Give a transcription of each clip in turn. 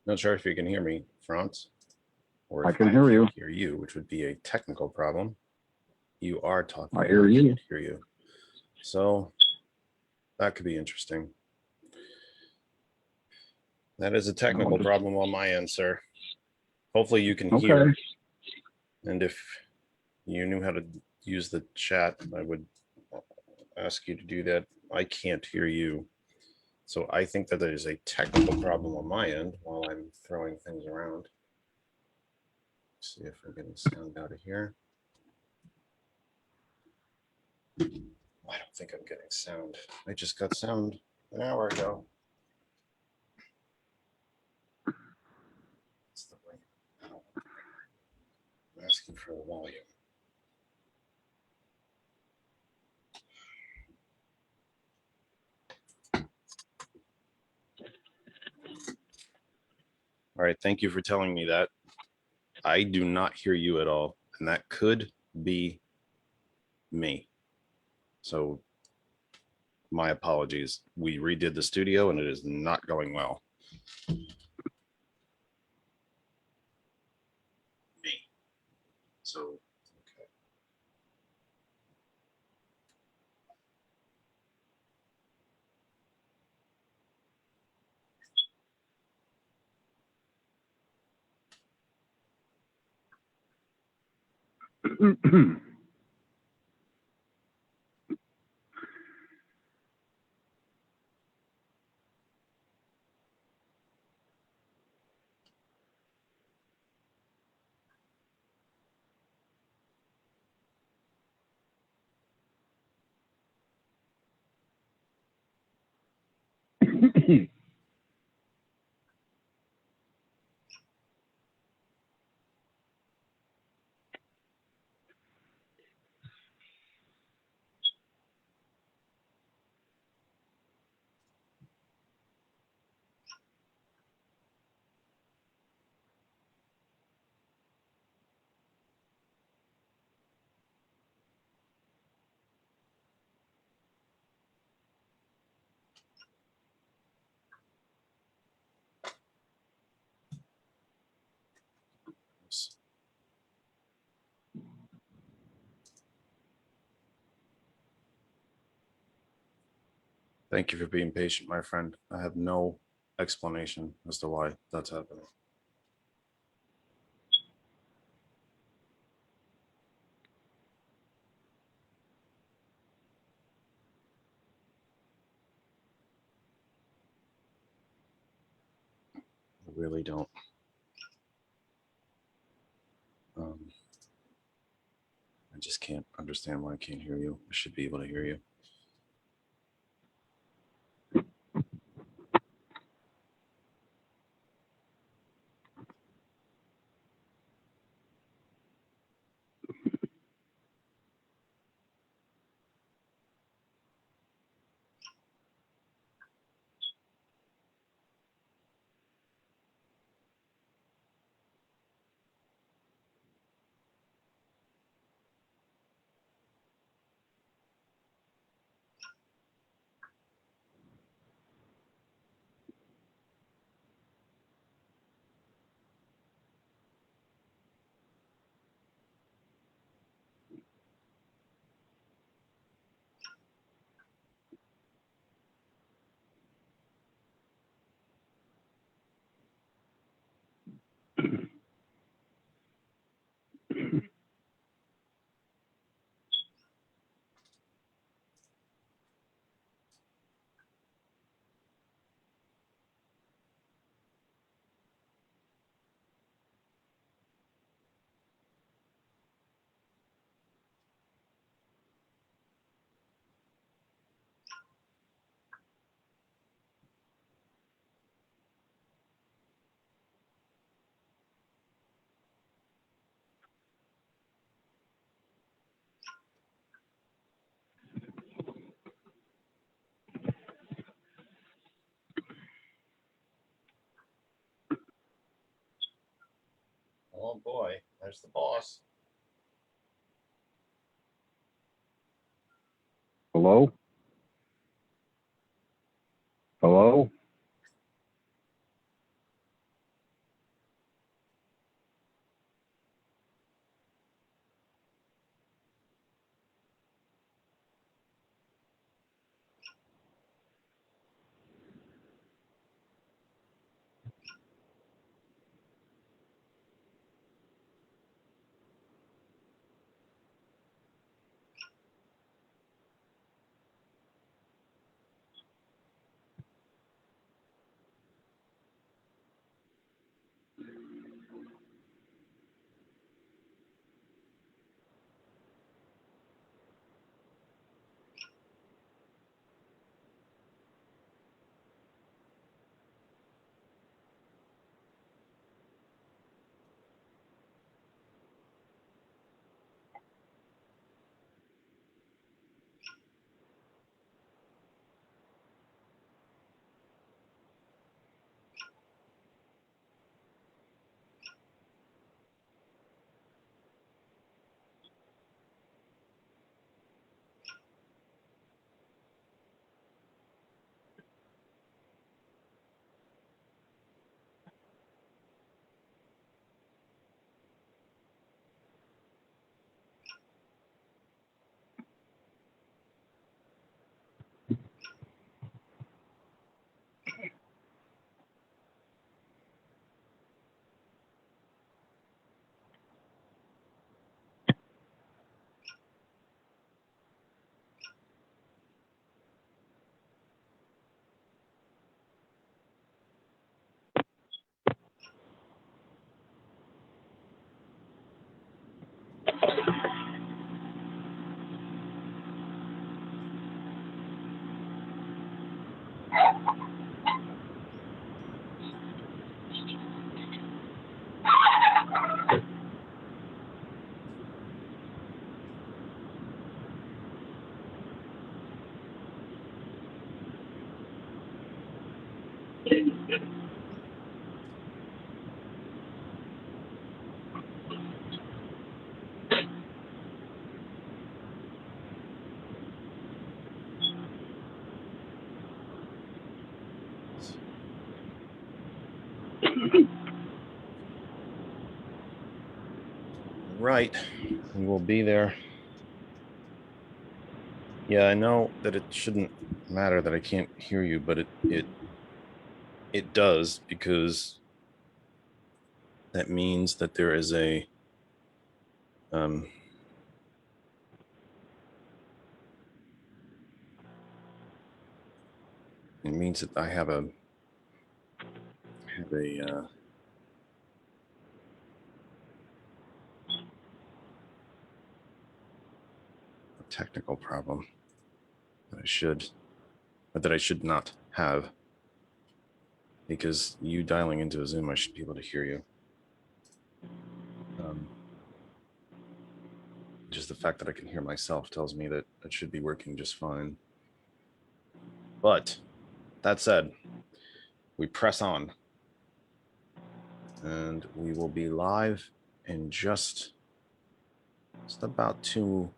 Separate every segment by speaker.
Speaker 1: Not sure if you can hear me, Franz, or
Speaker 2: I
Speaker 1: if
Speaker 2: can hear you.
Speaker 1: Hear you, which would be a technical problem. You are talking.
Speaker 2: I hear you.
Speaker 1: Can't hear you. So that could be interesting. That is a technical problem on my end, sir. Hopefully you can hear. And if you knew how to use the chat, I would ask you to do that. I can't hear you. So I think that there is a technical problem on my end while I'm throwing things around. Let's see if we're getting sound out of here. I don't think I'm getting sound. I just got sound an hour ago. That's the way. I'm asking for the volume. All right, thank you for telling me that. I do not hear you at all, and that could be me. So my apologies. We redid the studio and it is not going well. Me. So,
Speaker 2: Okay.
Speaker 1: thank you for being patient, my friend. I have no explanation as to why that's happening. I really don't. I just can't understand why I can't hear you. I should be able to hear you. Oh boy, there's the boss.
Speaker 2: Hello? Hello?
Speaker 1: Right, we will be there. Yeah, I know that it shouldn't matter that I can't hear you, but it does, because that means that there is a it means that I have a technical problem that I should not have, because you dialing into a Zoom, I should be able to hear you. Just the fact that I can hear myself tells me that it should be working just fine. But that said, we press on, and we will be live in just about 2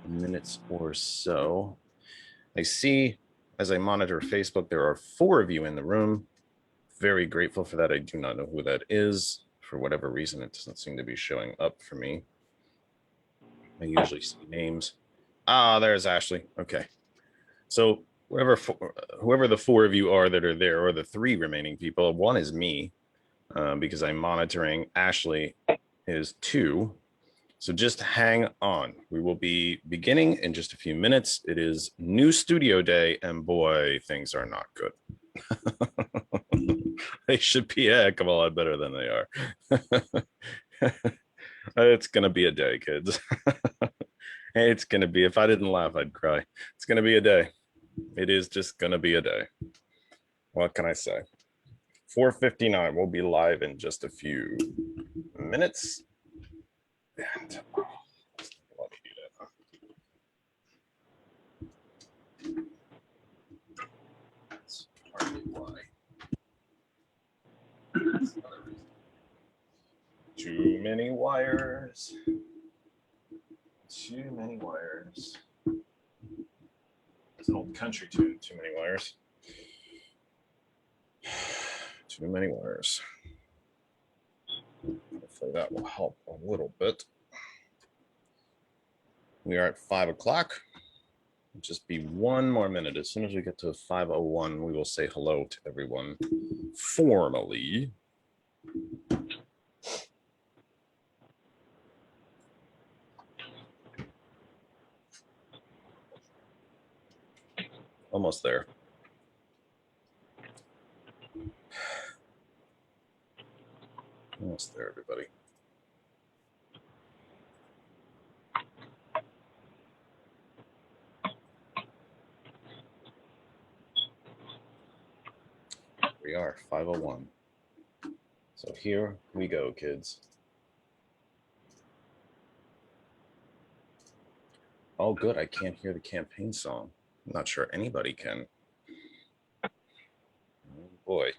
Speaker 1: minutes or so. I see, as I monitor Facebook, there are 4 of you in the room. Very grateful for that. I do not know who that is. For whatever reason, it doesn't seem to be showing up for me. I usually see names. Ah, there's Ashley. Okay. So whoever the 4 of you are that are there, or the 3 remaining people, 1 is me, because I'm monitoring. Ashley is 2. So just hang on. We will be beginning in just a few minutes. It is new studio day, and boy, things are not good. They should be a heck of a lot better than they are. It's going to be a day, kids. It's going to be, if I didn't laugh, I'd cry. It's going to be a day. It is just going to be a day. What can I say? 4:59. We'll be live in just a few minutes. And let me do that. That's partly why. That's another reason. Too many wires. Too many wires. It's an old country tune. Too many wires. Too many wires. Hopefully that will help a little bit. We are at 5 o'clock. Just be 1 more minute. As soon as we get to 5:01, we will say hello to everyone formally. Almost there. Almost there, everybody. We are 5:01. So here we go, kids. Oh, good. I can't hear the campaign song. I'm not sure anybody can. Oh, boy.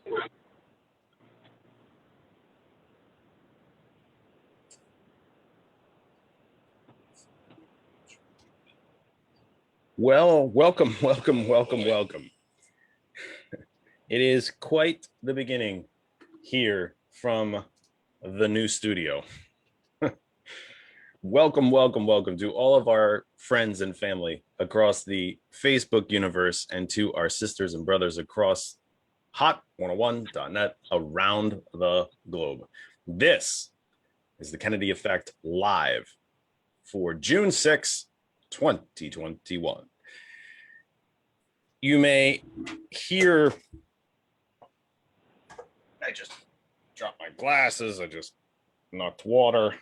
Speaker 1: Well, welcome, welcome, welcome, welcome. It is quite the beginning here from the new studio. Welcome, welcome, welcome to all of our friends and family across the Facebook universe, and to our sisters and brothers across hot101.net around the globe. This is the Kennedy Effect live for June 6, 2021. You may hear, I just dropped my glasses, I just knocked water.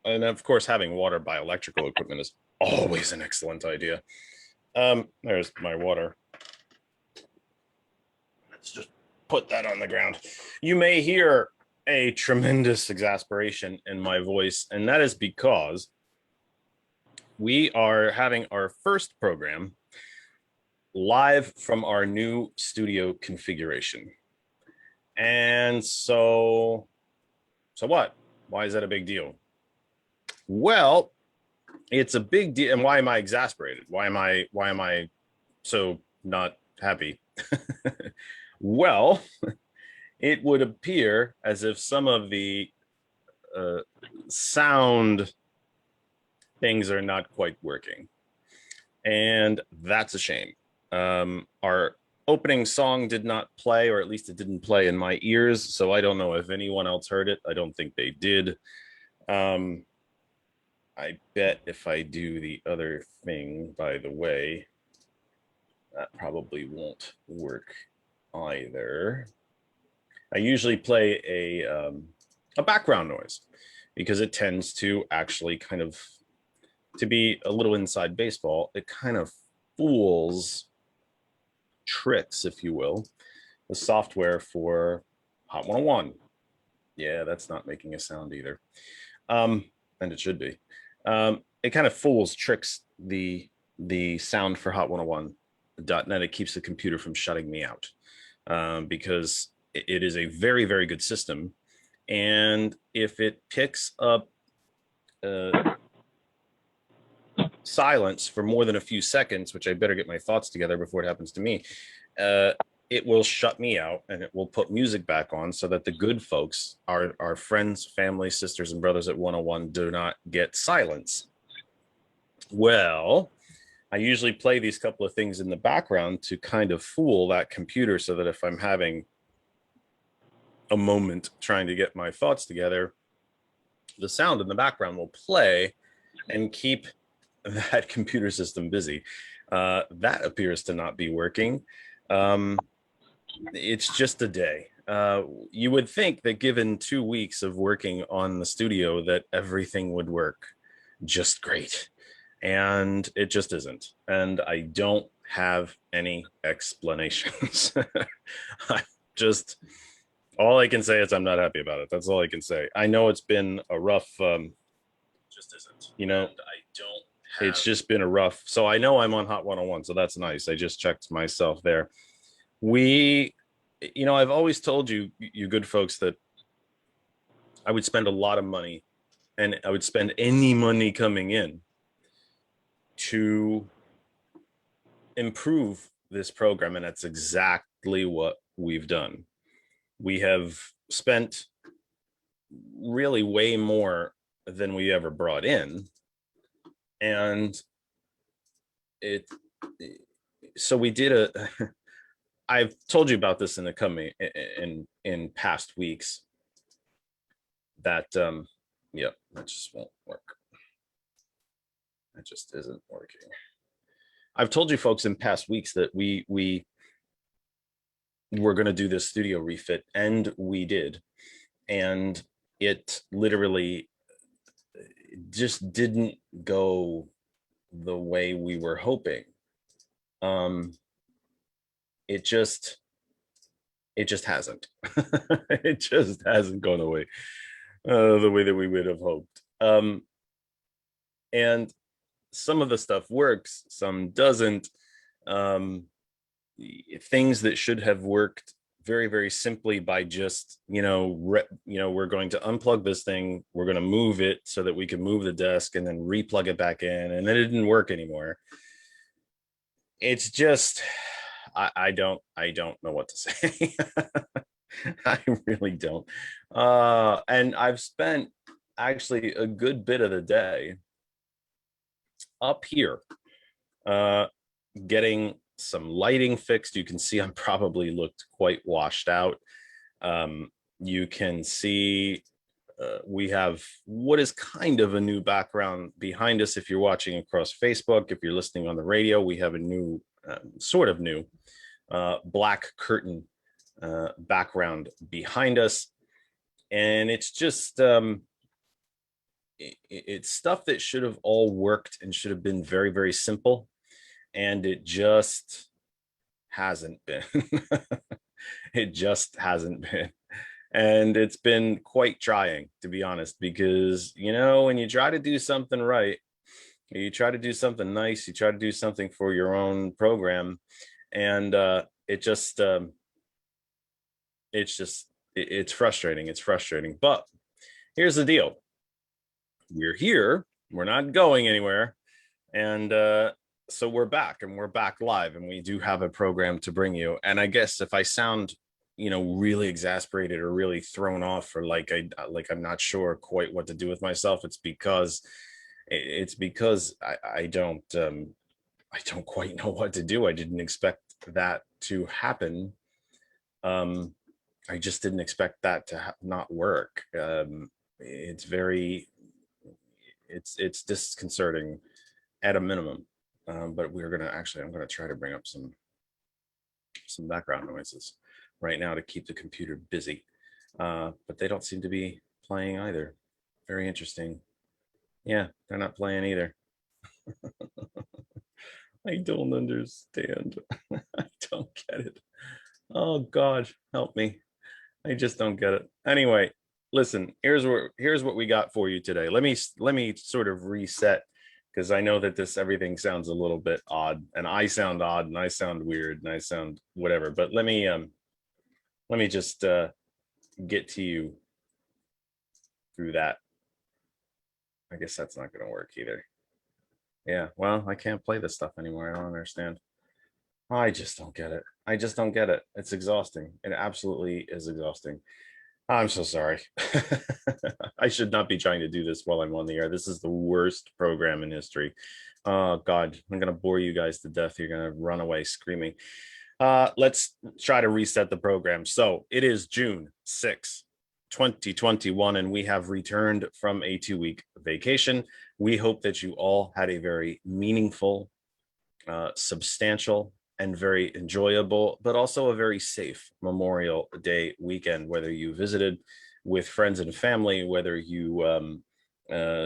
Speaker 1: And of course, having water by electrical equipment is always an excellent idea. There's my water. Let's just put that on the ground. You may hear a tremendous exasperation in my voice, and that is because we are having our first program live from our new studio configuration. And so what? Why is that a big deal? Well, it's a big deal. And why am I exasperated? Why am I so not happy? Well, it would appear as if some of the sound things are not quite working. And that's a shame. Our opening song did not play, or at least it didn't play in my ears. So I don't know if anyone else heard it. I don't think they did. I bet if I do the other thing, by the way, that probably won't work either. I usually play a background noise because it tends to actually kind of, to be a little inside baseball, it kind of fools, tricks, if you will, the software for Hot 101. Yeah, that's not making a sound either. And it should be. It kind of fools, tricks the sound for Hot 101.net. It keeps the computer from shutting me out because it is a very, very good system. And if it picks up silence for more than a few seconds, which I better get my thoughts together before it happens to me, it will shut me out and it will put music back on so that the good folks, our friends, family, sisters, and brothers at 101 do not get silence. Well, I usually play these couple of things in the background to kind of fool that computer so that if I'm having a moment trying to get my thoughts together, the sound in the background will play and keep that computer system busy. That appears to not be working. It's just a day. You would think that given 2 weeks of working on the studio that everything would work just great. And it just isn't. And I don't have any explanations. All I can say is I'm not happy about it. That's all I can say. I know it's been a rough, just isn't. You know, it's just been a rough. So I know I'm on Hot 101, so that's nice. I just checked myself there. I've always told you, you good folks, that I would spend a lot of money, and I would spend any money coming in to improve this program. And that's exactly what we've done. We have spent really way more than we ever brought in. And so we did I've told you about this in past weeks that that just won't work. That just isn't working. I've told you folks in past weeks that we were going to do this studio refit, and we did, and it literally just didn't go the way we were hoping. It just hasn't. It just hasn't gone away the way that we would have hoped. And some of the stuff works, some doesn't. Things that should have worked very, very simply by just, we're going to unplug this thing, we're going to move it so that we can move the desk and then replug it back in, and then it didn't work anymore. It's just, I don't know what to say. I really don't. And I've spent actually a good bit of the day up here getting some lighting fixed. You can see I'm probably looked quite washed out. You can see we have what is kind of a new background behind us. If you're watching across Facebook, if you're listening on the radio, we have a new, sort of new black curtain background behind us. And it's just, it's stuff that should have all worked and should have been very, very simple. And it just hasn't been. It just hasn't been. And it's been quite trying, to be honest, because, when you try to do something right, you try to do something nice, you try to do something for your own program, and it's frustrating. It's frustrating. But here's the deal. We're here. We're not going anywhere. And so we're back, and we're back live, and we do have a program to bring you. And I guess if I sound, really exasperated or really thrown off, or like I'm not sure quite what to do with myself, it's because I don't quite know what to do. I didn't expect that to happen. I just didn't expect that to not work. It's disconcerting at a minimum. But I'm gonna try to bring up some background noises right now to keep the computer busy. But they don't seem to be playing either. Very interesting. Yeah, they're not playing either. I don't understand. I don't get it. Oh God, help me. I just don't get it. Anyway, listen, here's what we got for you today. Let me sort of reset, because I know that everything sounds a little bit odd, and I sound odd, and I sound weird, and I sound whatever. But let me just get to you through that. I guess that's not going to work either. Yeah, well, I can't play this stuff anymore. I don't understand. I just don't get it. I just don't get it. It's exhausting. It absolutely is exhausting. I'm so sorry. I should not be trying to do this while I'm on the air. This is the worst program in history. Oh God, I'm gonna bore you guys to death. You're gonna run away screaming. Let's try to reset the program. So it is June 6th, 2021, and we have returned from a 2-week vacation. We hope that you all had a very meaningful, substantial, and very enjoyable, but also a very safe Memorial Day weekend, whether you visited with friends and family, whether you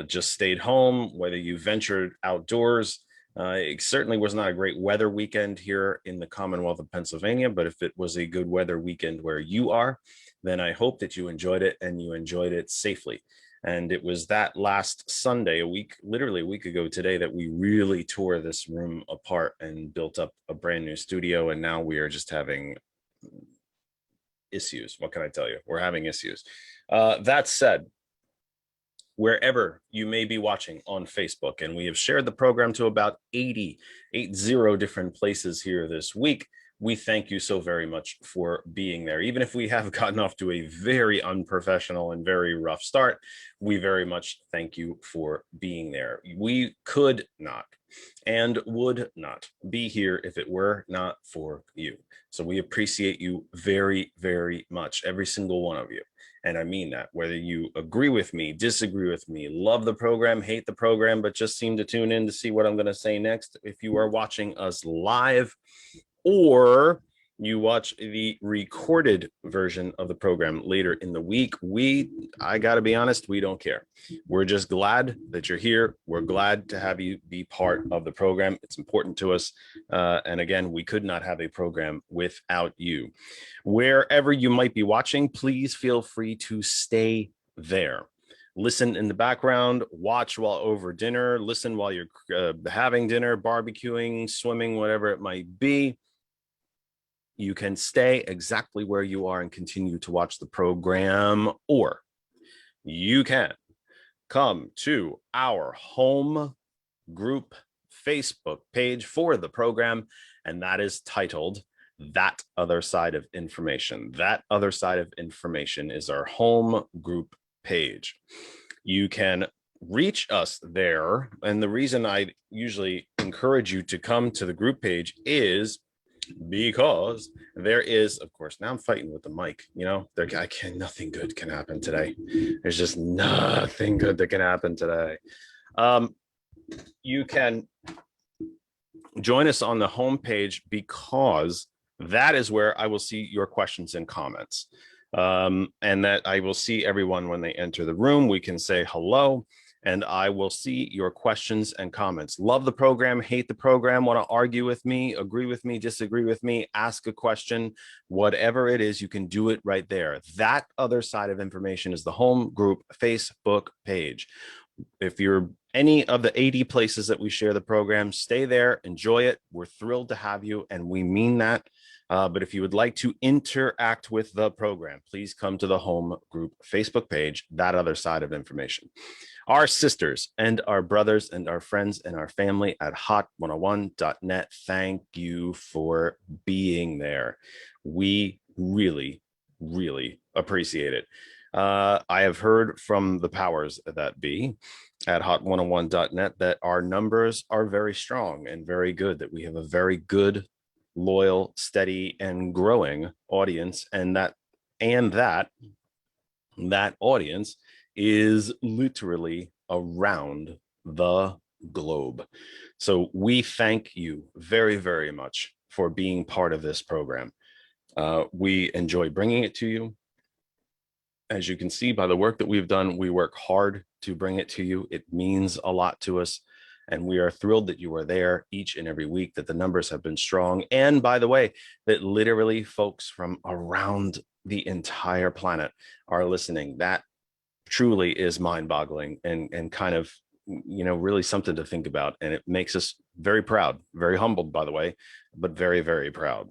Speaker 1: just stayed home, whether you ventured outdoors. It certainly was not a great weather weekend here in the Commonwealth of Pennsylvania, but if it was a good weather weekend where you are, then I hope that you enjoyed it, and you enjoyed it safely. And it was that last Sunday, literally a week ago today, that we really tore this room apart and built up a brand new studio. And now we are just having issues. What can I tell you? We're having issues. That said, wherever you may be watching on Facebook, and we have shared the program to about 80 different places here this week, we thank you so very much for being there. Even if we have gotten off to a very unprofessional and very rough start, we very much thank you for being there. We could not and would not be here if it were not for you. So we appreciate you very, very much, every single one of you. And I mean that, whether you agree with me, disagree with me, love the program, hate the program, but just seem to tune in to see what I'm going to say next. If you are watching us live, or you watch the recorded version of the program later in the week, I gotta be honest, we don't care. We're just glad that you're here. We're glad to have you be part of the program. It's important to us. And again, we could not have a program without you. Wherever you might be watching, please feel free to stay there. Listen in the background, watch while over dinner, listen while you're having dinner, barbecuing, swimming, whatever it might be. You can stay exactly where you are and continue to watch the program, or you can come to our home group Facebook page for the program, and that is titled That Other Side of Information. That Other Side of Information is our home group page. You can reach us there, and the reason I usually encourage you to come to the group page is because there is, of course, now I'm fighting with the mic, nothing good can happen today. There's just nothing good that can happen today. You can join us on the homepage, because that is where I will see your questions and comments. And that I will see everyone when they enter the room. We can say hello. and I will see your questions and comments. Love the program, hate the program, want to argue with me, agree with me, disagree with me, ask a question, whatever it is, you can do it right there. That other side of information is the home group Facebook page. If you're any of the 80 places that we share the program, stay there, enjoy it. We're thrilled to have you, and we mean that. But if you would like to interact with the program, please come to the home group Facebook page, that other side of information. Our sisters and our brothers and our friends and our family at hot101.net, thank you for being there. We really, really appreciate it. I have heard from the powers that be at hot101.net that our numbers are very strong and very good, that we have a very good, loyal, steady, and growing audience, and that audience is literally around the globe. So we thank you very, very much for being part of this program. We enjoy bringing it to you. As you can see by the work that we've done, we work hard to bring it to you. It means a lot to us. And we are thrilled that you are there each and every week, that the numbers have been strong. And by the way, that literally folks from around the entire planet are listening. That truly is mind-boggling and kind of, really something to think about. And it makes us very proud, very humbled, by the way, but very, very proud.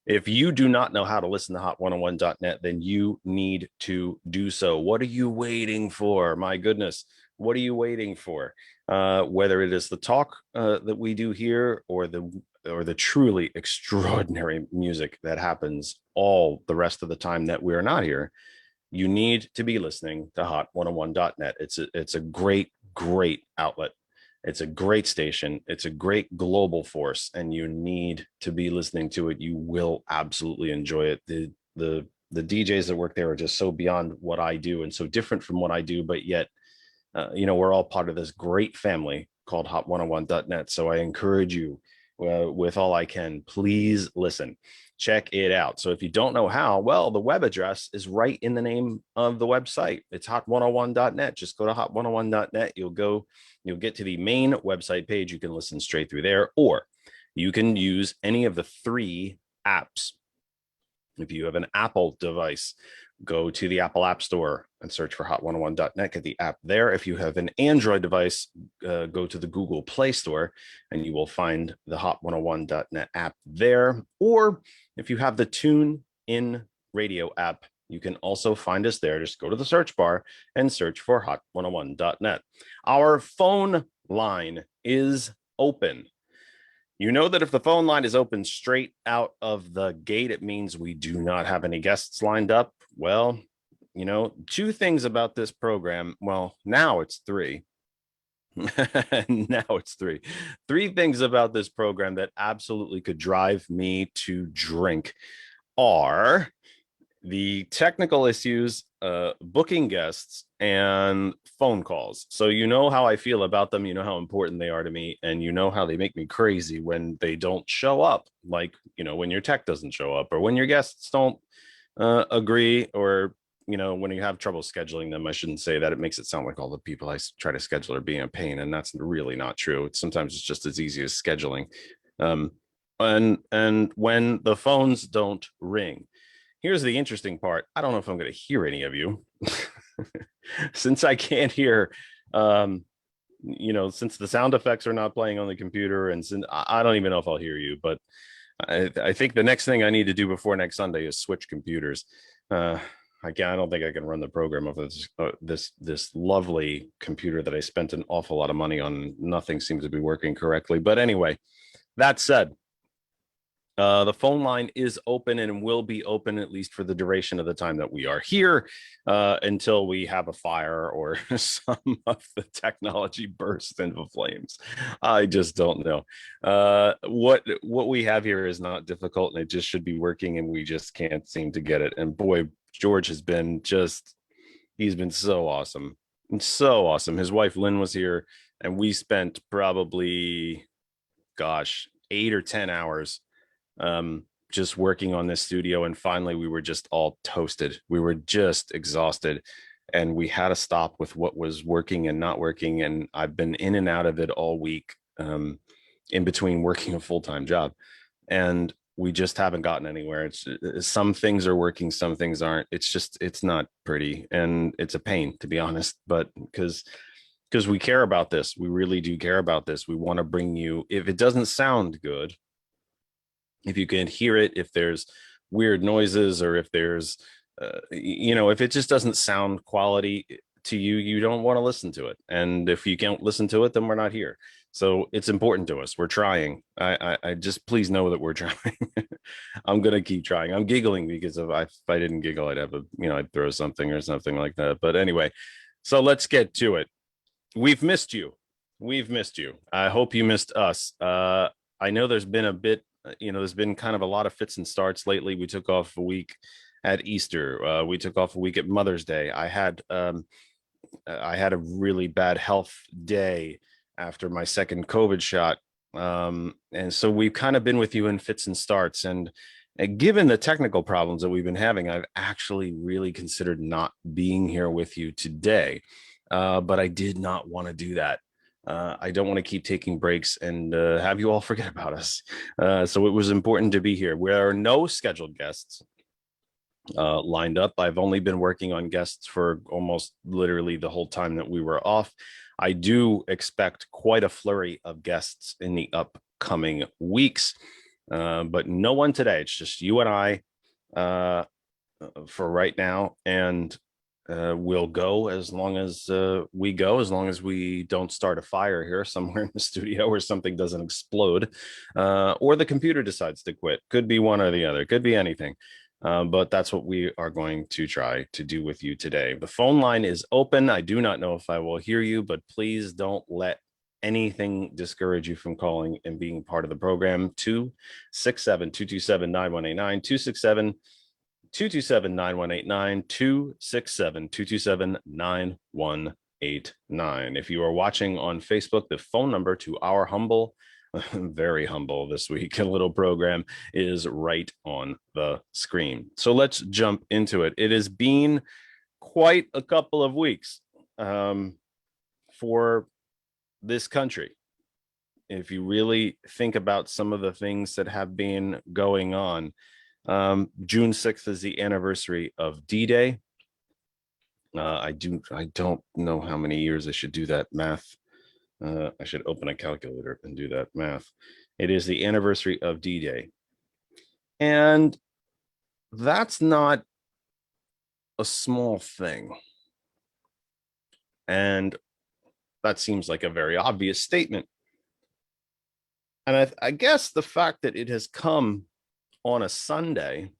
Speaker 1: If you do not know how to listen to hot101.net, then you need to do so. What are you waiting for? My goodness, what are you waiting for? Whether it is the talk that we do here or the truly extraordinary music that happens all the rest of the time that we are not here, you need to be listening to hot101.net. It's a great, great outlet. It's a great station. It's a great global force, and you need to be listening to it. You will absolutely enjoy it. The DJs that work there are just so beyond what I do and so different from what I do, but yet, we're all part of this great family called hot101.net. So I encourage you with all I can, please listen, check it out. So if you don't know how, well, the web address is right in the name of the website. It's hot101.net. Just go to hot101.net. You'll get to the main website page. You can listen straight through there, or you can use any of the 3 apps. If you have an Apple device, go to the Apple App Store and search for hot101.net, get the app there. If you have an Android device, go to the Google Play Store and you will find the hot101.net app there. Or if you have the TuneIn Radio app, you can also find us there. Just go to the search bar and search for hot101.net. Our phone line is open. You know that if the phone line is open straight out of the gate, it means we do not have any guests lined up. Well, 2 things about this program. Well, now it's 3. Now it's 3. 3 things about this program that absolutely could drive me to drink are the technical issues, booking guests, and phone calls. So you know how I feel about them. You know how important they are to me, and you know how they make me crazy when they don't show up. Like, when your tech doesn't show up, or when your guests don't agree, or when you have trouble scheduling them. I shouldn't say that. It makes it sound like all the people I try to schedule are being a pain, and that's really not true. Sometimes it's just as easy as scheduling. And when the phones don't ring. Here's the interesting part. I don't know if I'm going to hear any of you since I can't hear, since the sound effects are not playing on the computer, and since I don't even know if I'll hear you, but I think the next thing I need to do before next Sunday is switch computers. I don't think I can run the program of this lovely computer that I spent an awful lot of money on. Nothing seems to be working correctly. But anyway, that said, the phone line is open and will be open at least for the duration of the time that we are here, until we have a fire or some of the technology bursts into flames. I just don't know. What we have here is not difficult, and it just should be working, and we just can't seem to get it. And boy, George has been he's been so awesome. So awesome. His wife Lynn was here, and we spent probably, 8 or 10 hours just working on this studio, and finally we were just all toasted. We were just exhausted, and we had to stop with what was working and not working. And I've been in and out of it all week, in between working a full-time job, and we just haven't gotten anywhere. It's some things are working, some things aren't. It's not pretty, and it's a pain, to be honest, but because we care about this. We really do care about this. We want to bring you, if it doesn't sound good, if you can hear it, if there's weird noises, or if there's, if it just doesn't sound quality to you, you don't want to listen to it. And if you can't listen to it, then we're not here. So it's important to us. We're trying. I just, please know that we're trying. I'm going to keep trying. I'm giggling because if I didn't giggle, I'd have I'd throw something or something like that. But anyway, so let's get to it. We've missed you. We've missed you. I hope you missed us. I know there's been a bit, there's been kind of a lot of fits and starts lately. We took off a week at Easter. We took off a week at Mother's Day. I had a really bad health day after my second COVID shot. And so we've kind of been with you in fits and starts. And given the technical problems that we've been having, I've actually really considered not being here with you today. But I did not want to do that. I don't want to keep taking breaks and have you all forget about us. So it was important to be here. There are no scheduled guests lined up. I've only been working on guests for almost literally the whole time that we were off. I do expect quite a flurry of guests in the upcoming weeks, but no one today. It's just you and I for right now. And we'll go as long as we go, as long as we don't start a fire here somewhere in the studio or something doesn't explode, or the computer decides to quit. Could be one or the other, could be anything. But that's what we are going to try to do with you today. The phone line is open. I do not know if I will hear you, but please don't let anything discourage you from calling and being part of the program. 267-227-9189, 267 227-9189, 267-227-9189. If you are watching on Facebook, the phone number to our humble, very humble this week, a little program is right on the screen. So let's jump into it. It has been quite a couple of weeks for this country. If you really think about some of the things that have been going on, June 6th is the anniversary of D-Day. I don't know how many years I should do that math. I should open a calculator and do that math. It is the anniversary of D-Day. And that's not a small thing. And that seems like a very obvious statement. And I guess the fact that it has come on a Sunday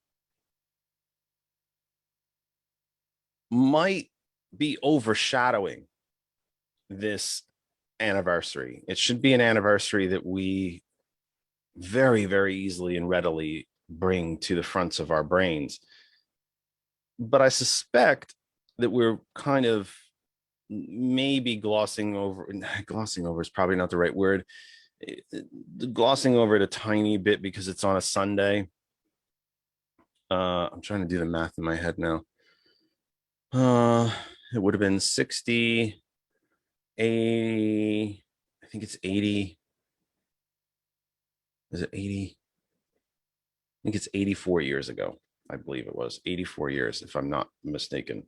Speaker 1: might be overshadowing this anniversary. It should be an anniversary that we very, very easily and readily bring to the fronts of our brains. But I suspect that we're kind of maybe glossing over is probably not the right word. Glossing over it a tiny bit because it's on a Sunday. I'm trying to do the math in my head now. It would have been 60, 80, I think it's 80. Is it 80? I think it's 84 years ago. I believe it was 84 years, if I'm not mistaken.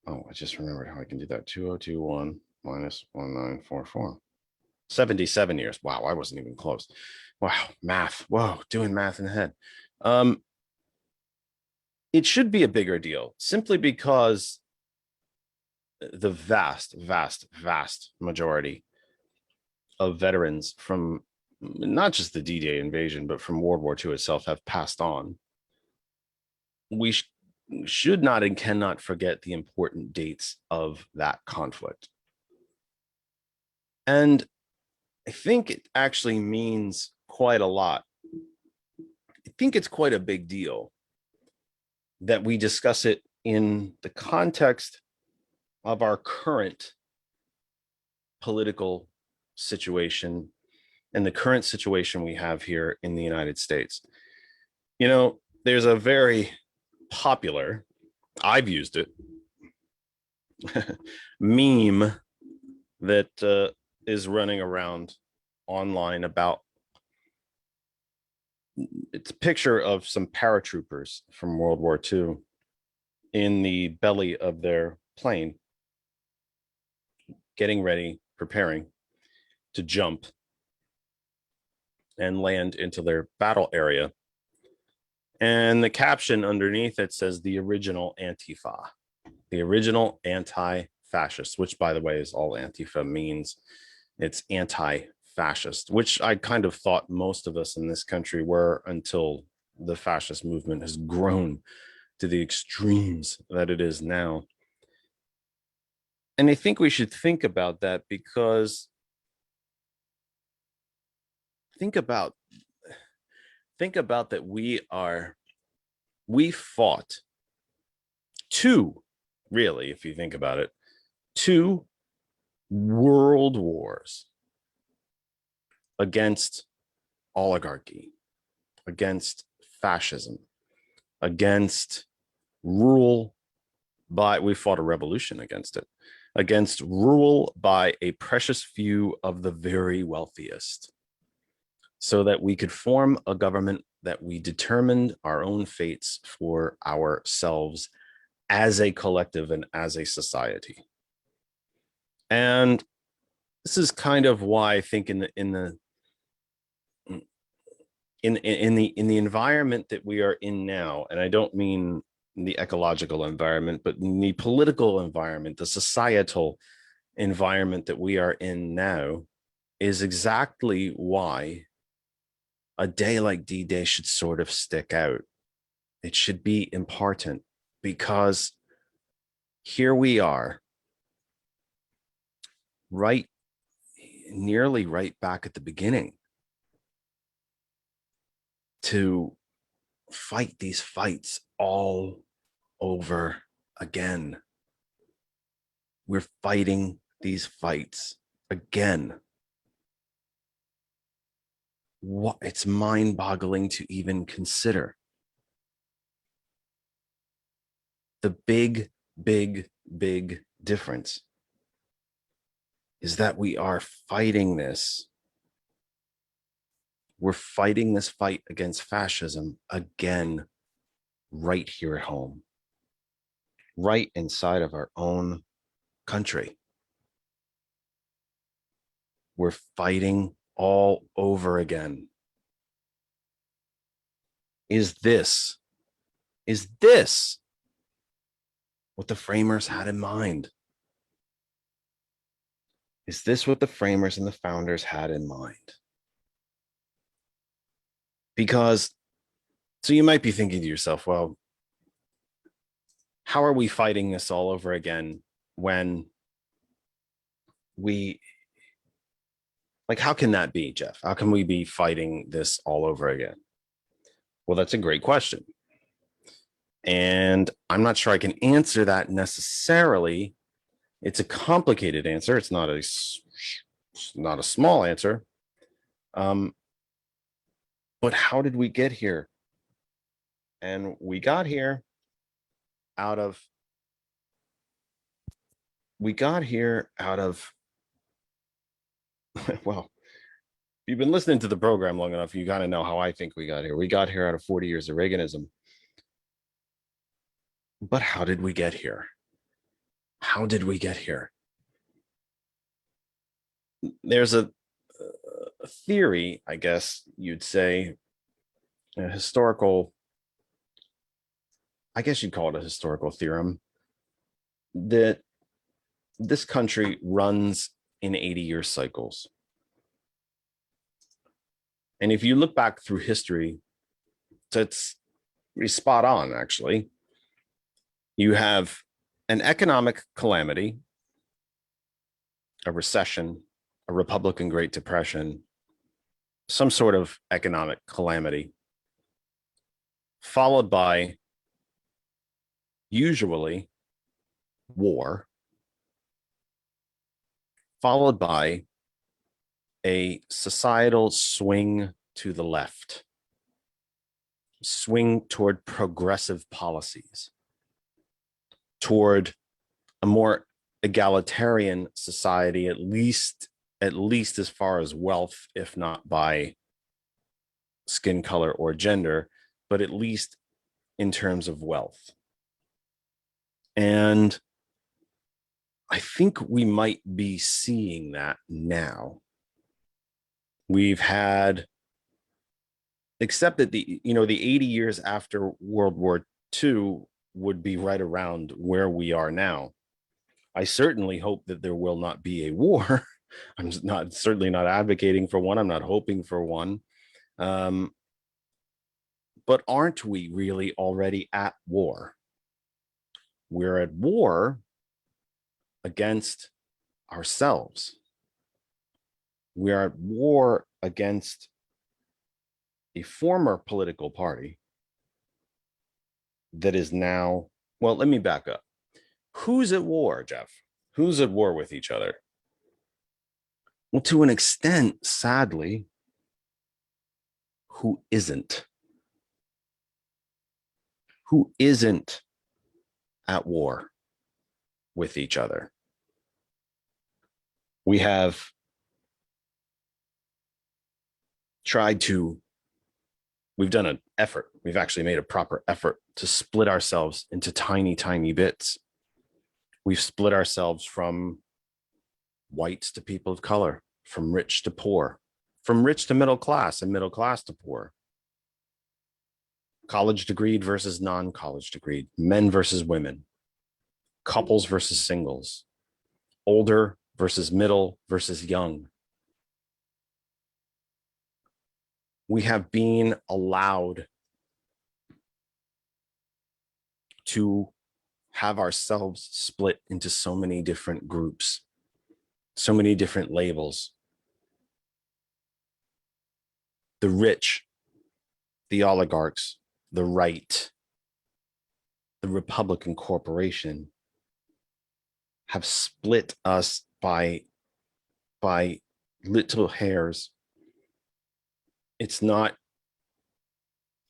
Speaker 1: Oh, I just remembered how I can do that. 2021 minus 1944. 77 years. Wow, I wasn't even close. Wow, math. Whoa, doing math in the head. It should be a bigger deal simply because the vast, vast, vast majority of veterans from not just the D-Day invasion, but from World War II itself have passed on. We should not and cannot forget the important dates of that conflict. And I think it actually means quite a lot. I think it's quite a big deal that we discuss it in the context of our current political situation and the current situation we have here in the United States. There's a very popular, I've used it, meme that is running around online about, it's a picture of some paratroopers from World War II in the belly of their plane, getting ready, preparing to jump and land into their battle area. And the caption underneath it says the original Antifa, the original anti-fascist, which, by the way, is all Antifa means. It's anti-fascist, which I kind of thought most of us in this country were until the fascist movement has grown to the extremes that it is now. And I think we should think about that, because think about that we fought two, really, if you think about it, two world wars against oligarchy, against fascism, against rule by, we fought a revolution against it, against rule by a precious few of the very wealthiest, so that we could form a government that we determined our own fates for ourselves as a collective and as a society. And this is kind of why I think in the environment that we are in now, and I don't mean the ecological environment, but in the political environment, the societal environment that we are in now, is exactly why a day like D-Day should sort of stick out. It should be important, because here we are, nearly right back at the beginning, to fight these fights all over again. We're fighting these fights again. What, it's mind-boggling to even consider. The big difference is that we are fighting this. We're fighting this fight against fascism again, right here at home, right inside of our own country. We're fighting all over again. Is this what the framers had in mind? Is this what the framers and the founders had in mind? Because, so you might be thinking to yourself, well, how are we fighting this all over again when we, like, how can that be, Jeff? How can we be fighting this all over again? Well, that's a great question. And I'm not sure I can answer that necessarily. It's a complicated answer. It's not a small answer. But how did we get here? And we got here out of well, if you've been listening to the program long enough, you got to know how I think we got here. We got here out of 40 years of Reaganism. But how did we get here? How did we get here? There's a theory, I guess you'd say, a historical, I guess you'd call it a historical theorem, that this country runs in 80-year cycles. And if you look back through history, it's pretty spot on, actually. You have an economic calamity, a recession, a Republican Great Depression, some sort of economic calamity, followed by usually war, followed by a societal swing to the left, swing toward progressive policies, toward a more egalitarian society, at least as far as wealth, if not by skin color or gender, but at least in terms of wealth. And I think we might be seeing that now. We've had, except that the 80 years after World War II would be right around where we are now. I certainly hope that there will not be a war. I'm certainly not advocating for one. I'm not hoping for one. But aren't we really already at war? We're at war against ourselves. We are at war against a former political party that is now, well, let me back up. Who's at war, Jeff? Who's at war with each other? Well, to an extent, sadly, who isn't? Who isn't at war with each other? We have we've done an effort. We've actually made a proper effort to split ourselves into tiny, tiny bits. We've split ourselves from whites to people of color, from rich to poor, from rich to middle class and middle class to poor. College degreed versus non-college degreed, men versus women, couples versus singles, older versus middle versus young. We have been allowed to have ourselves split into so many different groups, so many different labels. The rich, the oligarchs, the right, the Republican corporation have split us by little hairs. It's not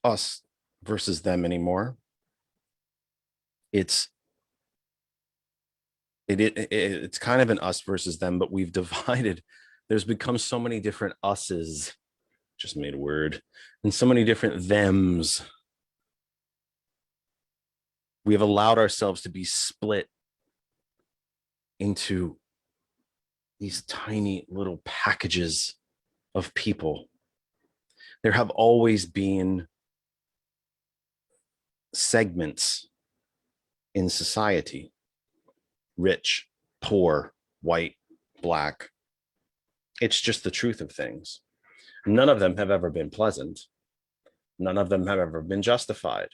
Speaker 1: us versus them anymore. It's kind of an us versus them, but we've divided. There's become so many different us's, just made a word, and so many different thems. We have allowed ourselves to be split into these tiny little packages of people. There have always been segments in society: rich, poor, white, black. It's just the truth of things. None of them have ever been pleasant. None of them have ever been justified.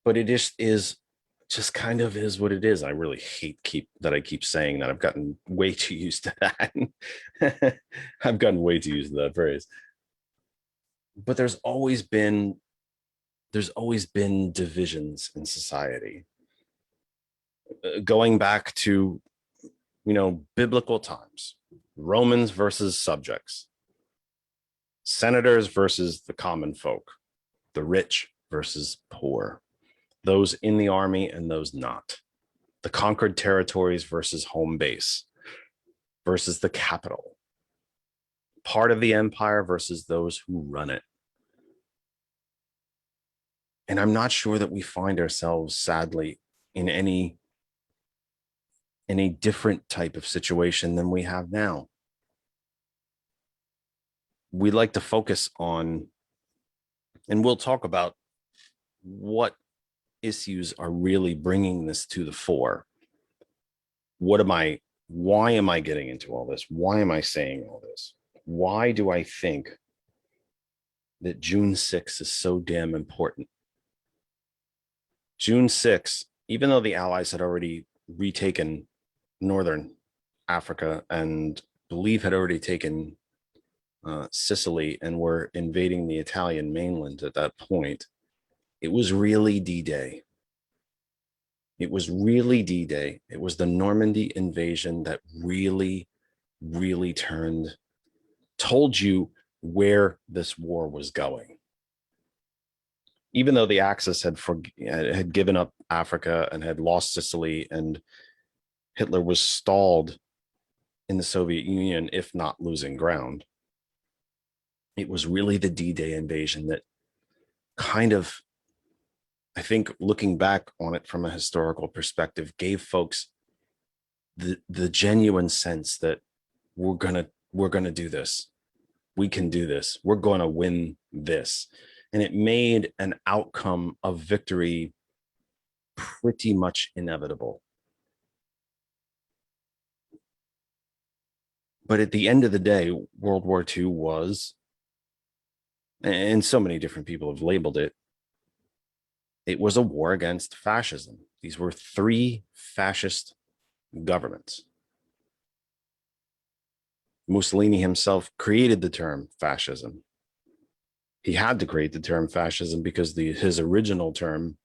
Speaker 1: But it just kind of is what it is. I really hate that I keep saying that. I've gotten way too used to that. I've gotten way too used to that phrase. But there's always been divisions in society. Going back to, biblical times, Romans versus subjects, senators versus the common folk, the rich versus poor, those in the army and those not, the conquered territories versus home base versus the capital, part of the empire versus those who run it. And I'm not sure that we find ourselves, sadly, in any different type of situation than we have now. We like to focus on, and we'll talk about what issues are really bringing this to the fore. Why am I getting into all this? Why am I saying all this? Why do I think that June 6th is so damn important? June 6th, even though the Allies had already retaken Northern Africa and believe had already taken Sicily and were invading the Italian mainland at that point, it was really D-Day. It was really D-Day. It was the Normandy invasion that really, really told you where this war was going. even though the Axis had given up Africa and had lost Sicily, and Hitler was stalled in the Soviet Union, if not losing ground, it was really the D-Day invasion that kind of, I think, looking back on it from a historical perspective, gave folks the genuine sense that we're gonna do this. We can do this. We're gonna win this. And it made an outcome of victory pretty much inevitable. But at the end of the day, World War II was, and so many different people have labeled it, it was a war against fascism. These were 3 fascist governments. Mussolini himself created the term fascism. He had to create the term fascism because his original term,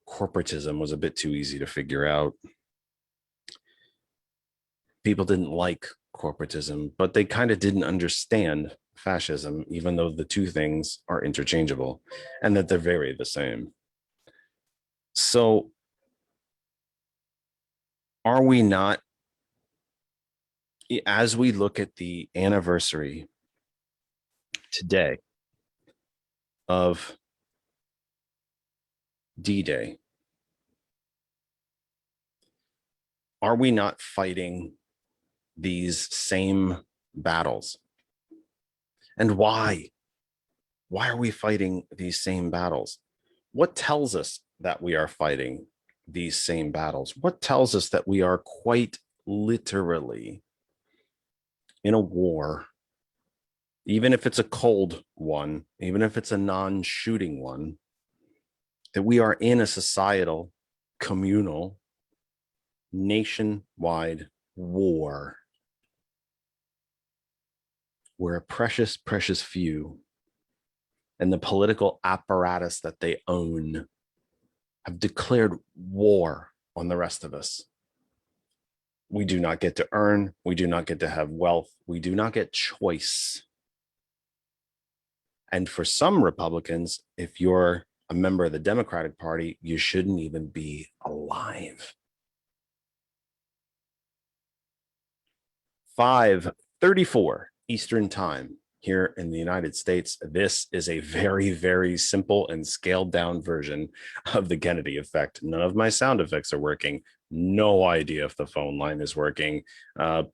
Speaker 1: corporatism, was a bit too easy to figure out. People didn't like corporatism, but they kind of didn't understand fascism, even though the two things are interchangeable and that they're very the same. So are we not, as we look at the anniversary today of D-Day, are we not fighting these same battles? And why? Why are we fighting these same battles? What tells us that we are fighting these same battles? What tells us that we are quite literally in a war, even if it's a cold one, even if it's a non-shooting one, that we are in a societal, communal, nationwide war where a precious, precious few and the political apparatus that they own have declared war on the rest of us. We do not get to earn. We do not get to have wealth. We do not get choice. And for some Republicans, if you're a member of the Democratic Party, you shouldn't even be alive. 5:34 Eastern Time here in the United States. This is a very, very simple and scaled down version of the Kennedy effect. None of my sound effects are working. No idea if the phone line is working.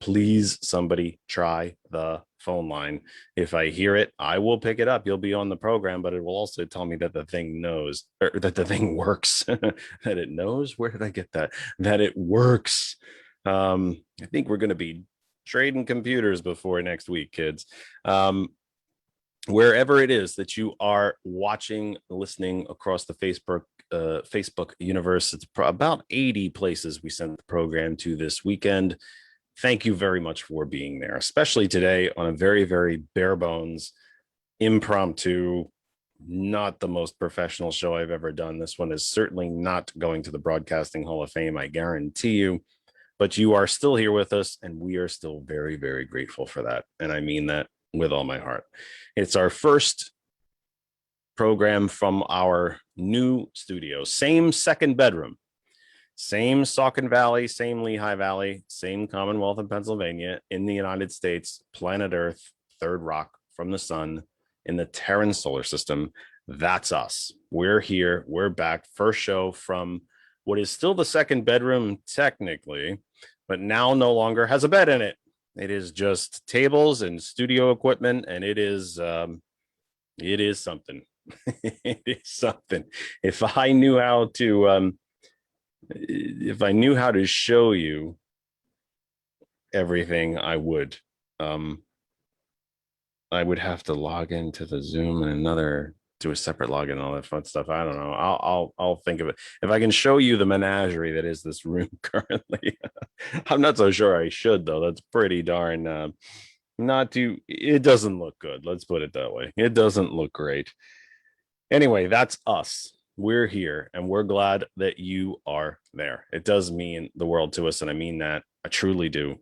Speaker 1: Please, somebody try the phone line. If I hear it, I will pick it up. You'll be on the program, but it will also tell me that the thing knows, or that the thing works, that it knows. Where did I get that? That it works. I think we're going to be trading computers before next week, kids. Wherever it is that you are watching, listening across the Facebook universe, it's about 80 places we sent the program to this weekend. Thank you very much for being there, especially today on a very, very bare bones, impromptu, not the most professional show I've ever done. This one is certainly not going to the Broadcasting Hall of Fame, I guarantee you. But you are still here with us, and we are still very, very grateful for that. And I mean that with all my heart. It's our first program from our new studio, same second bedroom, same Saucon Valley, same Lehigh Valley, same Commonwealth of Pennsylvania in the United States, planet Earth, third rock from the sun in the Terran solar system. That's us. We're here. We're back. First show from what is still the second bedroom technically, but now no longer has a bed in it. It is just tables and studio equipment, and it is something. It is something. If I knew how to show you everything, I would. I would have to log into the Zoom and do a separate login and all that fun stuff. I don't know. I'll think of it. If I can show you the menagerie that is this room currently. I'm not so sure I should, though. That's pretty darn it doesn't look good. Let's put it that way. It doesn't look great. Anyway, that's us. We're here, and we're glad that you are there. It does mean the world to us, and I mean that. I truly do.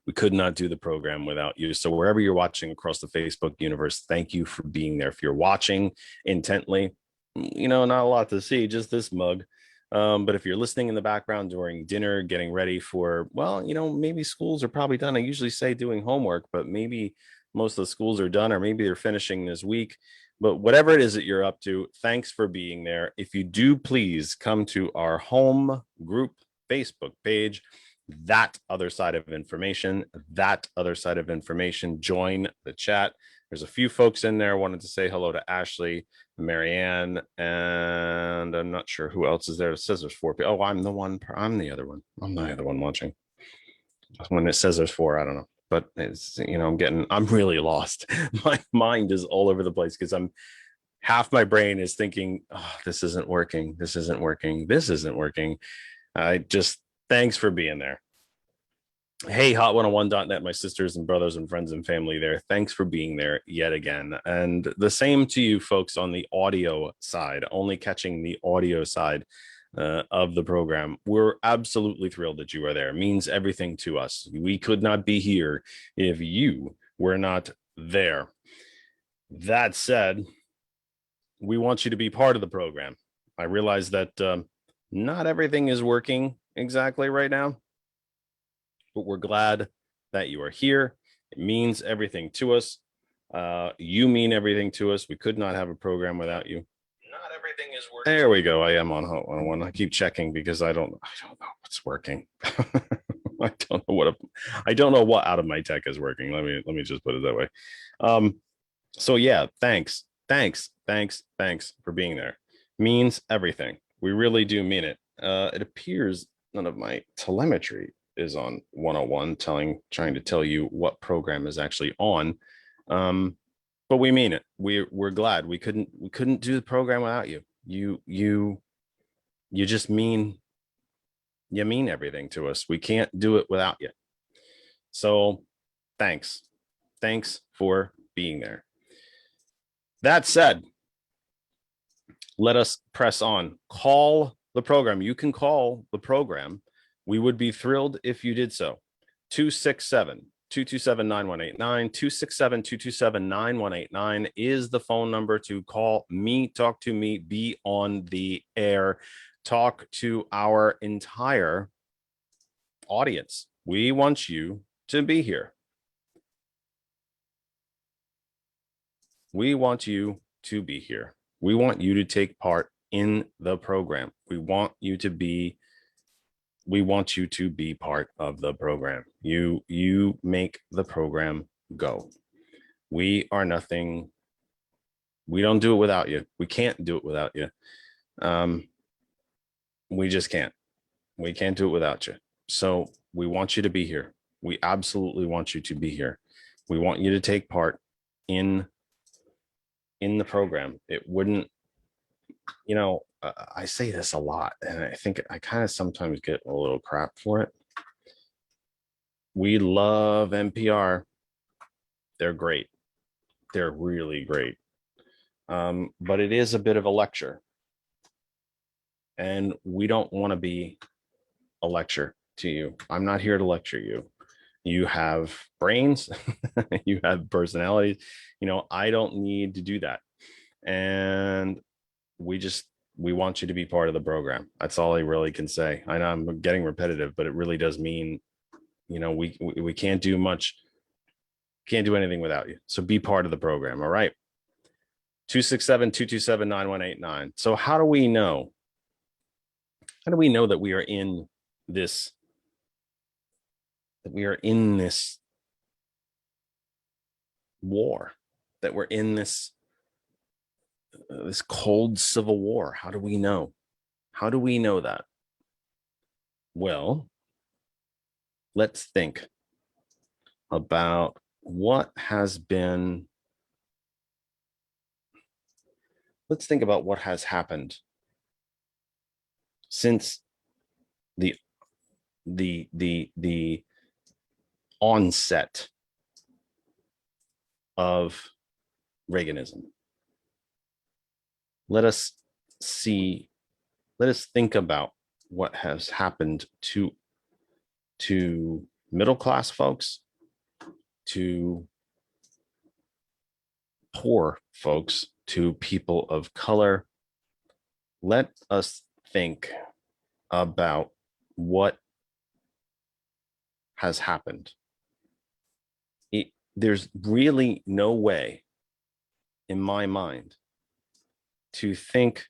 Speaker 1: We could not do the program without you. So wherever you're watching across the Facebook universe, thank you for being there. If you're watching intently, not a lot to see, just this mug. But if you're listening in the background during dinner, getting ready for, well, maybe schools are probably done. I usually say doing homework, but maybe most of the schools are done, or maybe they're finishing this week. But whatever it is that you're up to, thanks for being there. If you do, please come to our home group Facebook page. That other side of information, join the chat. There's a few folks in there. Wanted to say hello to Ashley, Marianne, and I'm not sure who else is there. It says there's 4 people. Oh, I'm the other one. I'm the other one watching. When it says there's 4, I don't know. But it's, I'm really lost. My mind is all over the place because half my brain is thinking, oh, this isn't working. This isn't working. This isn't working. Thanks for being there. Hey, hot101.net, my sisters and brothers and friends and family there. Thanks for being there yet again. And the same to you folks on the audio side, only catching the audio side of the program. We're absolutely thrilled that you are there. It means everything to us. We could not be here if you were not there. That said, we want you to be part of the program. I realize that not everything is working exactly right now, but we're glad that you are here. It means everything to us. You mean everything to us. We could not have a program without you. Not everything is working. There we go. I am on Hot 101. I keep checking because I don't know what's working. I don't know what out of my tech is working. Let me just put it that way. So yeah, thanks for being there. Means everything. We really do mean it. It appears none of my telemetry is on 101, trying to tell you what program is actually on. But we mean it. We're glad we couldn't do the program without you. You just mean everything to us. We can't do it without you. So thanks for being there. That said, let us press on. Call the program. You can call the program. We would be thrilled if you did so. 267-227-9189. 267-227-9189 is the phone number to call me, talk to me, be on the air, talk to our entire audience. We want you to be here. We want you to be here. We want you to take part in the program. We want you to be part of the program. You make the program go. We are nothing. We don't do it without you. We can't do it without you. We just can't. We can't do it without you. So we want you to be here. We absolutely want you to be here. We want you to take part in the program. It wouldn't, I say this a lot, and I think I kind of sometimes get a little crap for it. We love NPR. They're great. They're really great. But it is a bit of a lecture. And we don't want to be a lecture to you. I'm not here to lecture you. You have brains, you have personalities. I don't need to do that. And we want you to be part of the program. That's all I really can say. I know I'm getting repetitive, but it really does mean, we can't do much, can't do anything without you. So be part of the program. All right. 267-227-9189. So how do we know that we are in this, war, that we're in this cold civil war? How do we know? How do we know that? Well, let's think about what has happened since the onset of Reaganism. Let us think about what has happened to middle class folks, to poor folks, to people of color, let us think about what has happened. There's really no way in my mind to think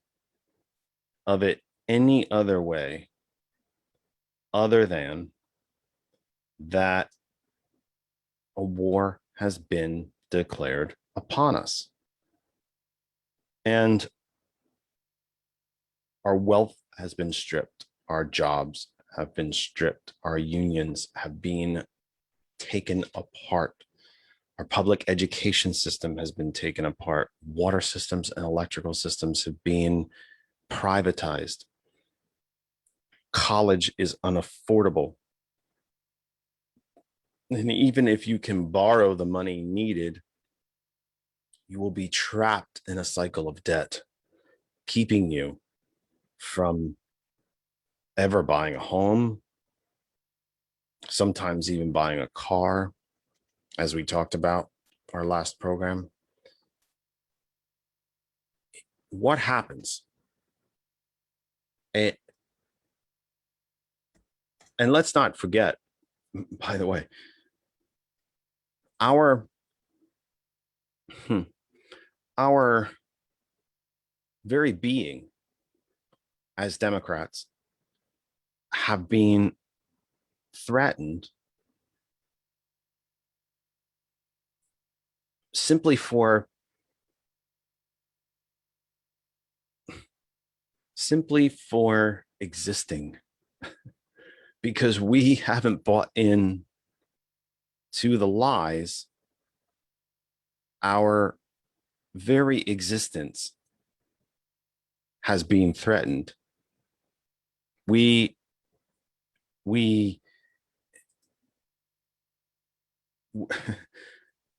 Speaker 1: of it any other way other than that a war has been declared upon us. And our wealth has been stripped. Our jobs have been stripped. Our unions have been taken apart. Our public education system has been taken apart. Water systems and electrical systems have been privatized. College is unaffordable. And even if you can borrow the money needed, you will be trapped in a cycle of debt, keeping you from ever buying a home, sometimes even buying a car, as we talked about our last program. What happens? And let's not forget, by the way, our very being as Democrats have been threatened simply for existing, because we haven't bought in to the lies. Our very existence has been threatened.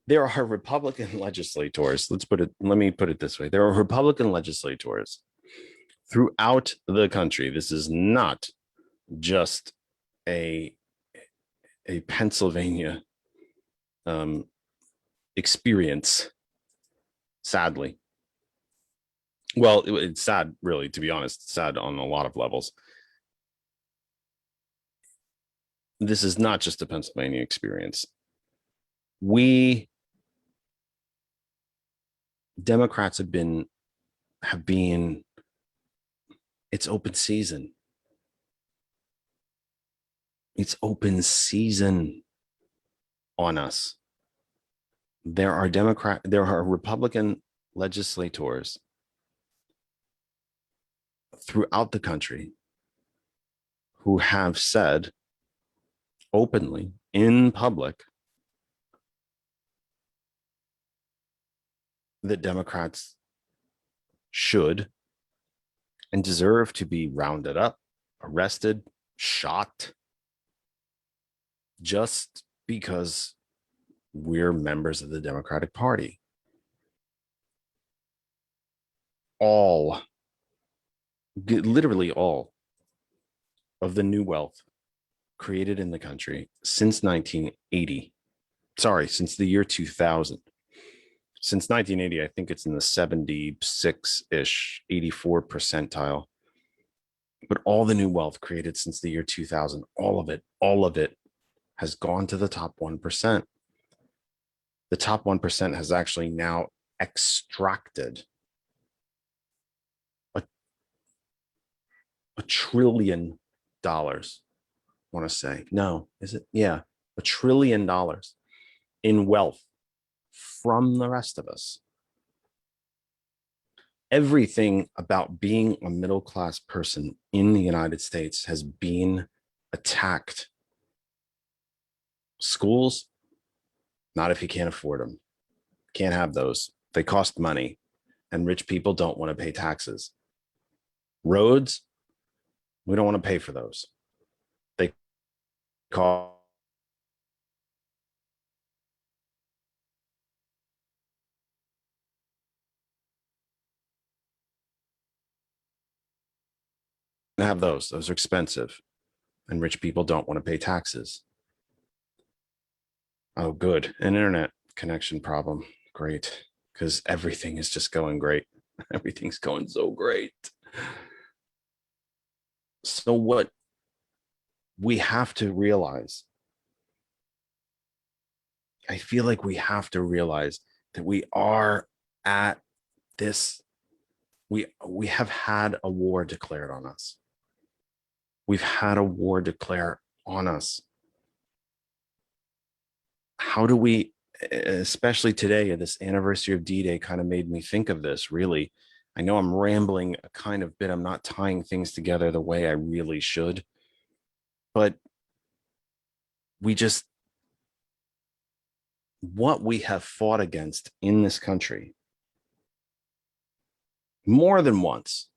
Speaker 1: There are Republican legislators. Let me put it this way. There are Republican legislators throughout the country. This is not just a Pennsylvania experience, sadly. Well, it's sad, really, to be honest. It's sad on a lot of levels. This is not just a Pennsylvania experience. Democrats have been, it's open season. It's open season on us. There are Republican legislators throughout the country who have said openly in public that Democrats should and deserve to be rounded up, arrested, shot, just because we're members of the Democratic Party. Literally all of the new wealth created in the country since 1980. Sorry, since the year 2000. Since 1980, I think it's in the 76-ish, 84 percentile. But all the new wealth created since the year 2000, all of it has gone to the top 1%. The top 1% has actually now extracted $1 trillion. I want to say, no, is it? Yeah, $1 trillion in wealth from the rest of us. Everything about being a middle-class person in the United States has been attacked. Schools, not if you can't afford them. Can't have those. They cost money, and rich people don't want to pay taxes. Roads, we don't want to pay for those. They cost have those. Those are expensive, and rich people don't want to pay taxes. Oh, good. An internet connection problem. Great. Because everything is just going great. Everything's going so great. So what we have to realize, I feel like we have to realize that we are at this, we have had a war declared on us. We've had a war declared on us. How do we, especially today, this anniversary of D-Day kind of made me think of this, really. I know I'm rambling a kind of bit. I'm not tying things together the way I really should, but we just, what we have fought against in this country more than once,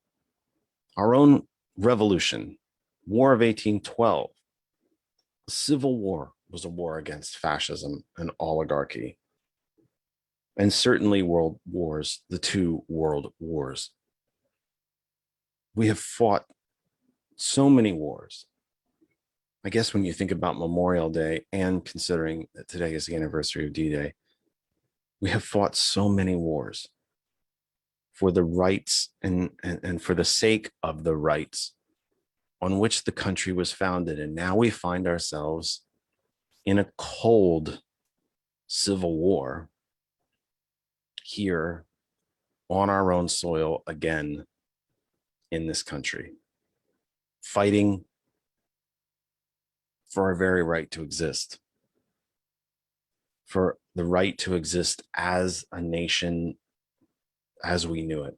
Speaker 1: our own revolution, War of 1812, the Civil War was a war against fascism and oligarchy. And certainly world wars, the two world wars. We have fought so many wars. I guess when you think about Memorial Day and considering that today is the anniversary of D-Day, we have fought so many wars for the rights and for the sake of the rights on which the country was founded. And now we find ourselves in a cold civil war here on our own soil again in this country, fighting for our very right to exist, for the right to exist as a nation as we knew it,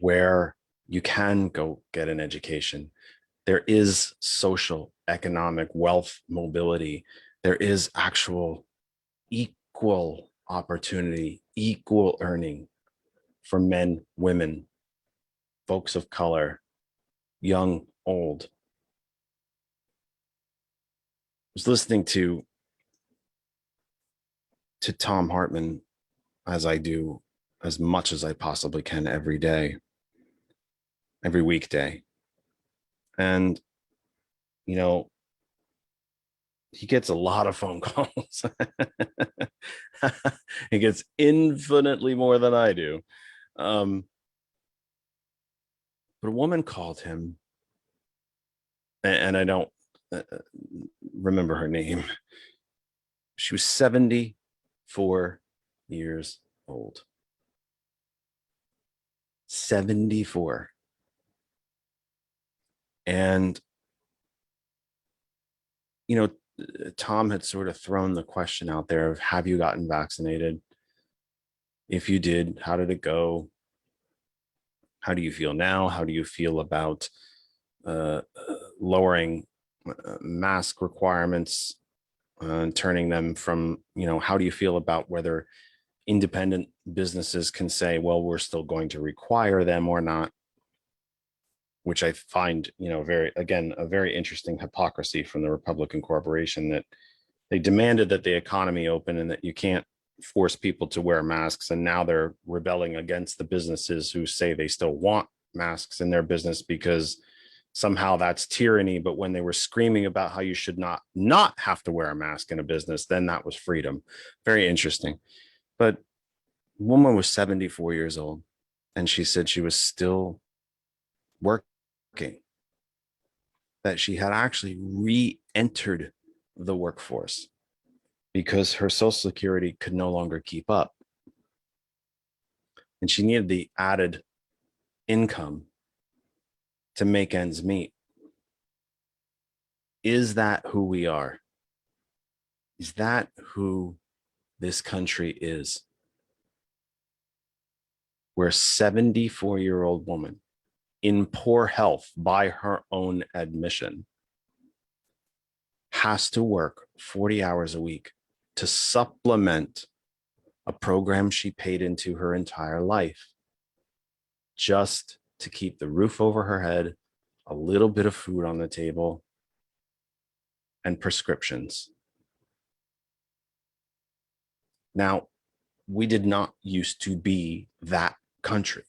Speaker 1: where you can go get an education. There is social, economic, wealth, mobility. There is actual equal opportunity, equal earning for men, women, folks of color, young, old. I was listening to Thom Hartmann, as I do as much as I possibly can every day, every weekday. And, you know, he gets a lot of phone calls. He gets infinitely more than I do. But a woman called him, and I don't remember her name. She was 74 years old. 74. And, you know, Thom had sort of thrown the question out there of, have you gotten vaccinated? If you did, how did it go? How do you feel now? How do you feel about lowering mask requirements and turning them from, you know, how do you feel about whether independent businesses can say, well, we're still going to require them or not? Which I find, you know, a very interesting hypocrisy from the Republican corporation, that they demanded that the economy open and that you can't force people to wear masks. And now they're rebelling against the businesses who say they still want masks in their business because somehow that's tyranny. But when they were screaming about how you should not have to wear a mask in a business, then that was freedom. Very interesting. But the woman was 74 years old, and she said she was still working, that she had actually re-entered the workforce because her Social Security could no longer keep up. And she needed the added income to make ends meet. Is that who we are? Is that who this country is? Where a 74-year-old woman in poor health by her own admission has to work 40 hours a week to supplement a program she paid into her entire life just to keep the roof over her head, a little bit of food on the table, and prescriptions. Now, we did not used to be that country.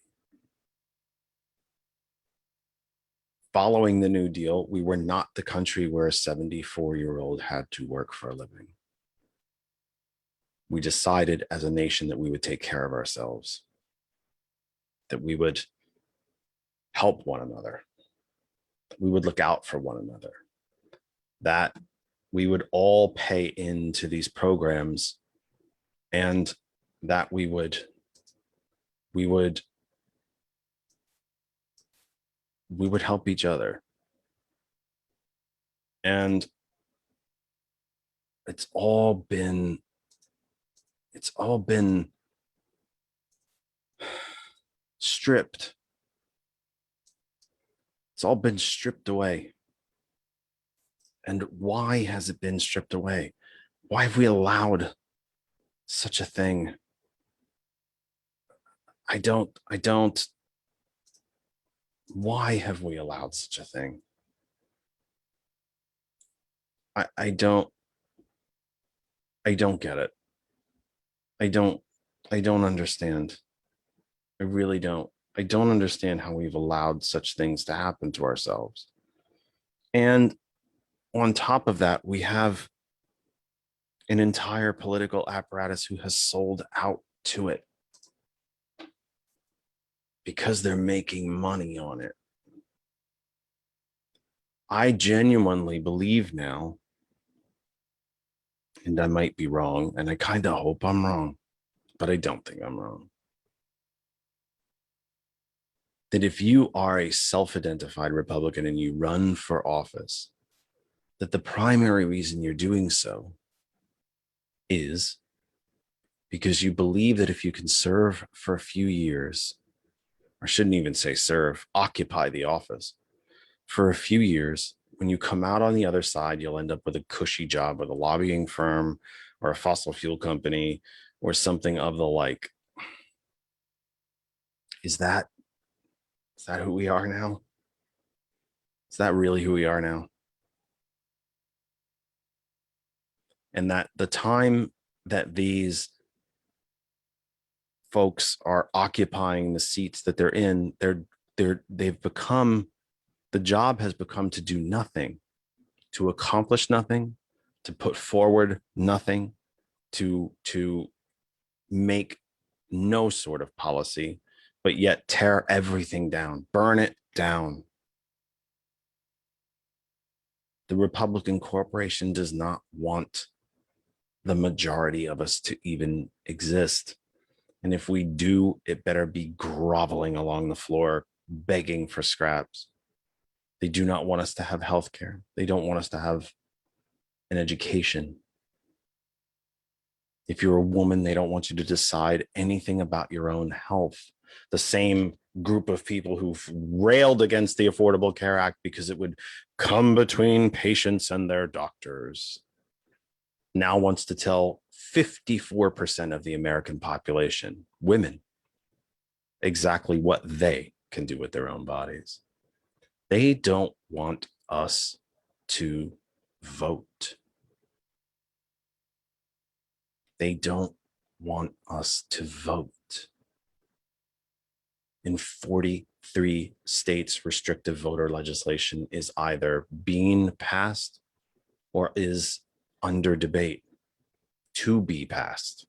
Speaker 1: Following the New Deal, we were not the country where a 74-year-old had to work for a living. We decided as a nation that we would take care of ourselves, that we would help one another. we would look out for one another, that we would all pay into these programs, and that we would help each other. And it's all been stripped. It's all been stripped away. And why has it been stripped away? Why have we allowed such a thing? I don't, why have we allowed such a thing? I don't get it. I don't understand. I really don't. I don't understand how we've allowed such things to happen to ourselves. And on top of that, we have an entire political apparatus who has sold out to it because they're making money on it. I genuinely believe now, and I might be wrong, and I kind of hope I'm wrong, but I don't think I'm wrong, that if you are a self-identified Republican and you run for office, that the primary reason you're doing so is because you believe that if you can serve for a few years, or shouldn't even say serve, occupy the office for a few years, when you come out on the other side, you'll end up with a cushy job with a lobbying firm or a fossil fuel company or something of the like. Is that who we are now? Is that really who we are now? And that the time that these folks are occupying the seats that they're in, they've become, the job has become to do nothing, to accomplish nothing, to put forward nothing, to make no sort of policy, but yet tear everything down, burn it down. The Republican corporation does not want the majority of us to even exist. And if we do, it better be groveling along the floor, begging for scraps. They do not want us to have health care. They don't want us to have an education. If you're a woman, they don't want you to decide anything about your own health. The same group of people who've railed against the Affordable Care Act because it would come between patients and their doctors now wants to tell 54% of the American population, women, exactly what they can do with their own bodies. They don't want us to vote. They don't want us to vote. In 43 states, restrictive voter legislation is either being passed or is under debate to be passed.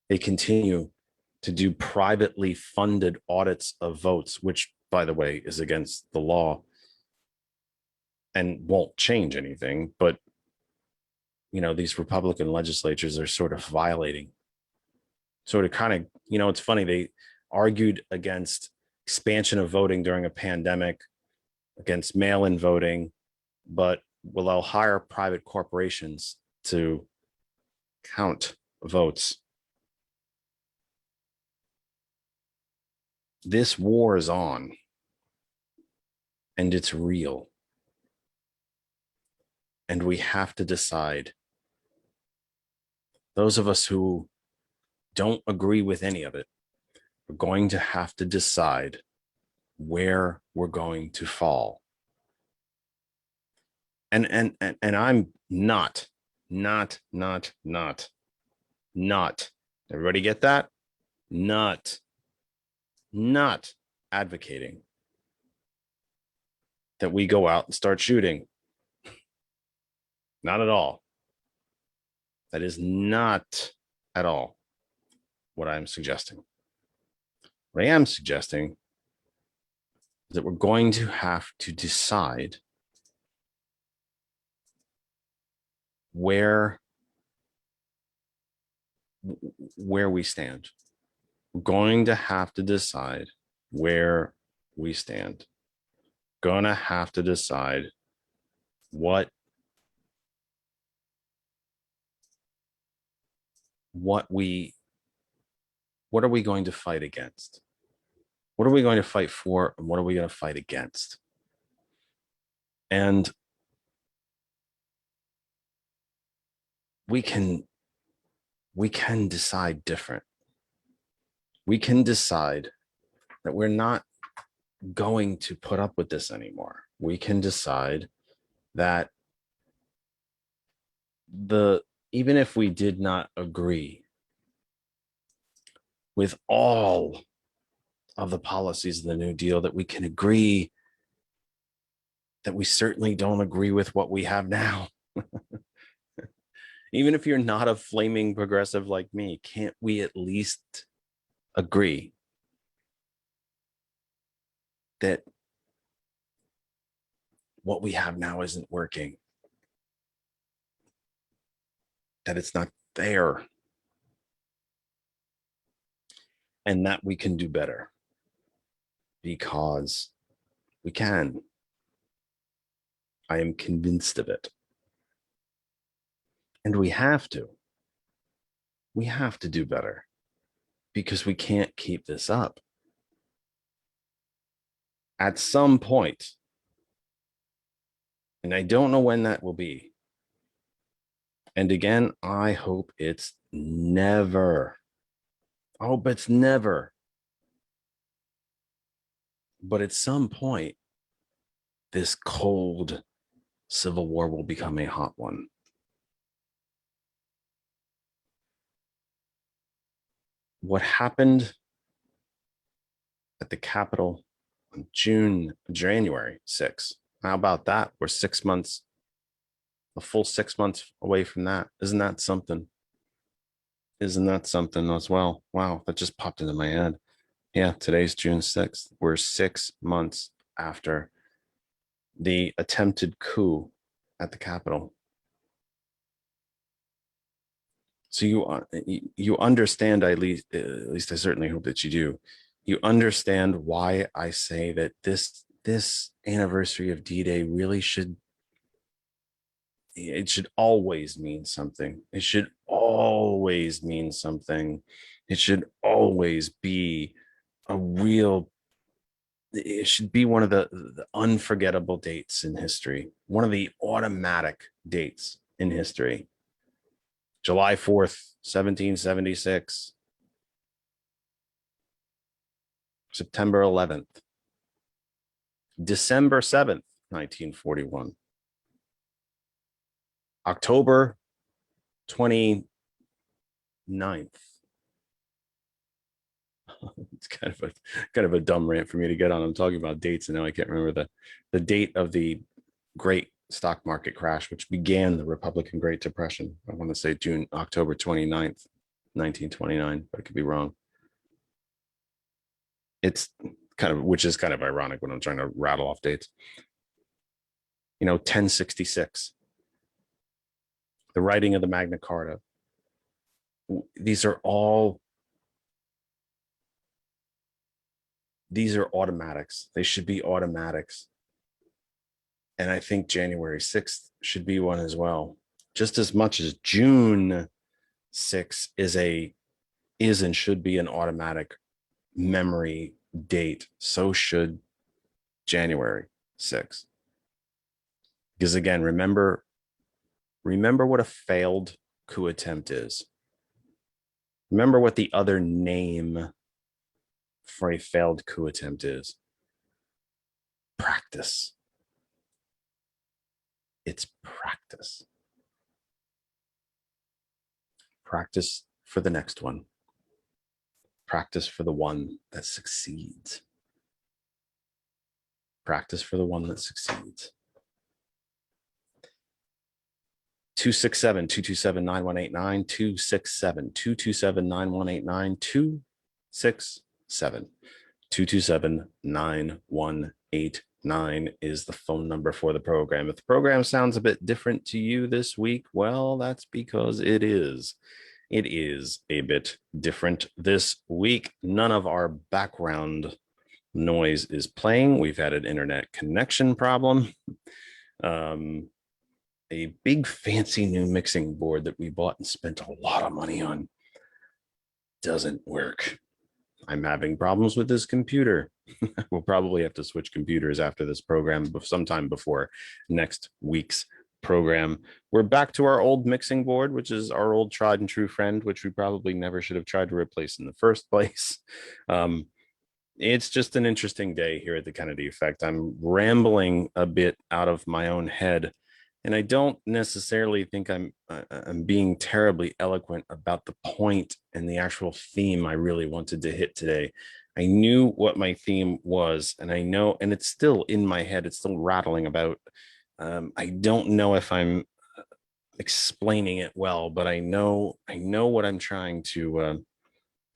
Speaker 1: They continue to do privately funded audits of votes, which, by the way, is against the law and won't change anything. But, you know, these Republican legislatures are sort of violating, sort of kind of, you know, it's funny. They argued against expansion of voting during a pandemic, against mail-in voting, but will they'll hire private corporations to count votes. This war is on, and it's real. And we have to decide. Those of us who don't agree with any of it, we're going to have to decide where we're going to fall. And I'm not. Everybody get that? Not advocating that we go out and start shooting. Not at all. That is not at all what I'm suggesting. What I am suggesting is that we're going to have to decide where we stand. We're going to have to decide where we stand. Gonna have to decide what are we going to fight against? What are we going to fight for? And what are we going to fight against? And we can decide different. We can decide that we're not going to put up with this anymore. We can decide that even if we did not agree with all of the policies of the New Deal, that we can agree that we certainly don't agree with what we have now. Even if you're not a flaming progressive like me, can't we at least agree that what we have now isn't working? That it's not there? And that we can do better, because we can. I am convinced of it. And we have to. We have to do better, because we can't keep this up. At some point, and I don't know when that will be. And again, I hope it's never. I hope it's never. But at some point, this cold civil war will become a hot one. What happened at the Capitol on January 6th? How about that? We're 6 months, a full 6 months away from that. Isn't that something? Isn't that something as well? Wow, that just popped into my head. Yeah, today's June 6th. We're 6 months after the attempted coup at the Capitol. So you understand, at least I certainly hope that you do. You understand why I say that this anniversary of D-Day really should always mean something. It should always mean something. It should always be it should be one of the unforgettable dates in history, one of the automatic dates in history. July 4th, 1776. September 11th. December 7th, 1941. October 29th. It's kind of a dumb rant for me to get on. I'm talking about dates, and now I can't remember the date of the great stock market crash, which began the Republican Great Depression. I want to say October 29th, 1929, but I could be wrong. It's which is kind of ironic when I'm trying to rattle off dates. 1066, the writing of the Magna Carta. These are automatics. They should be automatics. And I think January 6th should be one as well. Just as much as June 6th is and should be an automatic memory date, so should January 6th. Because again, remember what a failed coup attempt is. Remember what the other name for a failed coup attempt is. Practice. It's practice. Practice for the next one. Practice for the one that succeeds. Practice for the one that succeeds. 267-227-9189, 267-227-9189, 267-227-9189. is the phone number for the program. If the program sounds a bit different to you this week, well, that's because it is. It is a bit different this week. None of our background noise is playing. We've had an internet connection problem. A big fancy new mixing board that we bought and spent a lot of money on doesn't work. I'm having problems with this computer. We'll probably have to switch computers after this program, sometime before next week's program. We're back to our old mixing board, which is our old tried and true friend, which we probably never should have tried to replace in the first place. It's just an interesting day here at the Kennedy Effect. I'm rambling a bit out of my own head, and I don't necessarily think I'm being terribly eloquent about the point and the actual theme I really wanted to hit today. I knew what my theme was, and I know, and it's still in my head. It's still rattling about. I don't know if I'm explaining it well, but I know what I'm trying to.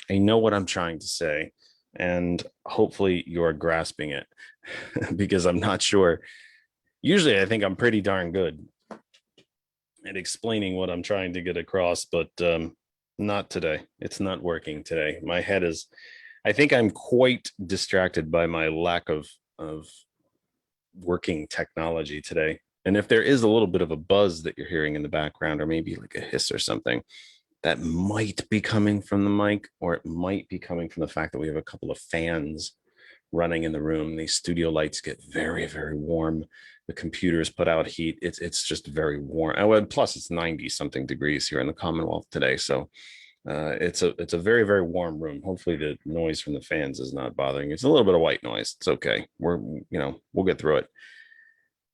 Speaker 1: I know what I'm trying to say, and hopefully you're grasping it, because I'm not sure. Usually, I think I'm pretty darn good at explaining what I'm trying to get across, but not today. It's not working today. My head is. I think I'm quite distracted by my lack of working technology today. And if there is a little bit of a buzz that you're hearing in the background, or maybe like a hiss or something, that might be coming from the mic, or it might be coming from the fact that we have a couple of fans running in the room. These studio lights get very, very warm. The computers put out heat. It's just very warm. And plus, it's 90 something degrees here in the Commonwealth today. So it's a very, very warm room. Hopefully the noise from the fans is not bothering. It's a little bit of white noise. It's okay. We'll get through it.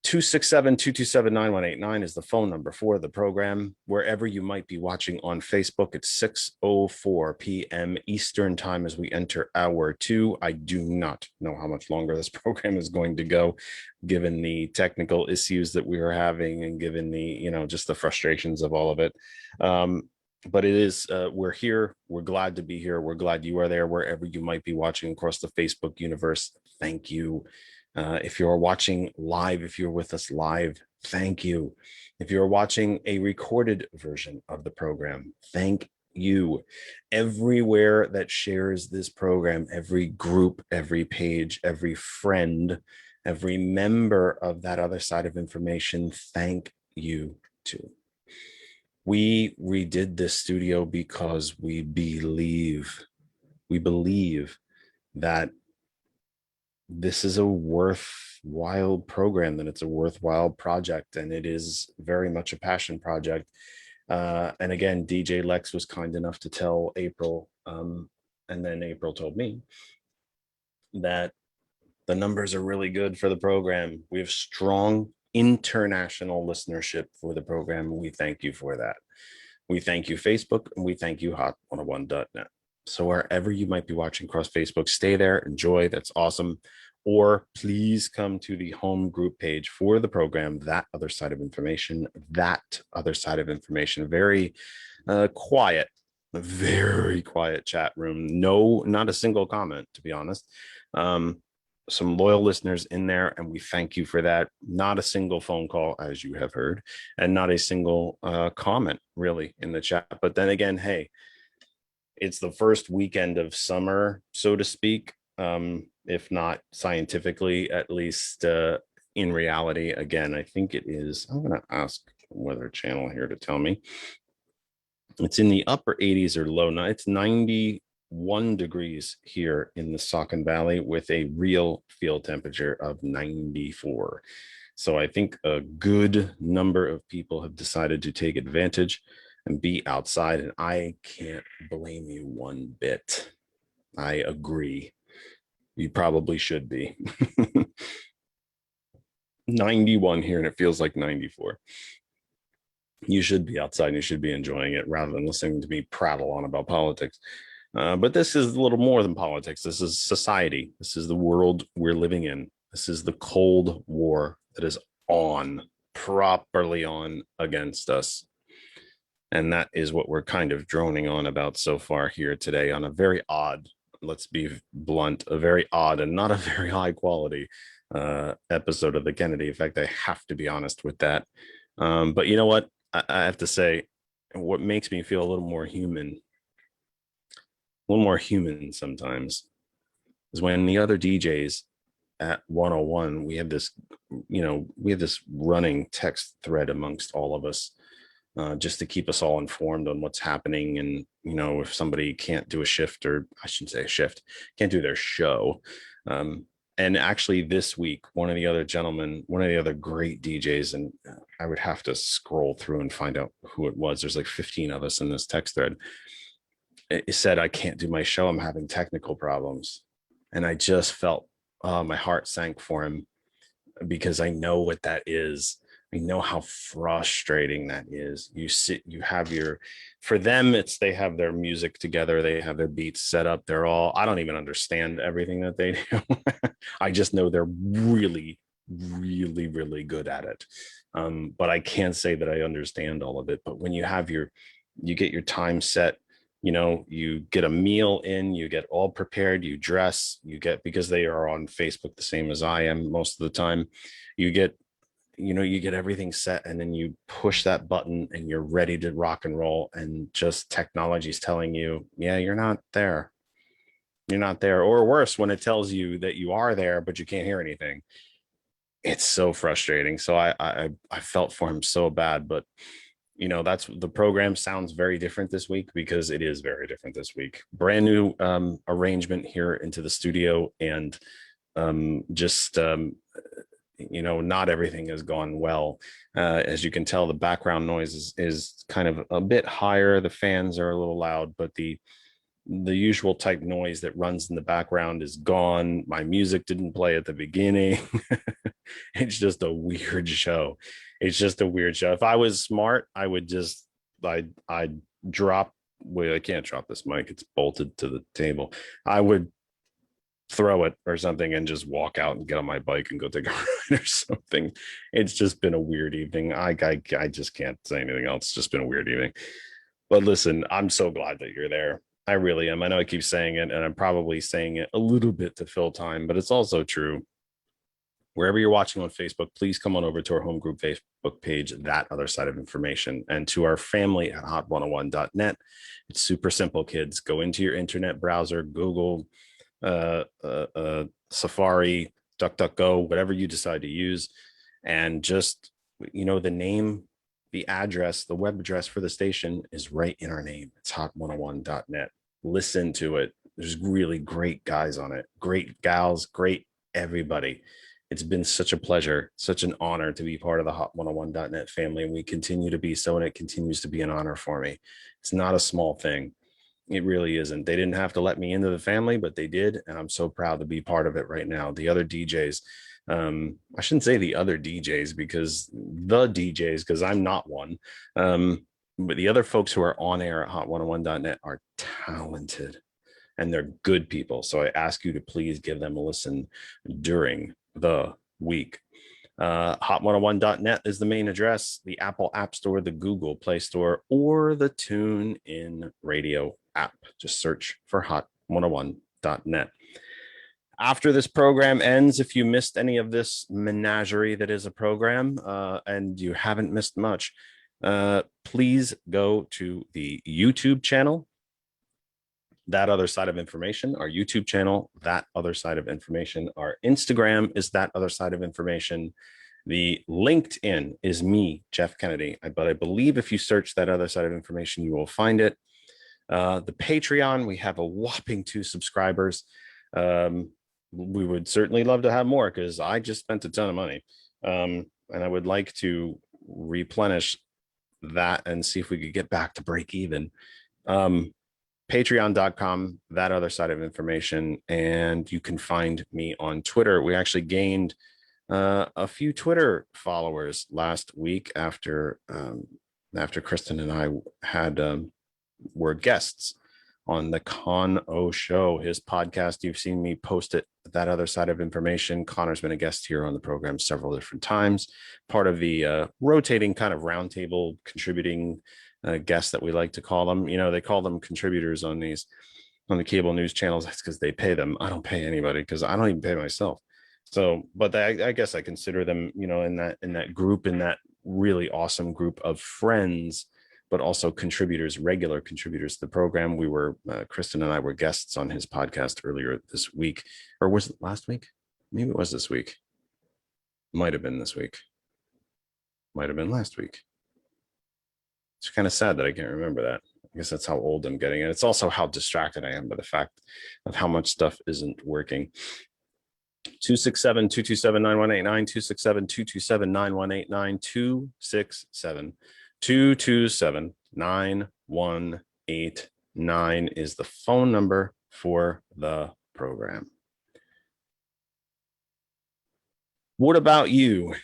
Speaker 1: 267-227-9189 is the phone number for the program. Wherever you might be watching on Facebook, it's 6:04 p.m. Eastern time as we enter hour 2. I do not know how much longer this program is going to go, given the technical issues that we are having and given the, just the frustrations of all of it. But it is, we're here. We're glad to be here. We're glad you are there wherever you might be watching across the Facebook universe. Thank you. If you're watching live, if you're with us live, thank you. If you're watching a recorded version of the program, thank you. Everywhere that shares this program, every group, every page, every friend, every member of that other side of information, thank you too. We redid this studio because we believe that this is a worthwhile program, that it's a worthwhile project, and it is very much a passion project. And again, DJ Lex was kind enough to tell April, and then April told me that the numbers are really good for the program. We have strong international listenership for the program. We thank you for that. We thank you, Facebook, and we thank you, Hot101.net. So wherever you might be watching across Facebook, stay there, enjoy. That's awesome. Or please come to the home group page for the program, That Other Side of Information. Very quiet, very quiet chat room. No, not a single comment, to be honest. Some loyal listeners in there, and we thank you for that. Not a single phone call, as you have heard, and not a single comment really in the chat. But then again, hey, it's the first weekend of summer, so to speak, if not scientifically, at least in reality. Again, I think it is. I'm going to ask Weather Channel here to tell me. It's in the upper 80s or low. It's 91 degrees here in the Saucon Valley with a real field temperature of 94. So I think a good number of people have decided to take advantage and be outside, and I can't blame you one bit. I agree. You probably should be. 91 here, and it feels like 94. You should be outside and you should be enjoying it rather than listening to me prattle on about politics. But this is a little more than politics. This is society. This is the world we're living in. This is the Cold War that is properly on against us. And that is what we're kind of droning on about so far here today on a very odd, let's be blunt, a very odd and not a very high quality episode of the Kennedy Effect. I have to be honest with that. But you know what? I have to say, what makes me feel a little more human sometimes, is when the other DJs at 101, we have this running text thread amongst all of us, just to keep us all informed on what's happening. And, if somebody can't do a shift, or I shouldn't say a shift, can't do their show. And actually this week, one of the other great DJs, and I would have to scroll through and find out who it was. There's like 15 of us in this text thread. It said, I can't do my show. I'm having technical problems. And I just felt, my heart sank for him, because I know what that is. I know how frustrating that is. For them, they have their music together. They have their beats set up. I don't even understand everything that they do. I just know they're really, really, really good at it. But I can't say that I understand all of it. But when you get your time set, you get a meal in, you get all prepared, you dress, because they are on Facebook the same as I am most of the time, you get everything set, and then you push that button and you're ready to rock and roll. And just technology's telling you, yeah, you're not there. Or worse, when it tells you that you are there, but you can't hear anything. It's so frustrating. So I felt for him so bad. But that's the program sounds very different this week, because it is very different this week. Brand new arrangement here into the studio, and not everything has gone well. As you can tell, the background noise is kind of a bit higher. The fans are a little loud, but the usual type noise that runs in the background is gone. My music didn't play at the beginning. It's just a weird show. If I was smart, I would just, I'd drop. Wait, I can't drop this mic. It's bolted to the table. I would throw it or something and just walk out and get on my bike and go take a ride or something. It's just been a weird evening. I just can't say anything else. It's just been a weird evening. But listen, I'm so glad that you're there. I really am. I know I keep saying it, and I'm probably saying it a little bit to fill time, but it's also true. Wherever you're watching on Facebook, please come on over to our home group Facebook page, That Other Side of Information, and to our family at hot101.net. It's super simple, kids. Go into your internet browser, Google, Safari, DuckDuckGo, whatever you decide to use, and just, the name, the address, the web address for the station is right in our name. It's hot101.net. Listen to it. There's really great guys on it, great gals, great everybody. It's been such a pleasure, such an honor to be part of the hot101.net family, and we continue to be so, and it continues to be an honor for me. It's not a small thing. It really isn't. They didn't have to let me into the family, but they did, and I'm so proud to be part of it right now. The other DJs, I shouldn't say the other DJs, because I'm not one. But the other folks who are on air at hot101.net are talented, and they're good people. So I ask you to please give them a listen during the week. Hot101.net is the main address. The Apple App Store, the Google Play Store, or the TuneIn Radio app. Just search for hot101.net. After this program ends, if you missed any of this menagerie that is a program, and you haven't missed much, please go to the YouTube channel, That Other Side of Information, our YouTube channel, That Other Side of Information. Our Instagram is That Other Side of Information. The LinkedIn is me, Jeff Kennedy. But I believe if you search That Other Side of Information, you will find it. The Patreon, we have a whopping 2 subscribers. We would certainly love to have more, because I just spent a ton of money. And I would like to replenish that and see if we could get back to break even. Patreon.com, That Other Side of Information. And you can find me on Twitter. We actually gained a few Twitter followers last week after Kristen and I were guests on the Con O Show, his podcast. You've seen me post it, That Other Side of Information. Connor's been a guest here on the program several different times, part of the rotating kind of roundtable contributing guests that we like to call them. They call them contributors on the cable news channels. That's because they pay them. I don't pay anybody, because I don't even pay myself. So, but I guess I consider them, you know, in that group, in that really awesome group of friends, but also contributors, regular contributors to the program. We were, Kristen and I were guests on his podcast earlier this week, or was it last week? Maybe it was this week. Might have been this week. Might have been last week. It's kind of sad that I can't remember that. I guess that's how old I'm getting. And it's also how distracted I am by the fact of how much stuff isn't working. 267-227-9189, 267-227-9189, 267-227-9189 is the phone number for the program. What about you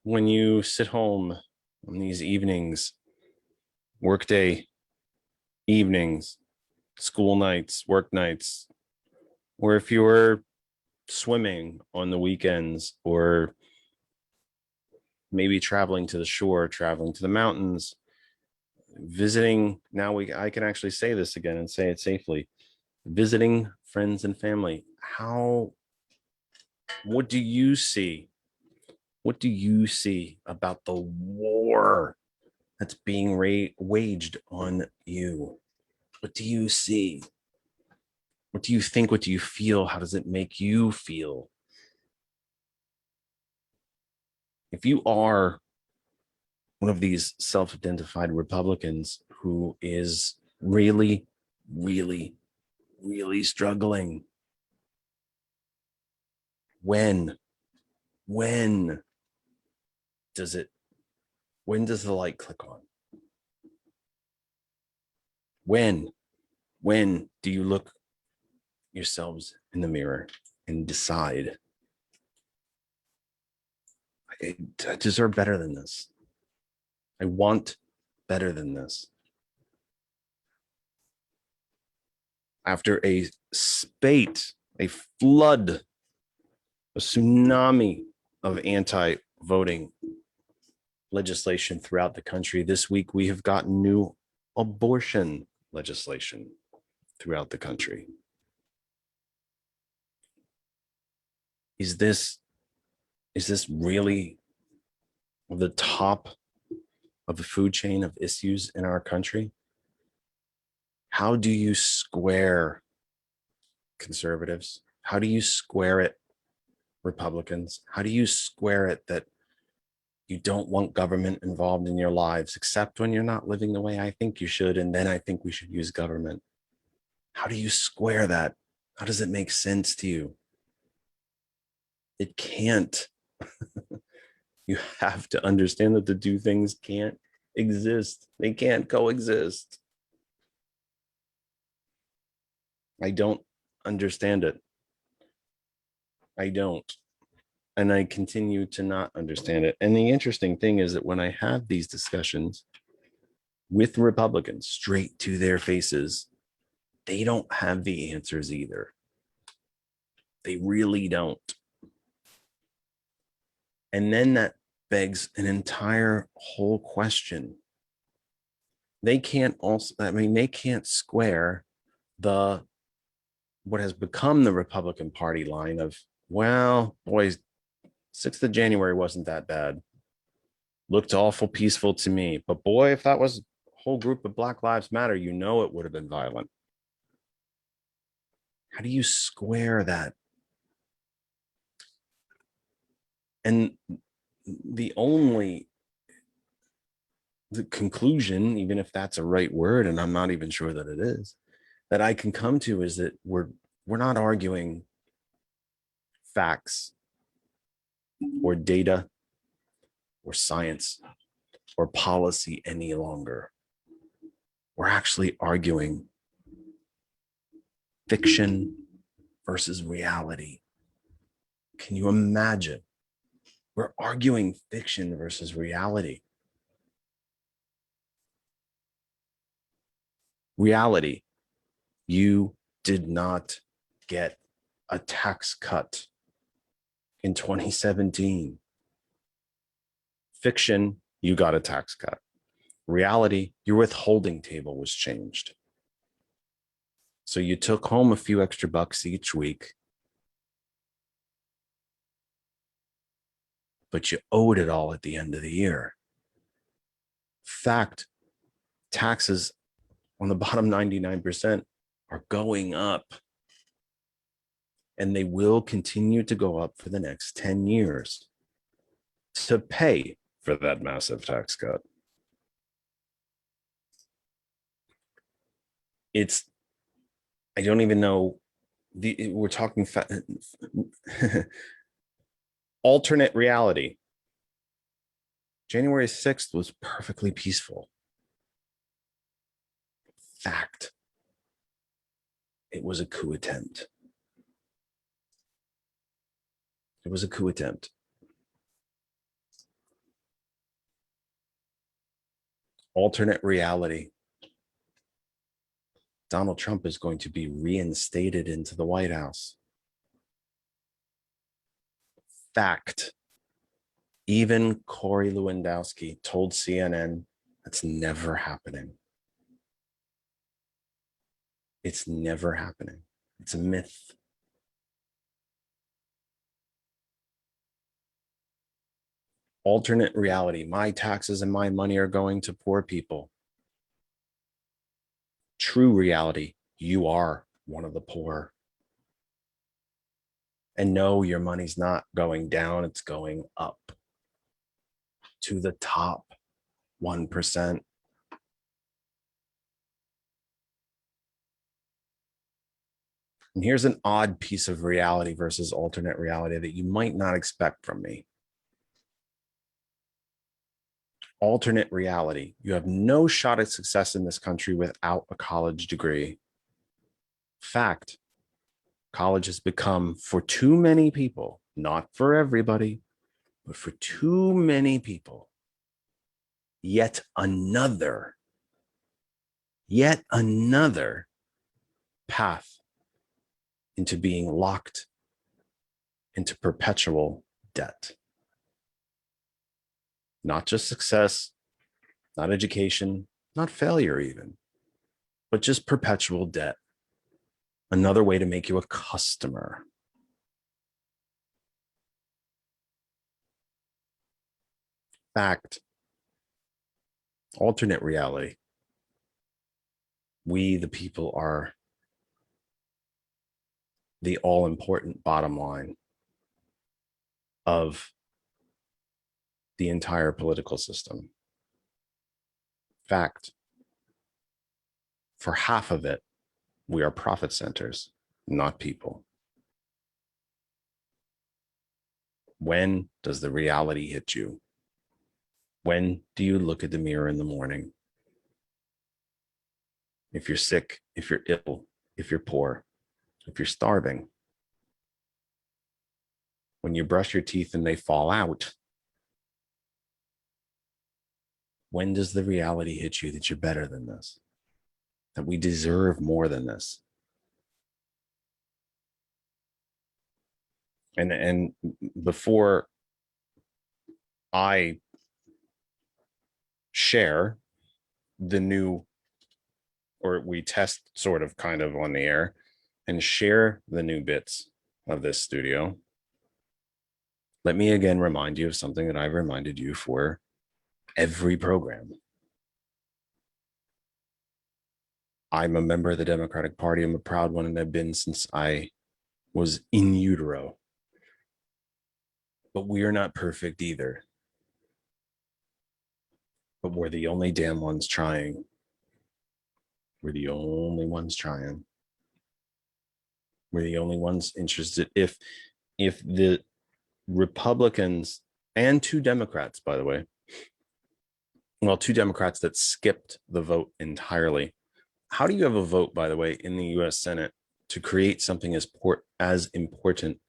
Speaker 1: when you sit home on these evenings, workday evenings, school nights, work nights, or if you're swimming on the weekends, or maybe traveling to the shore, traveling to the mountains, visiting. Now I can actually say this again and say it safely. Visiting friends and family. What do you see? What do you see about the war that's being waged on you? What do you see? What do you think? What do you feel? How does it make you feel? If you are one of these self-identified Republicans who is really, really, really struggling, when does the light click on? When do you look yourselves in the mirror and decide, I deserve better than this. I want better than this. After a spate, a flood, a tsunami of anti-voting legislation throughout the country, this week we have gotten new abortion legislation throughout the country. Is this really the top of the food chain of issues in our country? How do you square conservatives? How do you square it, Republicans? How do you square it that you don't want government involved in your lives, except when you're not living the way I think you should, and then I think we should use government? How do you square that? How does it make sense to you? It can't. You have to understand that the two things can't exist. They can't coexist. I don't understand it. I don't. And I continue to not understand it. And the interesting thing is that when I have these discussions with Republicans straight to their faces, they don't have the answers either. They really don't. And then that begs an entire whole question. They can't square what has become the Republican Party line of, well, boys, 6th of January wasn't that bad. Looked awful peaceful to me. But boy, if that was a whole group of Black Lives Matter, you know it would have been violent. How do you square that? And the conclusion, even if that's a right word, and I'm not even sure that it is, that I can come to is that we're not arguing facts or data or science or policy any longer. We're actually arguing fiction versus reality. Can you imagine? We're arguing fiction versus reality. Reality, you did not get a tax cut in 2017. Fiction, you got a tax cut. Reality, your withholding table was changed. So you took home a few extra bucks each week. but you owed it all at the end of the year. Fact, taxes on the bottom 99% are going up, and they will continue to go up for the next 10 years to pay for that massive tax cut. I don't even know, we're talking alternate reality. January 6th was perfectly peaceful. Fact, it was a coup attempt. It was a coup attempt. Alternate reality. Donald Trump is going to be reinstated into the White House. Fact, even Corey Lewandowski told CNN that's never happening. It's never happening. It's a myth. Alternate reality. My taxes and my money are going to poor people. True reality. You are one of the poor. And no, your money's not going down. It's going up to the top 1%. And here's an odd piece of reality versus alternate reality that you might not expect from me. Alternate reality. You have no shot at success in this country without a college degree. Fact, college has become, for too many people, not for everybody, but for too many people, yet another path into being locked into perpetual debt. Not just success, not education, not failure even, but just perpetual debt. Another way to make you a customer. Fact, alternate reality. We, the people, are the all-important bottom line of the entire political system. Fact, for half of it, we are profit centers, not people. When does the reality hit you? When do you look at the mirror in the morning? If you're sick, if you're ill, if you're poor, if you're starving, when you brush your teeth and they fall out, when does the reality hit you that you're better than this? That we deserve more than this? And before I share the new, or we test sort of kind of on the air and share the new bits of this studio, let me again remind you of something that I've reminded you for every program. I'm a member of the Democratic Party. I'm a proud one, and I've been since I was in utero. But we are not perfect either. But we're the only damn ones trying. We're the only ones trying. We're the only ones interested. If the Republicans and two Democrats, by the way, well, two Democrats that skipped the vote entirely. How do you have a vote, by the way, in the U.S. Senate to create something as important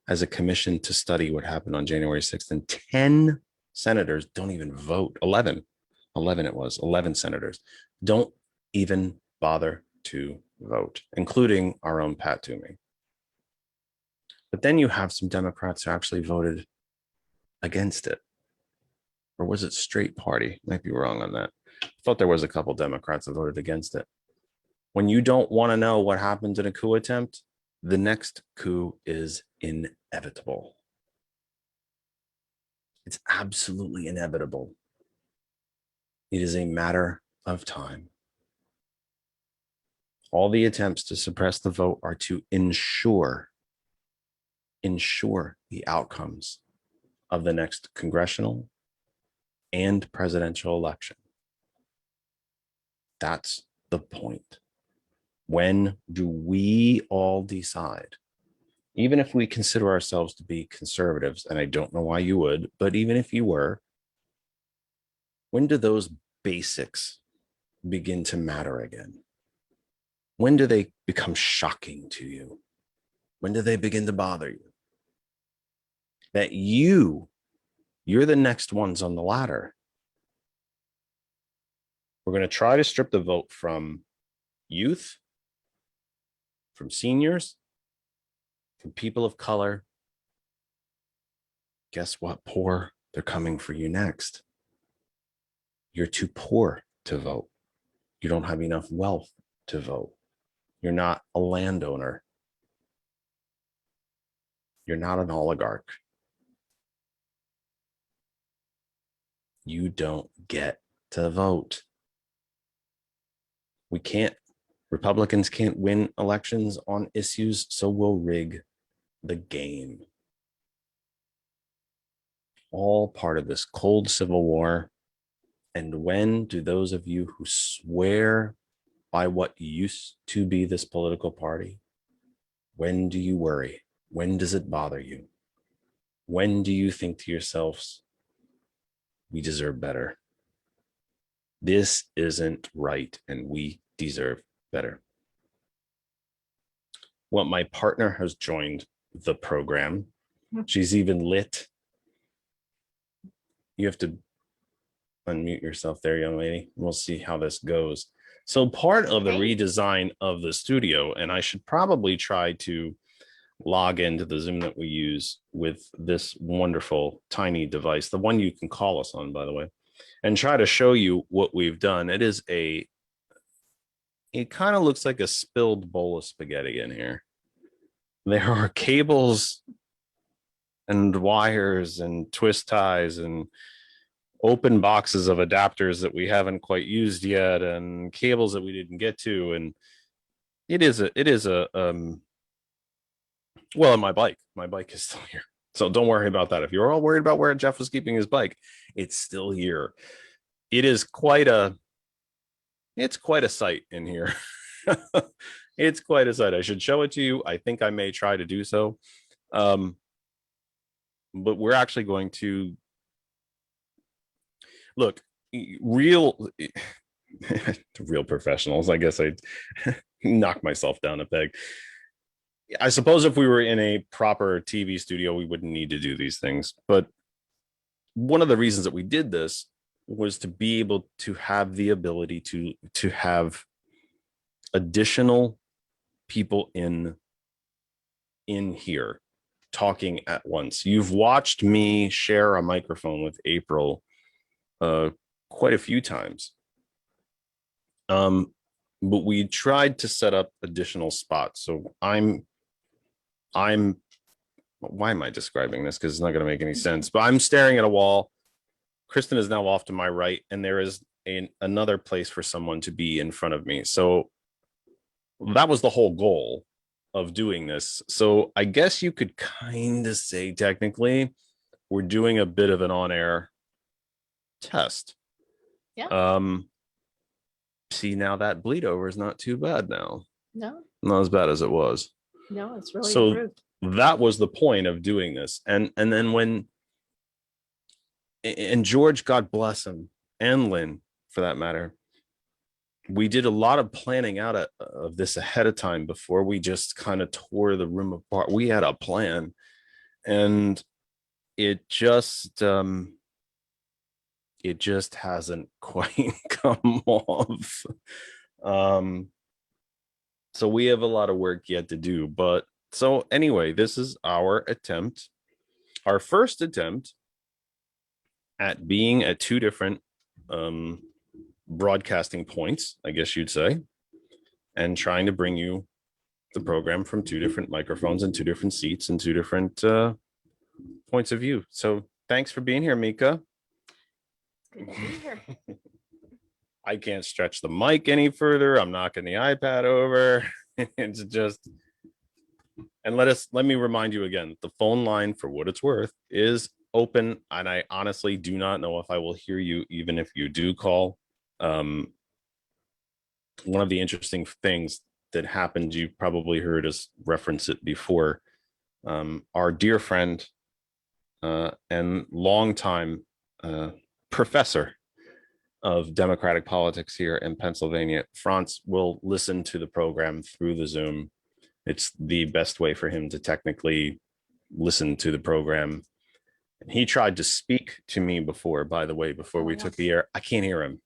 Speaker 1: as a commission to study what happened on January 6th, and 10 senators don't even vote? 11 it was, 11 senators don't even bother to vote, including our own Pat Toomey. But then you have some Democrats who actually voted against it. Or was it straight party? Might be wrong on that. I thought there was a couple Democrats that voted against it. When you don't want to know what happens in a coup attempt, the next coup is inevitable. It's absolutely inevitable. It is a matter of time. All the attempts to suppress the vote are to ensure the outcomes of the next congressional and presidential election. That's the point. When do we all decide, even if we consider ourselves to be conservatives, and I don't know why you would, but even if you were, when do those basics begin to matter again? When do they become shocking to you? When do they begin to bother you? That you're the next ones on the ladder. We're going to try to strip the vote from youth, from seniors, from people of color. Guess what? Poor. They're coming for you next. You're too poor to vote. You don't have enough wealth to vote. You're not a landowner. You're not an oligarch. You don't get to vote. Republicans can't win elections on issues, so we'll rig the game. All part of this cold civil war. And when do those of you who swear by what used to be this political party, when do you worry? When does it bother you? When do you think to yourselves, we deserve better? This isn't right, and we deserve better. Well, my partner has joined the program. She's even lit. You have to unmute yourself there, young lady. We'll see how this goes. So part of the redesign of the studio, and I should probably try to log into the Zoom that we use with this wonderful tiny device, the one you can call us on, by the way, and try to show you what we've done. It kind of looks like a spilled bowl of spaghetti in here. There are cables and wires and twist ties and open boxes of adapters that we haven't quite used yet, and cables that we didn't get to. And it is a well, my bike is still here. So don't worry about that. If you're all worried about where Jeff was keeping his bike, it's still here. It's quite a sight in here. It's quite a sight. I should show it to you. I think I may try to do so. But we're actually going to look, real professionals. I guess I knock myself down a peg. I suppose if we were in a proper TV studio, we wouldn't need to do these things. But one of the reasons that we did this was to be able to have the ability to have additional people in here talking at once. You've watched me share a microphone with April quite a few times. But we tried to set up additional spots. So why am I describing this? Because it's not going to make any sense. But I'm staring at a wall. Kristen is now off to my right, and there is another place for someone to be in front of me. So that was the whole goal of doing this. So I guess you could kind of say technically we're doing a bit of an on-air test.
Speaker 3: Yeah.
Speaker 1: See, now that bleed over is not too bad now.
Speaker 3: No,
Speaker 1: Not as bad as it was.
Speaker 3: no, it's really
Speaker 1: So
Speaker 3: improved.
Speaker 1: that was the point of doing this. And then and George, God bless him, and Lynn for that matter, we did a lot of planning out of this ahead of time before we just kind of tore the room apart. We had a plan, and it just hasn't quite come off. So we have a lot of work yet to do. But so anyway, this is our first attempt at being at two different broadcasting points, I guess you'd say, and trying to bring you the program from two different microphones and two different seats and two different points of view. So thanks for being here, Mika.
Speaker 3: Good to be here.
Speaker 1: I can't stretch the mic any further. I'm knocking the iPad over. It's just, and let me remind you again, the phone line, for what it's worth, is open, and I honestly do not know if I will hear you even if you do call. One of the interesting things that happened, you've probably heard us reference it before. Our dear friend and longtime professor of democratic politics here in Pennsylvania, Franz, will listen to the program through the Zoom. It's the best way for him to technically listen to the program. He tried to speak to me before, by the way, before we took the air. I can't hear him.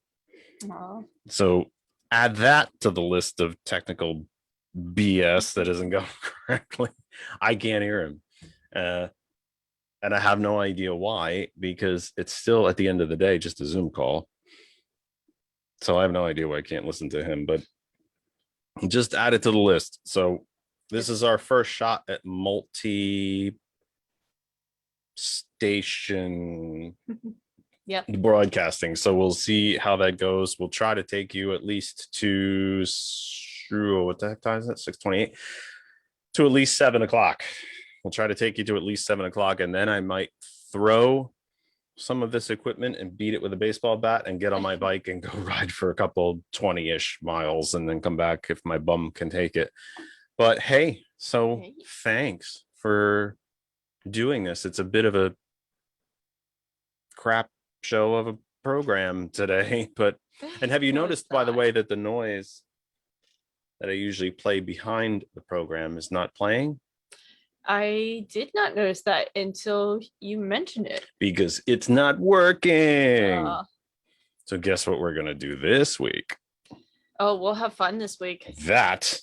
Speaker 1: So add that to the list of technical BS that isn't going correctly. I can't hear him. And I have no idea why, because it's still, at the end of the day, just a Zoom call. So I have no idea why I can't listen to him, but just add it to the list. So this is our first shot at multi-station broadcasting. So we'll see how that goes. We'll try to take you at least to, what the heck time is it? 6:28 to at least 7 o'clock. We'll try to take you to at least 7 o'clock, and then I might throw some of this equipment and beat it with a baseball bat and get on my bike and go ride for a couple 20-ish miles and then come back if my bum can take it. But hey, so thanks for doing this. It's a bit of a crap show of a program today, but, and have you noticed, by the way, that the noise that I usually play behind the program is not playing?
Speaker 3: I did not notice that until you mentioned it.
Speaker 1: Because it's not working. So guess what we're going to do this week?
Speaker 3: Oh, we'll have fun this week.
Speaker 1: That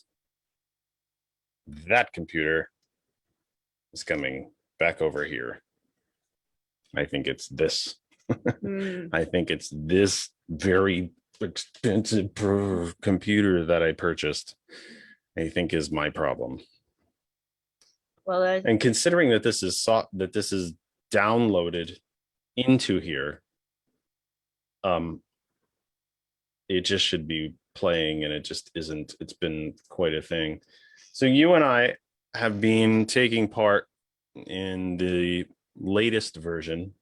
Speaker 1: computer is coming back over here. I think it's this. I think it's this very expensive computer that I purchased, I think is my problem.
Speaker 3: Well,
Speaker 1: and considering that this is downloaded into here, it just should be playing, and it just isn't. It's been quite a thing. So you and I have been taking part in the latest version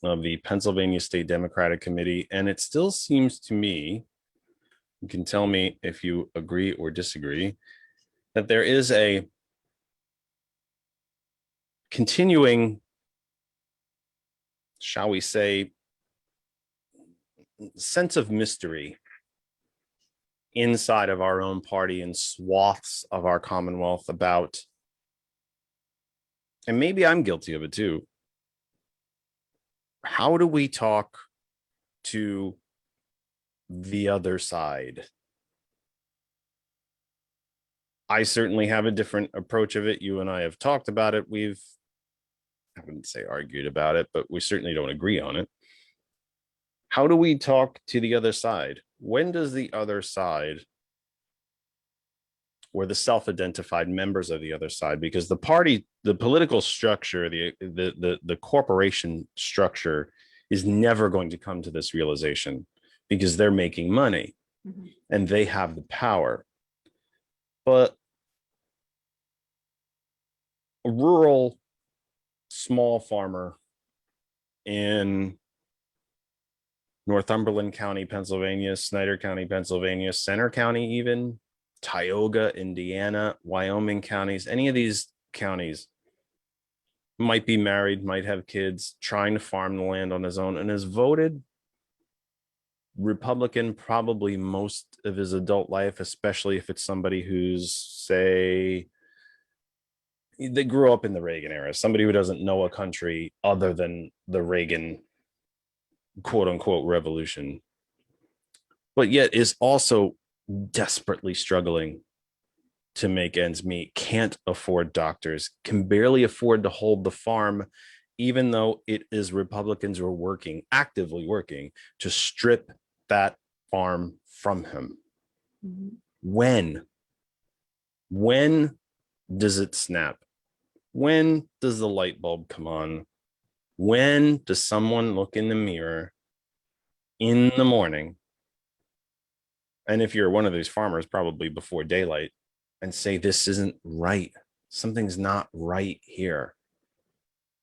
Speaker 1: of the Pennsylvania State Democratic Committee, and it still seems to me, you can tell me if you agree or disagree, that there is a continuing, shall we say, sense of mystery inside of our own party and swaths of our Commonwealth about, and maybe I'm guilty of it too, how do we talk to the other side? I certainly have a different approach of it. You and I have talked about it. I wouldn't say argued about it, but we certainly don't agree on it. How do we talk to the other side? When does the other side, or the self-identified members of the other side, because the party, the political structure, the corporation structure is never going to come to this realization because they're making money and they have the power. But a rural small farmer in Northumberland County, Pennsylvania, Snyder County, Pennsylvania, Center County, even Tioga, Indiana, Wyoming counties, any of these counties, might be married, might have kids, trying to farm the land on his own, and has voted Republican probably most of his adult life, especially if it's somebody who's, say, they grew up in the Reagan era, somebody who doesn't know a country other than the Reagan quote unquote revolution, but yet is also desperately struggling to make ends meet, can't afford doctors, can barely afford to hold the farm, even though it is Republicans who are working, actively working to strip that farm from him. When does it snap? When does the light bulb come on When does someone look in the mirror in the morning, and if you're one of these farmers, probably before daylight, and say, this isn't right? Something's not right here.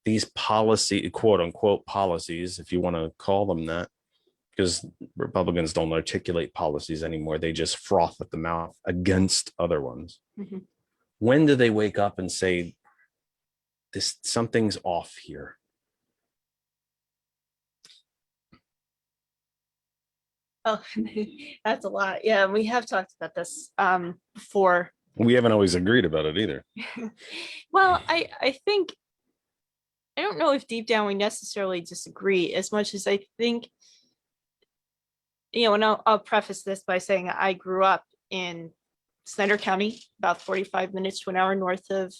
Speaker 1: These policy, quote unquote, policies, if you want to call them that, because Republicans don't articulate policies anymore. They just froth at the mouth against other ones.
Speaker 3: Mhm.
Speaker 1: When do they wake up and say, this, something's off here?
Speaker 3: Oh, that's a lot. Yeah, we have talked about this before.
Speaker 1: We haven't always agreed about it either.
Speaker 3: Well, I think, I don't know if deep down we necessarily disagree as much as I think, and I'll preface this by saying I grew up in Snyder County, about 45 minutes to an hour north of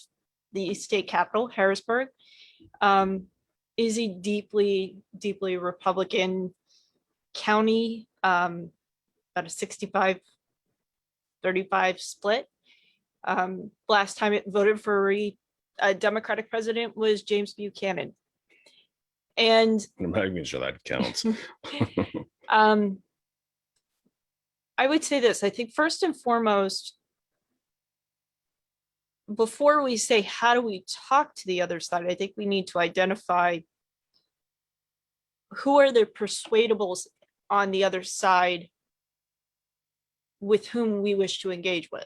Speaker 3: the state capital, Harrisburg. Is a deeply, deeply Republican county, about a 65-35 split. Last time it voted for a Democratic president was James Buchanan. And
Speaker 1: I'm not even sure that counts.
Speaker 3: I would say this, I think first and foremost, before we say, how do we talk to the other side? I think we need to identify who are the persuadables on the other side with whom we wish to engage with.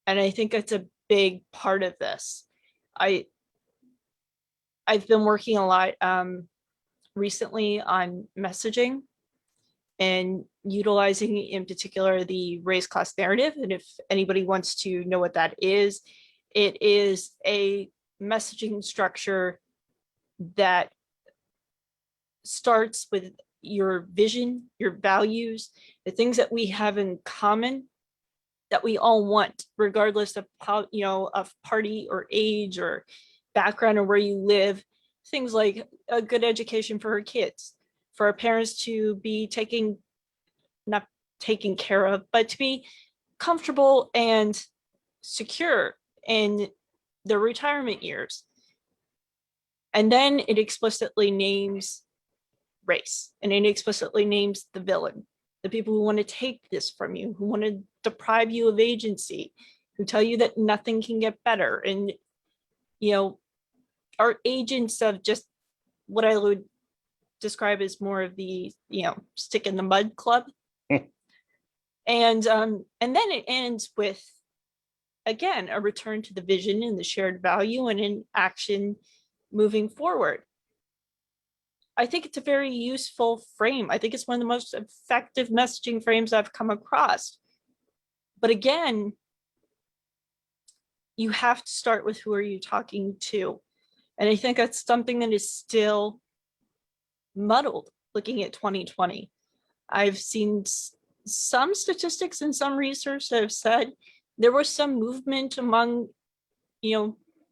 Speaker 3: And I think that's a big part of this. I've been working a lot recently on messaging and utilizing in particular the race class narrative. And if anybody wants to know what that is, it is a messaging structure that starts with your vision, your values, the things that we have in common that we all want, regardless of how, of party or age or background or where you live. Things like a good education for our kids, for our parents to be not taken care of, but to be comfortable and secure in their retirement years. And then it explicitly names race, and it explicitly names the villain, the people who want to take this from you, who want to deprive you of agency, who tell you that nothing can get better, and are agents of just what I would describe as more of the stick in the mud club. And then it ends with, again, a return to the vision and the shared value and an action moving forward. I think it's a very useful frame. I think it's one of the most effective messaging frames I've come across. But again, you have to start with who are you talking to. And I think that's something that is still muddled looking at 2020. I've seen some statistics and some research that have said there was some movement among,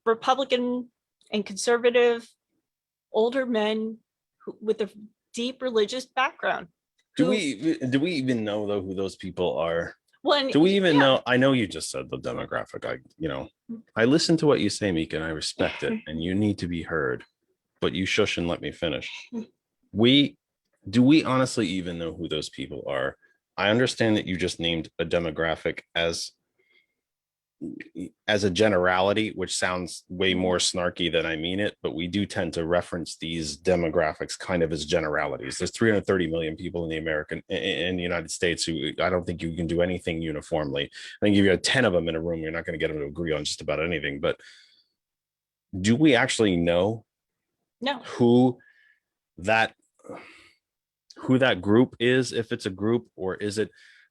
Speaker 3: Republican and conservative older men with a deep religious background.
Speaker 1: Do we even know though who those people are?
Speaker 3: Well,
Speaker 1: do we even know? I know you just said the demographic. I listen to what you say, Mika, and I respect it, and you need to be heard, but you shush and let me finish. Do we honestly even know who those people are? I understand that you just named a demographic as a generality, which sounds way more snarky than I mean it, but we do tend to reference these demographics kind of as generalities. There's 330 million people in the United States who I don't think you can do anything uniformly. I think if you had 10 of them in a room, you're not going to get them to agree on just about anything. But do we actually know who that group is, if it's a group, or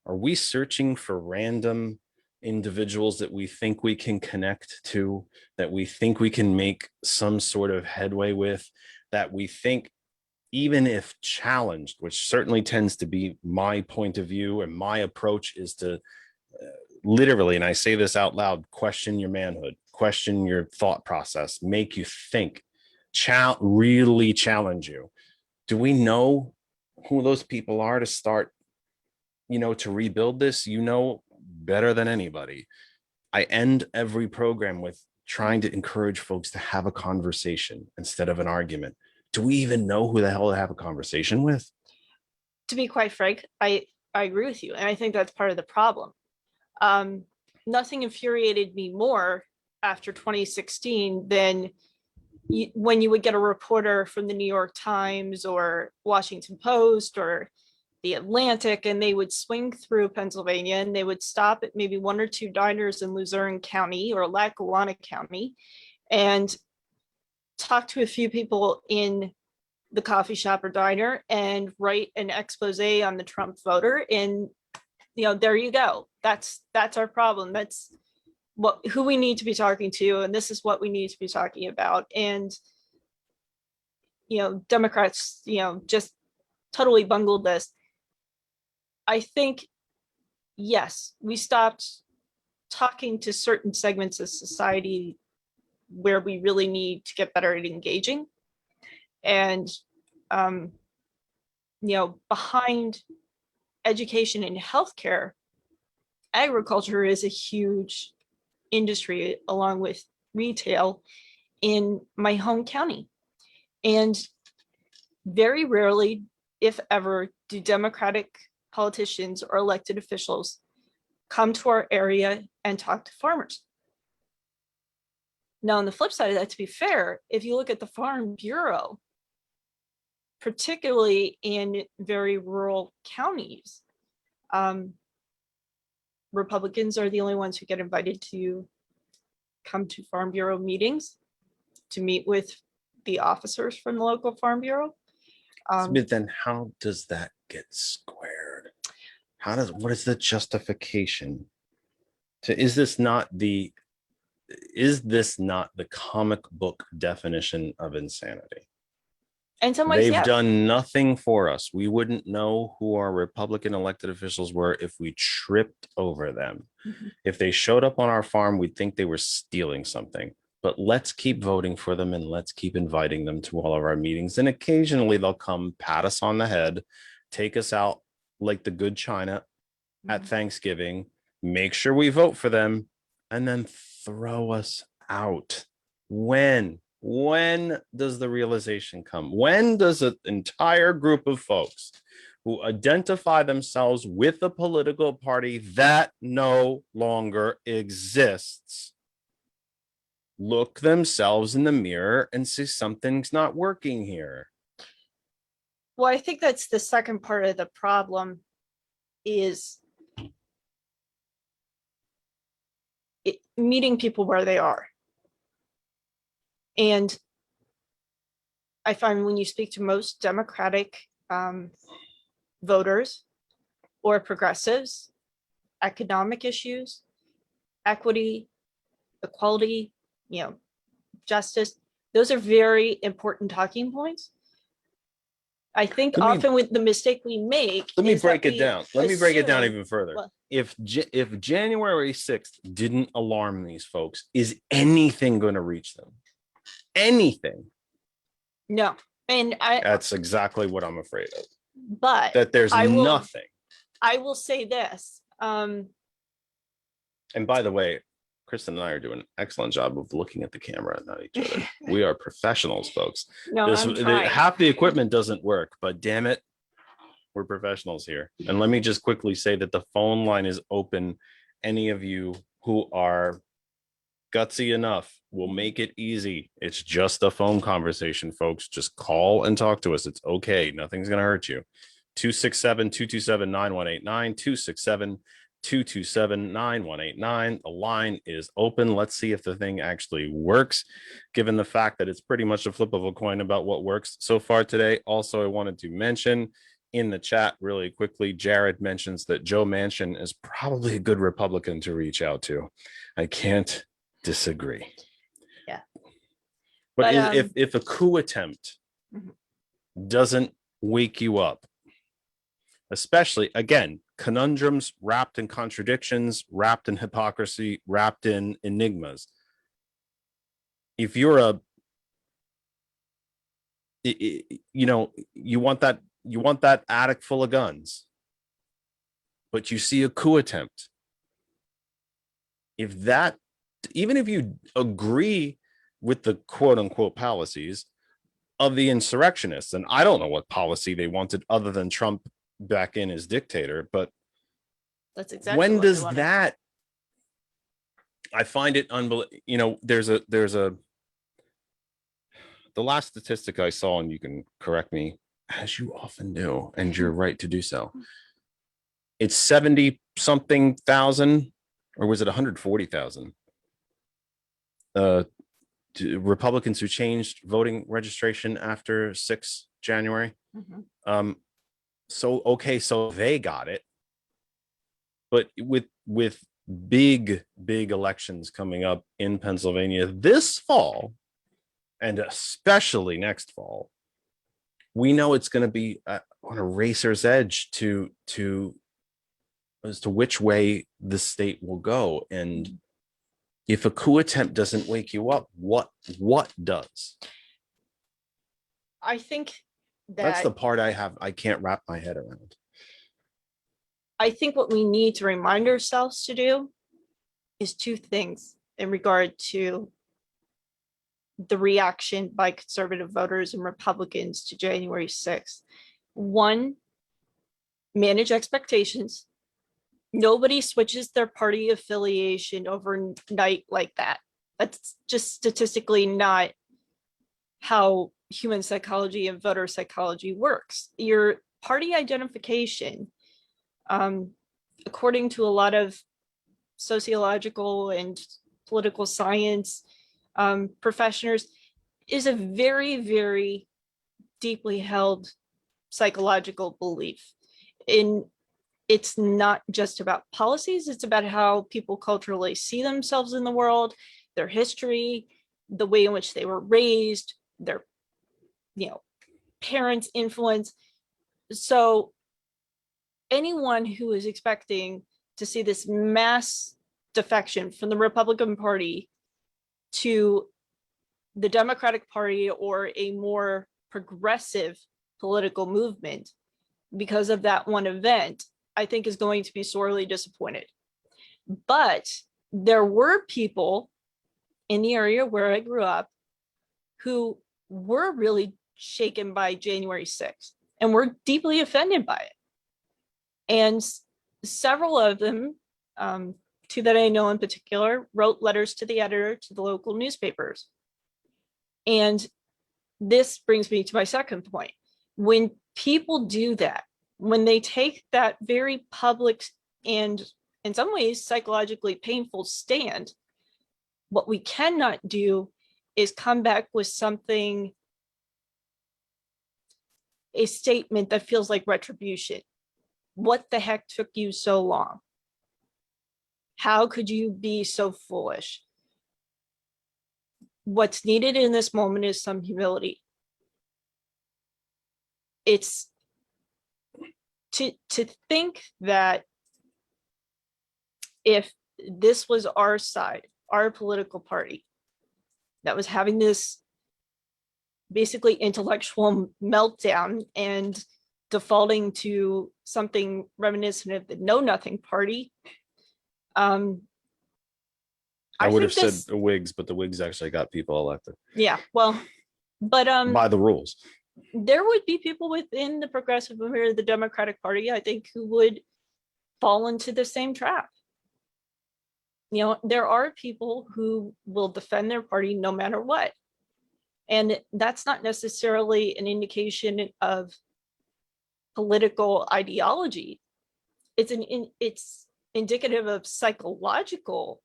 Speaker 1: are we searching for random individuals that we think we can connect to, that we think we can make some sort of headway with, that we think, even if challenged, which certainly tends to be my point of view and my approach, is to literally, and I say this out loud, question your manhood, question your thought process, make you think, really challenge you. Do we know who those people are to start, to rebuild this? Better than anybody. I end every program with trying to encourage folks to have a conversation instead of an argument. Do we even know who the hell to have a conversation with?
Speaker 3: To be quite frank, I agree with you. And I think that's part of the problem. Nothing infuriated me more after 2016 than when you would get a reporter from the New York Times or Washington Post or the Atlantic, and they would swing through Pennsylvania and they would stop at maybe one or two diners in Luzerne County or Lackawanna County and talk to a few people in the coffee shop or diner and write an expose on the Trump voter. And, there you go. That's our problem. That's who we need to be talking to. And this is what we need to be talking about. And, Democrats, just totally bungled this. I think, yes, we stopped talking to certain segments of society where we really need to get better at engaging. And, behind education and healthcare, agriculture is a huge industry along with retail in my home county. And very rarely, if ever, do Democratic politicians or elected officials come to our area and talk to farmers. Now, on the flip side of that, to be fair, if you look at the Farm Bureau, particularly in very rural counties, Republicans are the only ones who get invited to come to Farm Bureau meetings to meet with the officers from the local Farm Bureau.
Speaker 1: But then how does that get squared? What is the justification? Is this not the comic book definition of insanity?
Speaker 3: In some ways,
Speaker 1: They've
Speaker 3: yes.
Speaker 1: done nothing for us. We wouldn't know who our Republican elected officials were if we tripped over them.
Speaker 3: Mhm.
Speaker 1: If they showed up on our farm, we'd think they were stealing something. But let's keep voting for them and let's keep inviting them to all of our meetings. And occasionally they'll come pat us on the head, take us out like the good China at Thanksgiving, make sure we vote for them, and then throw us out. When does the realization come? When does an entire group of folks who identify themselves with a political party that no longer exists look themselves in the mirror and see something's not working here?
Speaker 3: Well, I think that's the second part of the problem is meeting people where they are. And I find when you speak to most Democratic voters or progressives, economic issues, equity, equality, justice, those are very important talking points. I think often with the mistake we make.
Speaker 1: Let me break it down. Let me break it down even further.
Speaker 3: Well,
Speaker 1: If January 6th didn't alarm these folks, is anything going to reach them? Anything?
Speaker 3: no. And
Speaker 1: That's exactly what I'm afraid of.
Speaker 3: but
Speaker 1: That there's nothing.
Speaker 3: I will say this.
Speaker 1: And by the way, Kristen and I are doing an excellent job of looking at the camera and not each other. We are professionals, folks.
Speaker 3: No, I'm trying.
Speaker 1: Half the equipment doesn't work, but damn it, we're professionals here. And let me just quickly say that the phone line is open. Any of you who are gutsy enough, we'll make it easy. It's just a phone conversation, folks. Just call and talk to us. It's okay. Nothing's going to hurt you. 267-227-9189, 227-9189. The line is open. Let's see if the thing actually works, given the fact that it's pretty much a flip of a coin about what works so far today. Also, I wanted to mention in the chat really quickly, Jared mentions that Joe Manchin is probably a good Republican to reach out to. I can't disagree.
Speaker 3: Yeah.
Speaker 1: But if a coup attempt doesn't wake you up, especially, again, conundrums wrapped in contradictions, wrapped in hypocrisy, wrapped in enigmas. If you're you want that attic full of guns, but you see a coup attempt. If that even if you agree with the quote unquote policies of the insurrectionists, and I don't know what policy they wanted other than Trump back in as dictator, but
Speaker 3: That's exactly
Speaker 1: when
Speaker 3: what they
Speaker 1: does
Speaker 3: wanted.
Speaker 1: that, I find it unbelievable. You know, there's a the last statistic I saw, and you can correct me as you often do, and you're right to do so. It's 70 something thousand, or was it 140,000? Republicans who changed voting registration after 6 January.
Speaker 3: Mhm.
Speaker 1: So okay, so they got it, but with big elections coming up in Pennsylvania this fall, and especially next fall, we know it's going to be on a racer's edge to as to which way the state will go. And if a coup attempt doesn't wake you up, what does?
Speaker 3: I think
Speaker 1: That's
Speaker 3: that
Speaker 1: the part I can't wrap my head around.
Speaker 3: I think what we need to remind ourselves to do is two things in regard to the reaction by conservative voters and Republicans to January 6th. One, manage expectations. Nobody switches their party affiliation overnight like that. That's just statistically not how human psychology and voter psychology works. Your party identification, according to a lot of sociological and political science professionals, is a very, very deeply held psychological belief. It's not just about policies, it's about how people culturally see themselves in the world, their history, the way in which they were raised, their parents' influence. So anyone who is expecting to see this mass defection from the Republican Party to the Democratic Party or a more progressive political movement because of that one event, I think is going to be sorely disappointed. But there were people in the area where I grew up who were really shaken by January 6th and were deeply offended by it. And several of them, two that I know in particular, wrote letters to the editor to the local newspapers. And this brings me to my second point. When people do that, when they take that very public and in some ways psychologically painful stand, what we cannot do is come back with something, a statement that feels like retribution. What the heck took you so long? How could you be so foolish? What's needed in this moment is some humility. It's to think that if this was our side, our political party, that was having this basically intellectual meltdown and defaulting to something reminiscent of the Know Nothing Party.
Speaker 1: I would have
Speaker 3: think
Speaker 1: said the Whigs, but the Whigs actually got people elected.
Speaker 3: Yeah, well, but
Speaker 1: by the rules.
Speaker 3: there would be people within the progressive movement or the Democratic Party, I think, who would fall into the same trap. There are people who will defend their party no matter what. And that's not necessarily an indication of political ideology. It's indicative of psychological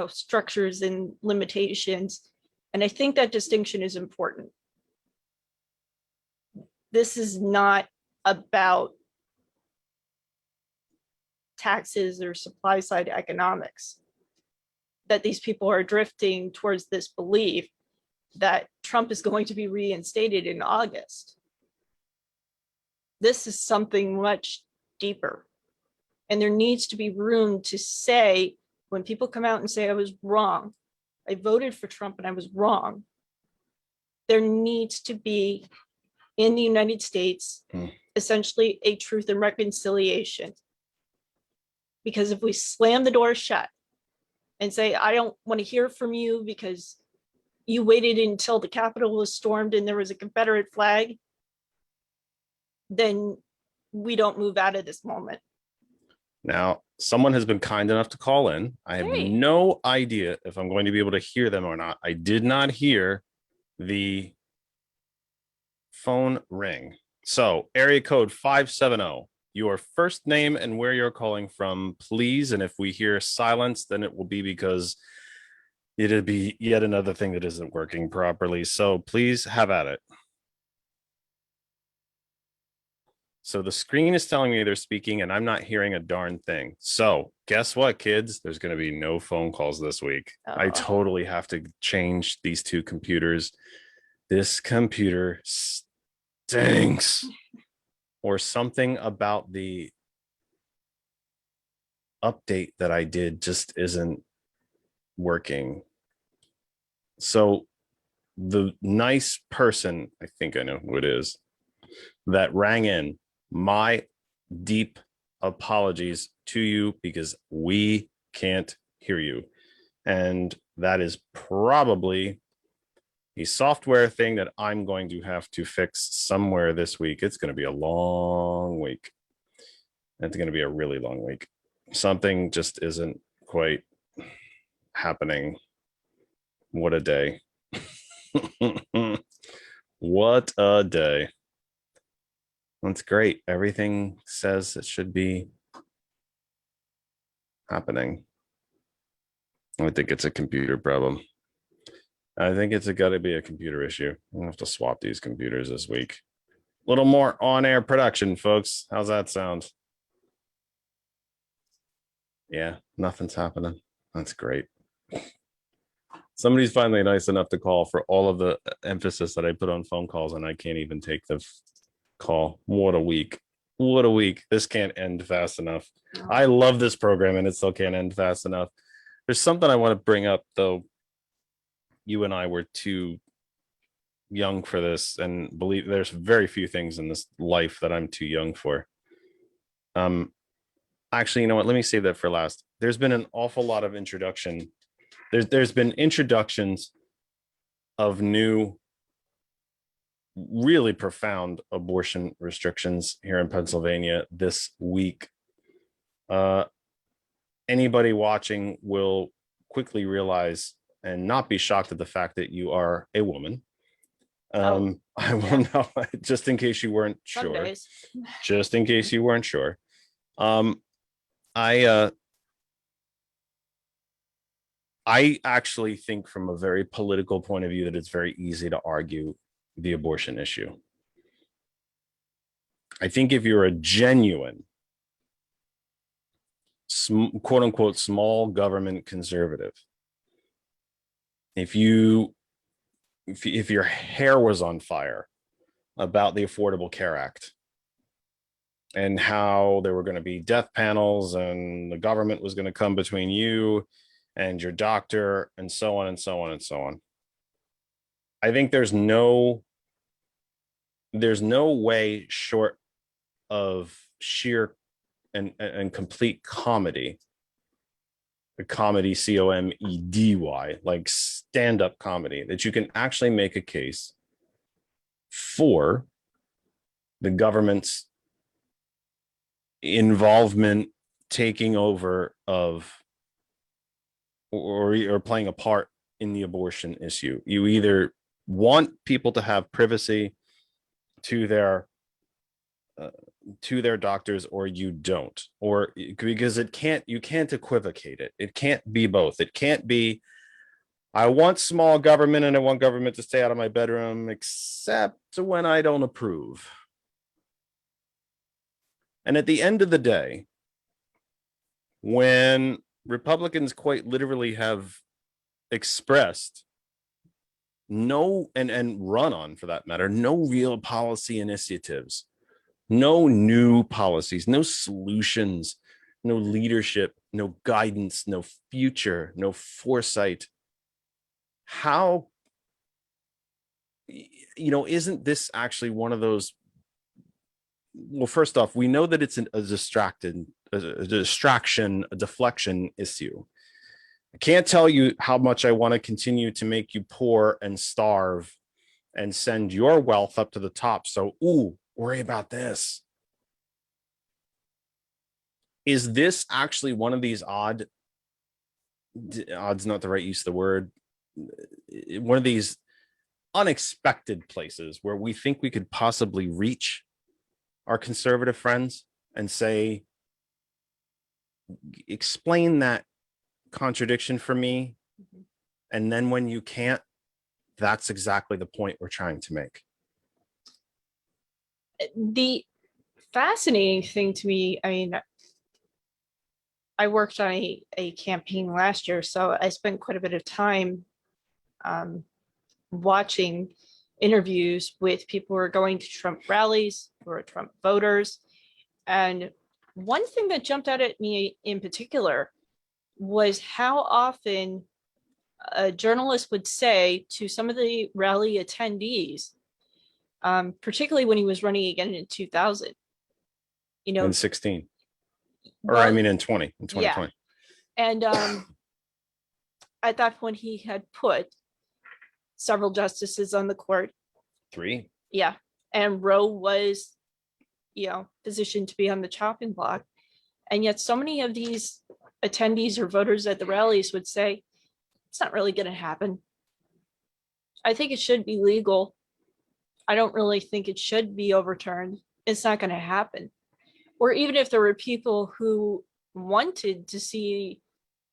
Speaker 3: structures and limitations. And I think that distinction is important. This is not about taxes or supply side economics, that these people are drifting towards this belief that Trump is going to be reinstated in August. This is something much deeper. And there needs to be room to say, when people come out and say, I was wrong, I voted for Trump and I was wrong, there needs to be in the United States essentially a truth and reconciliation. Because if we slam the door shut and say, I don't want to hear from you because you waited until the Capitol was stormed and there was a Confederate flag, then we don't move out of this moment.
Speaker 1: Now, someone has been kind enough to call in. I have
Speaker 3: Hey.
Speaker 1: no idea if I'm going to be able to hear them or not. I did not hear the phone ring. So, area code 570, your first name and where you're calling from, please. And if we hear silence, then it will be because it'll be yet another thing that isn't working properly. So, please have at it. So the screen is telling me they're speaking and I'm not hearing a darn thing. So guess what, kids? There's going to be no phone calls this week. I totally have to change these two computers. This computer stinks. Or something about the update that I did just isn't working. So the nice person, I think I know who it is, that rang in, my deep apologies to you because we can't hear you. And that is probably a software thing that I'm going to have to fix somewhere this week. It's going to be a long week. It's going to be a really long week. Something just isn't quite happening. What a day. What a day. That's great. Everything says it should be happening. I think it's a computer problem. I think it's got to be a computer issue. I'm gonna have to swap these computers this week. A little more on-air production, folks. How's that sound? Yeah, nothing's happening. That's great. Somebody's finally nice enough to call for all of the emphasis that I put on phone calls, and I can't even take the call. What a week. What a week. This can't end fast enough. I love this program and it still can't end fast enough. There's something I want to bring up, though. You and I were too young for this, and believe there's very few things in this life that I'm too young for. Actually, you know what? Let me save that for last. There's been an awful lot of introduction. There's been introductions of new, really profound abortion restrictions here in Pennsylvania this week. Anybody watching will quickly realize and not be shocked at the fact that you are a woman. I will know, just in case you weren't sure. Just in case you weren't sure. I actually think from a very political point of view that it's very easy to argue the abortion issue. I think if you're a genuine quote unquote small government conservative, if your hair was on fire about the Affordable Care Act and how there were going to be death panels and the government was going to come between you and your doctor and so on and so on and so on, I think there's no way short of sheer and complete comedy, the comedy, comedy, like stand-up comedy, that you can actually make a case for the government's involvement, taking over of or playing a part in the abortion issue. You either want people to have privacy to their doctors, or you don't, or because you can't equivocate it. It can't be both. It can't be, I want small government and I want government to stay out of my bedroom, except when I don't approve. And at the end of the day, when Republicans quite literally have expressed no, and run on, for that matter, no real policy initiatives, no new policies, no solutions, no leadership, no guidance, no future, no foresight. How, isn't this actually one of those? Well, first off, we know that it's a deflection issue. I can't tell you how much I want to continue to make you poor and starve and send your wealth up to the top. So, ooh, worry about this. Is this actually one of these odds not the right use of the word, one of these unexpected places where we think we could possibly reach our conservative friends and say, explain that contradiction for me? And then when you can't, that's exactly the point we're trying to make.
Speaker 3: The fascinating thing to me, I mean, I worked on a campaign last year, so I spent quite a bit of time watching interviews with people who are going to Trump rallies, who are Trump voters. And one thing that jumped out at me in particular was how often a journalist would say to some of the rally attendees, particularly when he was running again in 2000, you know,
Speaker 1: In 16, or
Speaker 3: well,
Speaker 1: I mean in 2020.
Speaker 3: yeah. And at that point, he had put several justices on the court.
Speaker 1: 3.
Speaker 3: Yeah. And Roe was, you know, positioned to be on the chopping block. And yet so many of these attendees or voters at the rallies would say, it's not really going to happen. I think it should be legal. I don't really think it should be overturned. It's not going to happen. Or even if there were people who wanted to see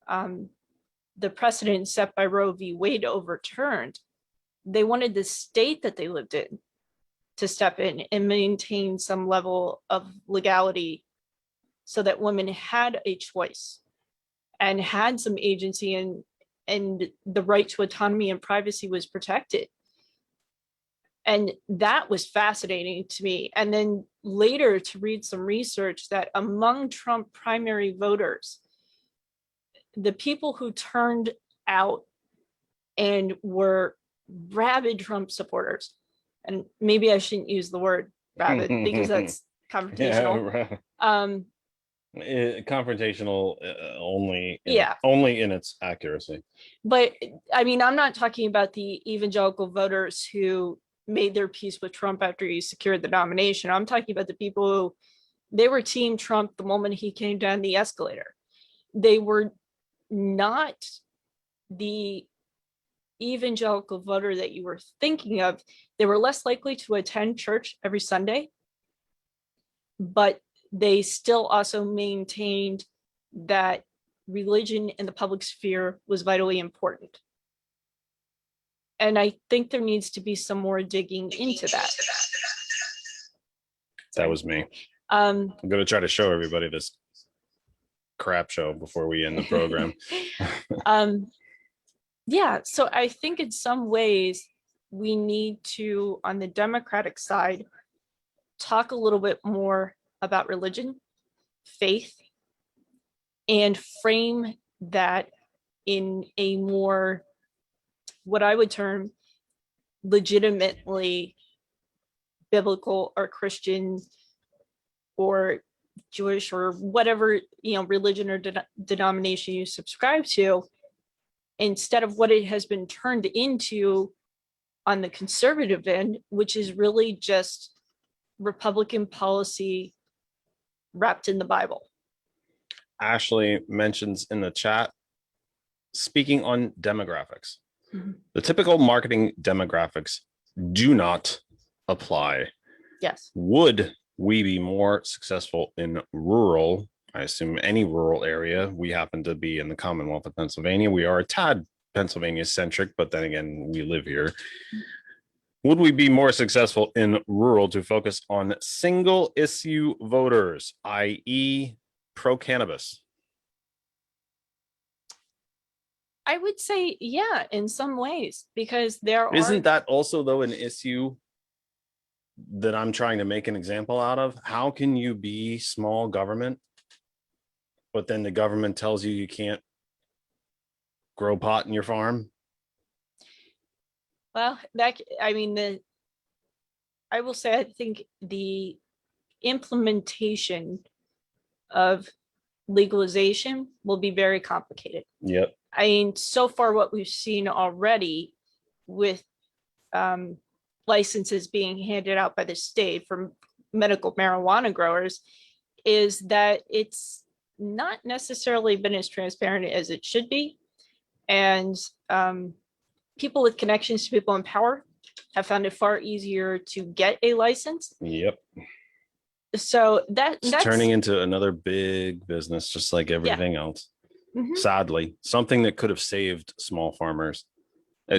Speaker 3: the precedent set by Roe v. Wade overturned, they wanted the state that they lived in to step in and maintain some level of legality so that women had a choice and had some agency, and the right to autonomy and privacy was protected. And that was fascinating to me. And then later to read some research that among Trump primary voters, the people who turned out and were rabid Trump supporters, and maybe I shouldn't use the word rabid because that's confrontational.
Speaker 1: Confrontational only
Speaker 3: Yeah.
Speaker 1: Only in its accuracy.
Speaker 3: But I mean, I'm not talking about the evangelical voters who made their peace with Trump after he secured the nomination. I'm talking about the people who, they were team Trump the moment he came down the escalator. They were not the evangelical voter that you were thinking of. They were less likely to attend church every Sunday, but they still also maintained that religion in the public sphere was vitally important. And I think there needs to be some more digging into that.
Speaker 1: That was me. I'm going to try to show everybody this crap show before we end the program.
Speaker 3: Yeah, so I think in some ways we need to, on the Democratic side, talk a little bit more about religion, faith, and frame that in a more, what I would term, legitimately biblical or Christian or Jewish or whatever, you know, religion or denomination you subscribe to, instead of what it has been turned into on the conservative end, which is really just Republican policy wrapped in the Bible.
Speaker 1: Ashley mentions in the chat, speaking on demographics, the typical marketing demographics do not apply.
Speaker 3: Yes.
Speaker 1: Would we be more successful in rural, I assume any rural area? We happen to be in the Commonwealth of Pennsylvania. We are a tad Pennsylvania centric, but then again, we live here. Would we be more successful in rural to focus on single issue voters, i.e. pro-cannabis?
Speaker 3: I would say, yeah, in some ways, because there
Speaker 1: Isn't that also, though, an issue that I'm trying to make an example out of? How can you be small government, but then the government tells you can't grow pot in your farm?
Speaker 3: Well, that, I mean, I will say, I think the implementation of legalization will be very complicated.
Speaker 1: Yep.
Speaker 3: I mean, so far what we've seen already with licenses being handed out by the state for medical marijuana growers is that it's not necessarily been as transparent as it should be. And people with connections to people in power have found it far easier to get a license.
Speaker 1: Yep.
Speaker 3: So
Speaker 1: It's
Speaker 3: that's
Speaker 1: turning into another big business, just like everything else.
Speaker 3: Mhm.
Speaker 1: Sadly, something that could have saved small farmers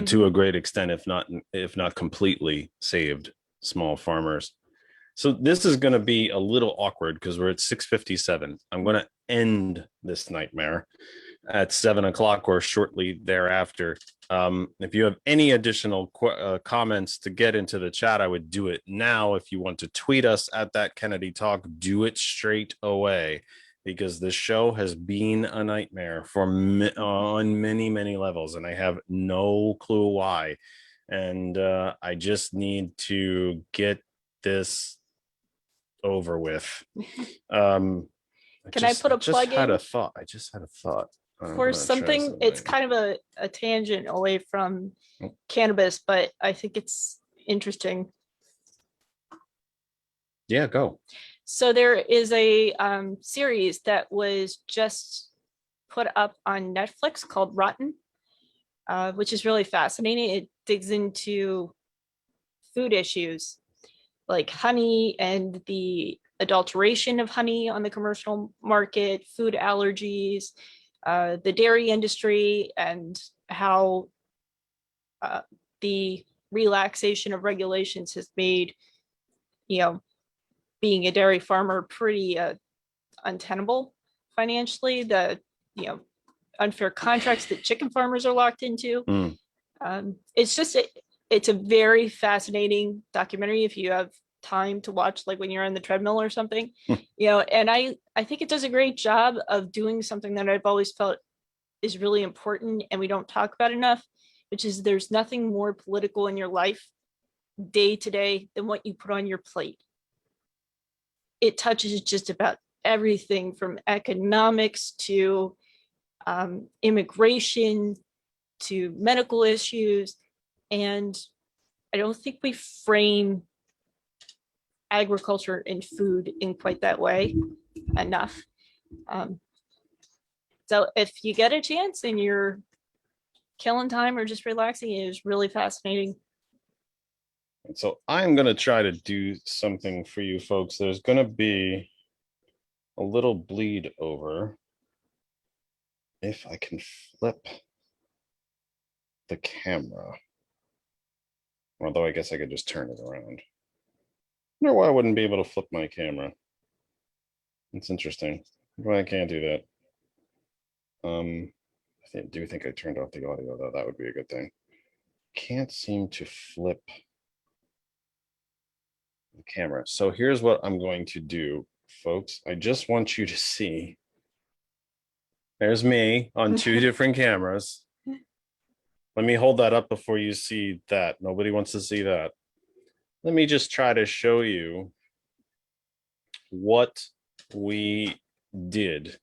Speaker 1: to a great extent, if not completely saved small farmers. So this is going to be a little awkward because we're at 6:57. I'm going to end this nightmare at 7 o'clock or shortly thereafter. If you have any additional comments to get into the chat, I would do it now. If you want to tweet us at that Kennedy Talk, do it straight away, because this show has been a nightmare for on many levels, and I have no clue why. And I just need to get this over with.
Speaker 3: Can I put a plug in?
Speaker 1: I just had a thought
Speaker 3: For something, it's kind of a tangent away from cannabis, but I think it's interesting.
Speaker 1: Yeah, go.
Speaker 3: So there is a series that was just put up on Netflix called Rotten, which is really fascinating. It digs into food issues like honey and the adulteration of honey on the commercial market, food allergies, the dairy industry, and how the relaxation of regulations has made, being a dairy farmer pretty untenable financially. The unfair contracts that chicken farmers are locked into. It's a very fascinating documentary if you have time to watch, like when you're on the treadmill or something. And I think it does a great job of doing something that I've always felt is really important and we don't talk about enough, which is there's nothing more political in your life day to day than what you put on your plate. It touches just about everything from economics to immigration to medical issues. And I don't think we frame agriculture and food in quite that way enough. So if you get a chance and you're killing time or just relaxing, it is really fascinating.
Speaker 1: So I'm going to try to do something for you folks. There's going to be a little bleed over. If I can flip the camera. Although I guess I could just turn it around. I wonder why I wouldn't be able to flip my camera. It's interesting. Why I can't do that. I do think I turned off the audio, though. That would be a good thing. Can't seem to flip the camera. So here's what I'm going to do, folks. I just want you to see. There's me on two different cameras. Let me hold that up before you see that. Nobody wants to see that. Let me just try to show you what we did.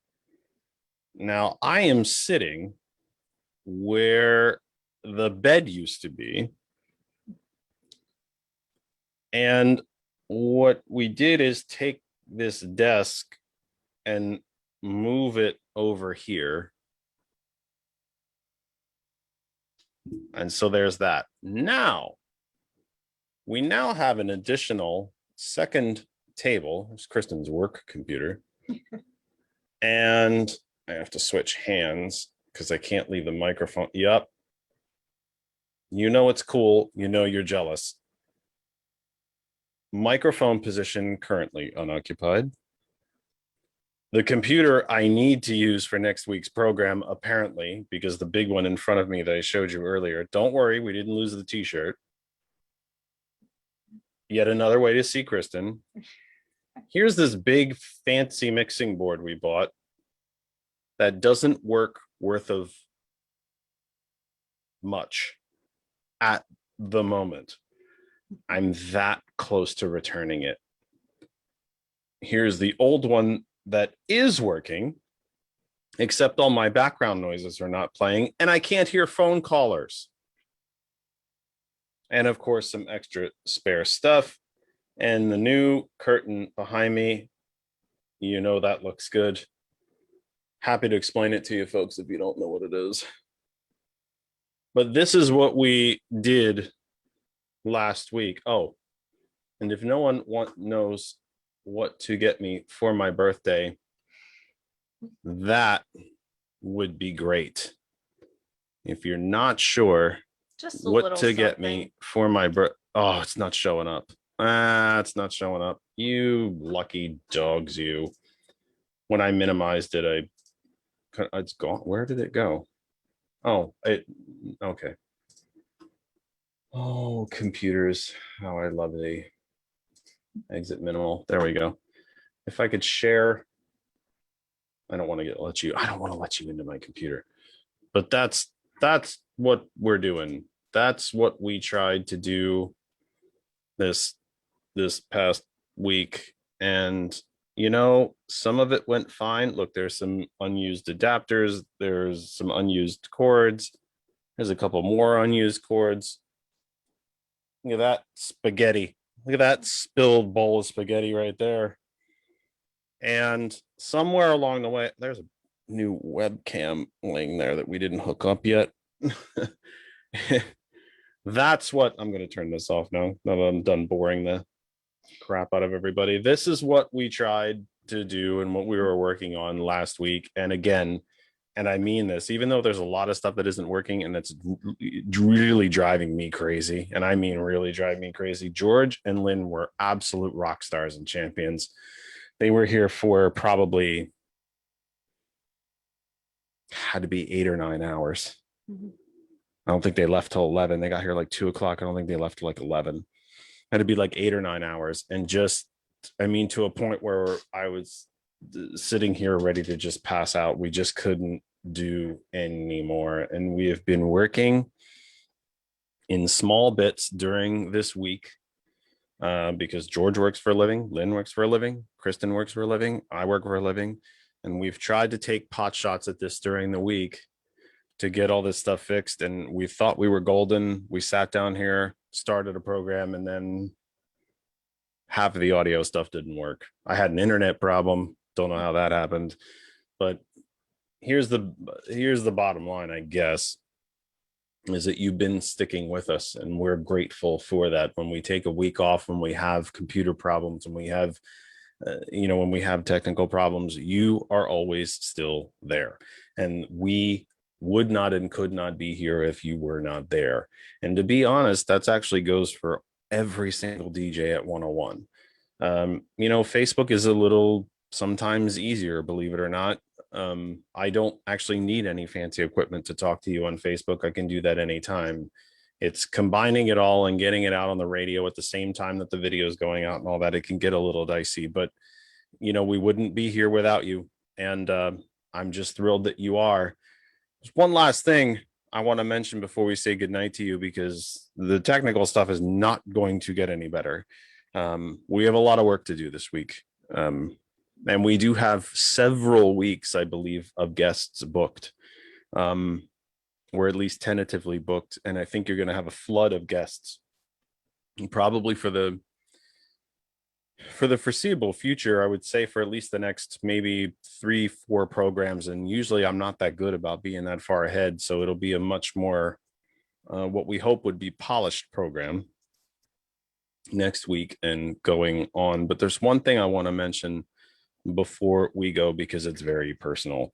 Speaker 1: Now, I am sitting where the bed used to be. And what we did is take this desk and move it over here. And so there's that. Now, we now have an additional second table. It's Kristen's work computer. And I have to switch hands because I can't leave the microphone. Yep. You know it's cool. You know you're jealous. Microphone position currently unoccupied. The computer I need to use for next week's program, apparently, because the big one in front of me that I showed you earlier. Don't worry, we didn't lose the t-shirt. Yet another way to see Kristen. Here's this big fancy mixing board we bought that doesn't work worth of much at the moment. I'm that close to returning it. Here's the old one that is working. except all my background noises are not playing and I can't hear phone callers. And of course, some extra spare stuff. And the new curtain behind me, you know, that looks good. Happy to explain it to you folks if you don't know what it is. But this is what we did last week. Oh, and if no one knows what to get me for my birthday, that would be great. If you're not sure
Speaker 3: Just a
Speaker 1: what
Speaker 3: little
Speaker 1: to get
Speaker 3: something.
Speaker 1: me for my oh, it's not showing up. It's not showing up. You lucky dogs, you. When I minimized it, it's gone. Where did it go? Oh, okay. Oh, computers. How I love the exit minimal. There we go. If I could share, I don't want to let you into my computer. But that's what we're doing. That's what we tried to do this past week. And you know, some of it went fine. Look, there's some unused adapters, there's some unused cords, there's a couple more unused cords. Look at that spaghetti. Look at that spilled bowl of spaghetti right there. And somewhere along the way, there's a new webcam laying there that we didn't hook up yet. That's what I'm going to turn this off now that I'm done boring the crap out of everybody. This is what we tried to do and what we were working on last week. And again, and I mean this, even though there's a lot of stuff that isn't working and it's really driving me crazy, and I mean really driving me crazy, George and Lynn were absolute rock stars and champions. They were here for probably had to be 8 or 9 hours. Mm-hmm. I don't think they left till 11. They got here like 2 o'clock. I don't think they left till like 11. Had to be like 8 or 9 hours. And just, I mean, to a point where I was sitting here ready to just pass out. We just couldn't do anymore. And we have been working in small bits during this week because George works for a living, Lynn works for a living, Kristen works for a living, I work for a living. And we've tried to take pot shots at this during the week to get all this stuff fixed. And we thought we were golden. We sat down here, started a program, and then half of the audio stuff didn't work. I had an internet problem. Don't know how that happened. But here's the bottom line, I guess, is that you've been sticking with us, and we're grateful for that. When we take a week off, when we have computer problems, when we have when we have technical problems, you are always still there. And we would not and could not be here if you were not there. And to be honest, that's actually goes for every single DJ at 101. Facebook is a little sometimes easier, believe it or not. I don't actually need any fancy equipment to talk to you on Facebook. I can do that anytime. It's combining it all and getting it out on the radio at the same time that the video is going out and all that. It can get a little dicey, but we wouldn't be here without you. And I'm just thrilled that you are. There's one last thing I want to mention before we say goodnight to you, because the technical stuff is not going to get any better. We have a lot of work to do this week. And we do have several weeks, I believe, of guests booked. We're at least tentatively booked, and I think you're going to have a flood of guests, and probably for the foreseeable future. I would say for at least the next maybe 3-4 programs, and usually I'm not that good about being that far ahead, so it'll be a much more what we hope would be polished program next week and going on. But there's one thing I want to mention before we go, because it's very personal.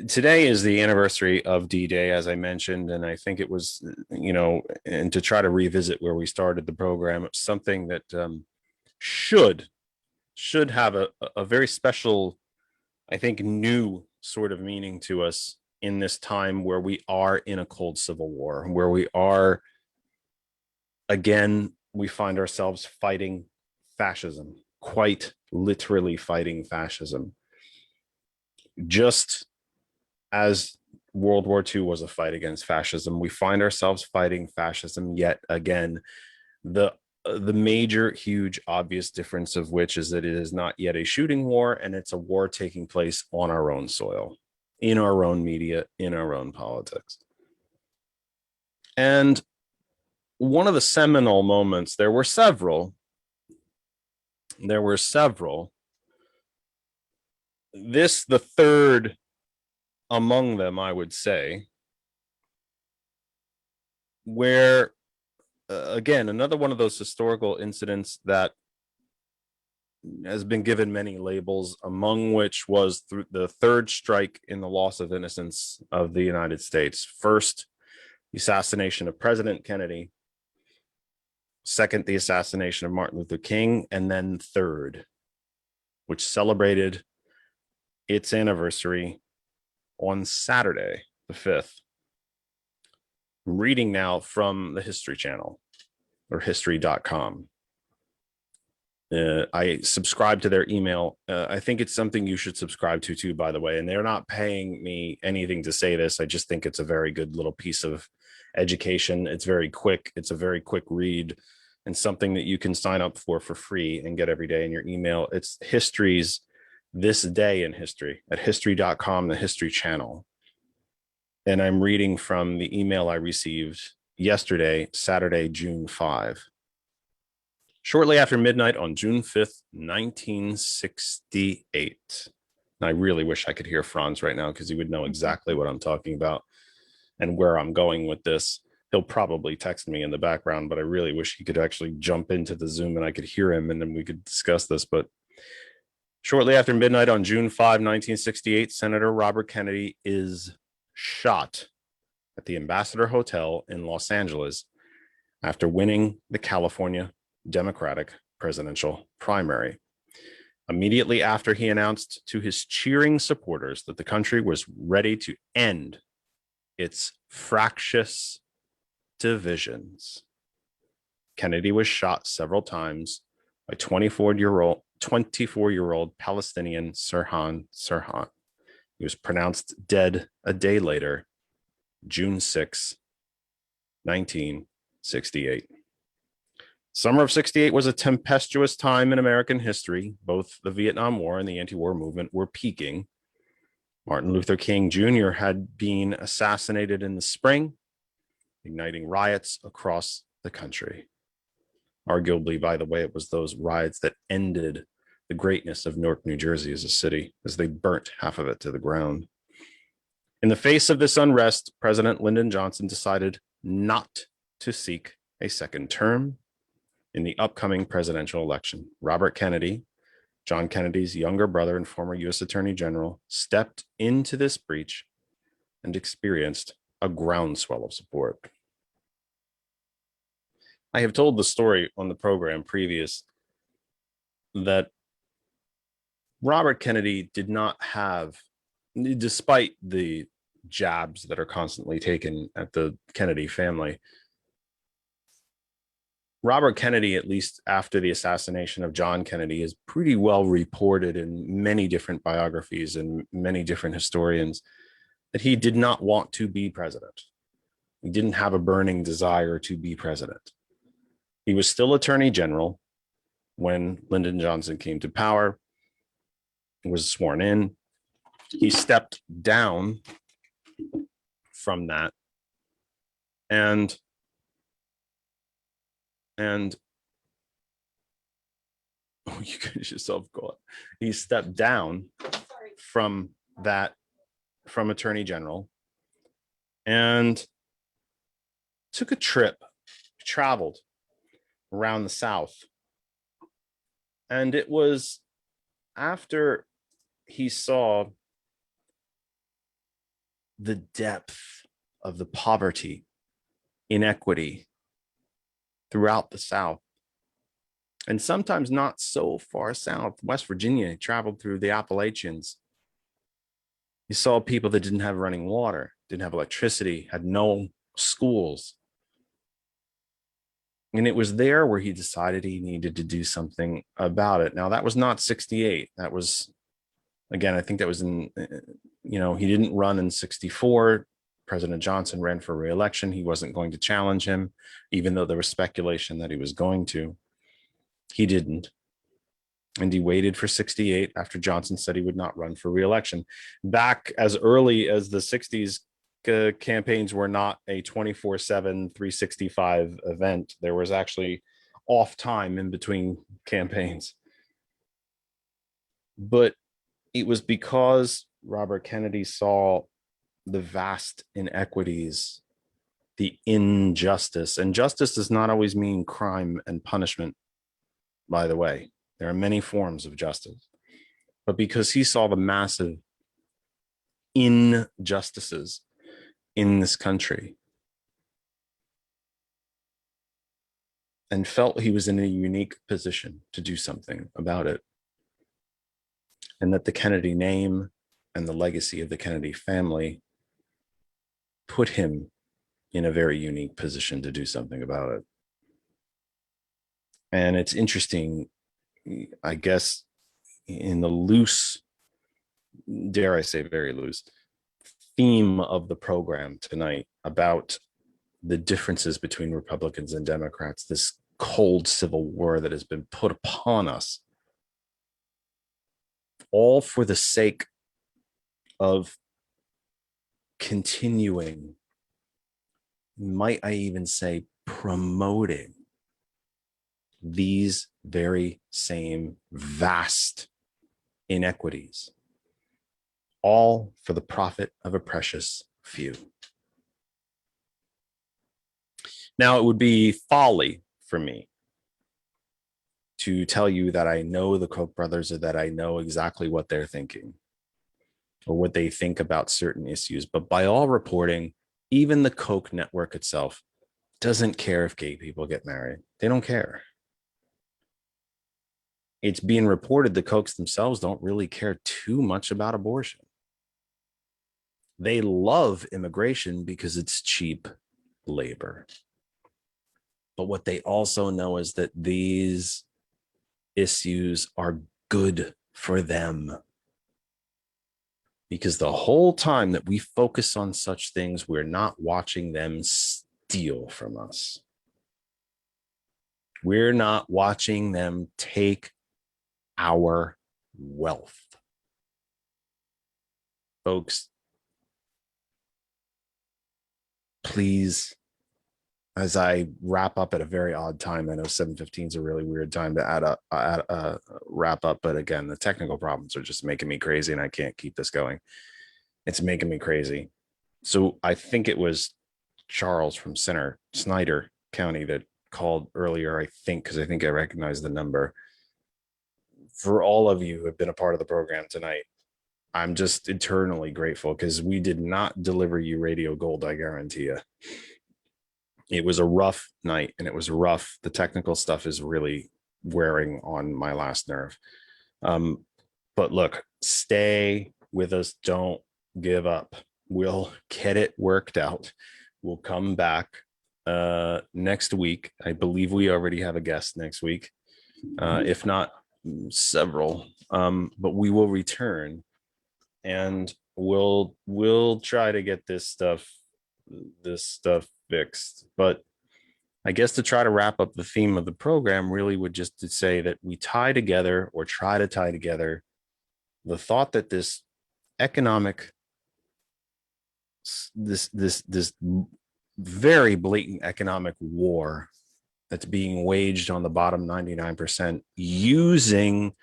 Speaker 1: Today is the anniversary of D-Day, as I mentioned, and I think it was, and to try to revisit where we started the program, it's something that should have a very special, I think, new sort of meaning to us in this time where we are in a cold civil war, where we are, again, we find ourselves fighting fascism, quite literally fighting fascism. Just as World War II was a fight against fascism, we find ourselves fighting fascism yet again. The The major, huge, obvious difference of which is that it is not yet a shooting war, and it's a war taking place on our own soil, in our own media, in our own politics. And one of the seminal moments, there were several. This, the third among them, I would say, where, again, another one of those historical incidents that has been given many labels, among which was through the third strike in the loss of innocence of the United States. First, the assassination of President Kennedy. Second, the assassination of Martin Luther King. And then third, which celebrated its anniversary on Saturday, the 5th. I'm reading now from the History Channel, or history.com. I subscribe to their email. I think it's something you should subscribe to too, by the way. And they're not paying me anything to say this. I just think it's a very good little piece of education. It's very quick. It's a very quick read, and something that you can sign up for free and get every day in your email. It's History's This Day in History at history.com, the History Channel. And I'm reading from the email I received yesterday, Saturday, June 5. Shortly after midnight on June 5th, 1968. And I really wish I could hear Franz right now, because he would know exactly what I'm talking about and where I'm going with this. He'll probably text me in the background, but I really wish he could actually jump into the Zoom and I could hear him, and then we could discuss this. But shortly after midnight on June 5, 1968, Senator Robert Kennedy is shot at the Ambassador Hotel in Los Angeles after winning the California Democratic presidential primary. Immediately after he announced to his cheering supporters that the country was ready to end its fractious divisions, Kennedy was shot several times by 24-year-old Palestinian Sirhan Sirhan. He was pronounced dead a day later, June 6, 1968. Summer of 68 was a tempestuous time in American history. Both the Vietnam War and the anti-war movement were peaking. Martin Luther King Jr. had been assassinated in the spring, igniting riots across the country. Arguably, by the way, it was those riots that ended the greatness of Newark, New Jersey as a city, as they burnt half of it to the ground. In the face of this unrest, President Lyndon Johnson decided not to seek a second term in the upcoming presidential election. Robert Kennedy, John Kennedy's younger brother and former U.S. Attorney General, stepped into this breach and experienced a groundswell of support. I have told the story on the program previous that Robert Kennedy did not have, despite the jabs that are constantly taken at the Kennedy family, Robert Kennedy, at least after the assassination of John Kennedy, is pretty well reported in many different biographies and many different historians that he did not want to be president. He didn't have a burning desire to be president. He was still Attorney General when Lyndon Johnson came to power, was sworn in. He stepped down from that and oh, you got yourself caught. He stepped down from that, from Attorney General, and took a trip, traveled around the South. And it was after he saw the depth of the poverty, inequity throughout the South, and sometimes not so far south. West Virginia, he traveled through the Appalachians. He saw people that didn't have running water, didn't have electricity, had no schools. And it was there where he decided he needed to do something about it. Now, that was not 68. That was, again, I think that was in, he didn't run in 64. President Johnson ran for re-election, he wasn't going to challenge him, even though there was speculation that he was going to. He didn't. And he waited for 68 after Johnson said he would not run for re-election. Back as early as the 60s, campaigns were not a 24/7, 365 event. There was actually off time in between campaigns. But it was because Robert Kennedy saw the vast inequities, the injustice, and justice does not always mean crime and punishment, by the way. There are many forms of justice. But because he saw the massive injustices in this country and felt he was in a unique position to do something about it, and that the Kennedy name and the legacy of the Kennedy family put him in a very unique position to do something about it. And it's interesting, I guess, in the loose, dare I say very loose, theme of the program tonight about the differences between Republicans and Democrats, this cold civil war that has been put upon us, all for the sake of continuing, might I even say, promoting these very same vast inequities, all for the profit of a precious few. Now, it would be folly for me to tell you that I know the Koch brothers or that I know exactly what they're thinking or what they think about certain issues. But by all reporting, even the Koch network itself doesn't care if gay people get married. They don't care. It's being reported the Kochs themselves don't really care too much about abortion. They love immigration because it's cheap labor. But what they also know is that these issues are good for them. Because the whole time that we focus on such things, we're not watching them steal from us. We're not watching them take our wealth. Folks, please, as I wrap up at a very odd time, I know 7:15 is a really weird time to wrap up, but again, the technical problems are just making me crazy and I can't keep this going. It's making me crazy. So I think it was Charles from Snyder County that called earlier, I think, because I think I recognize the number. For all of you who have been a part of the program tonight, I'm just eternally grateful because we did not deliver you radio gold, I guarantee you. It was a rough night and it was rough. The technical stuff is really wearing on my last nerve. But look, stay with us. Don't give up. We'll get it worked out. We'll come back next week. I believe we already have a guest next week. If not several, but we will return and we'll try to get this stuff fixed. But I guess to try to wrap up the theme of the program really would just to say that we tie together or try to tie together the thought that this economic, this very blatant economic war that's being waged on the bottom 99% using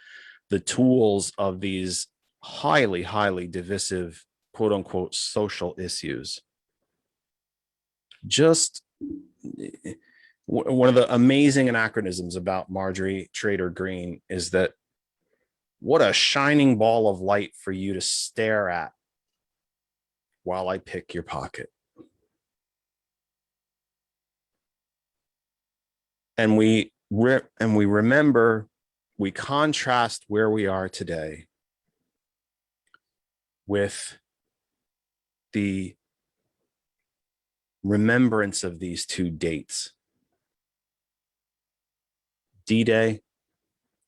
Speaker 1: the tools of these highly, highly divisive, quote unquote, social issues. Just one of the amazing anachronisms about Marjorie Trader Green is that what a shining ball of light for you to stare at while I pick your pocket. And we remember, we contrast where we are today with the remembrance of these two dates. D-Day,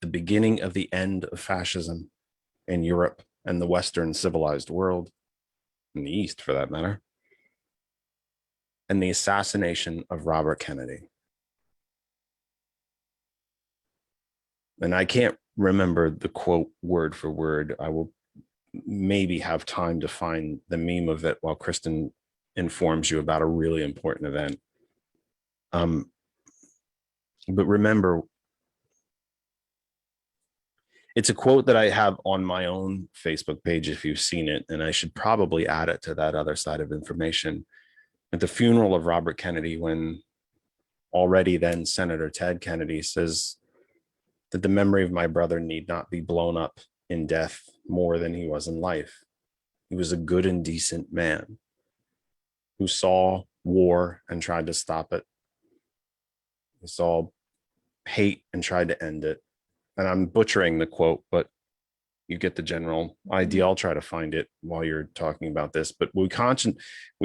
Speaker 1: the beginning of the end of fascism in Europe and the Western civilized world, in the East for that matter. and the assassination of Robert Kennedy. And I can't remember the quote word for word. I will maybe have time to find the meme of it while Kristen informs you about a really important event. But remember, it's a quote that I have on my own Facebook page if you've seen it, and I should probably add it to that other side of information. At the funeral of Robert Kennedy, when already then Senator Ted Kennedy says that the memory of my brother need not be blown up in death more than he was in life. He was a good and decent man who saw war and tried to stop it. He saw hate and tried to end it. And I'm butchering the quote, but you get the general idea. I'll try to find it while you're talking about this. But we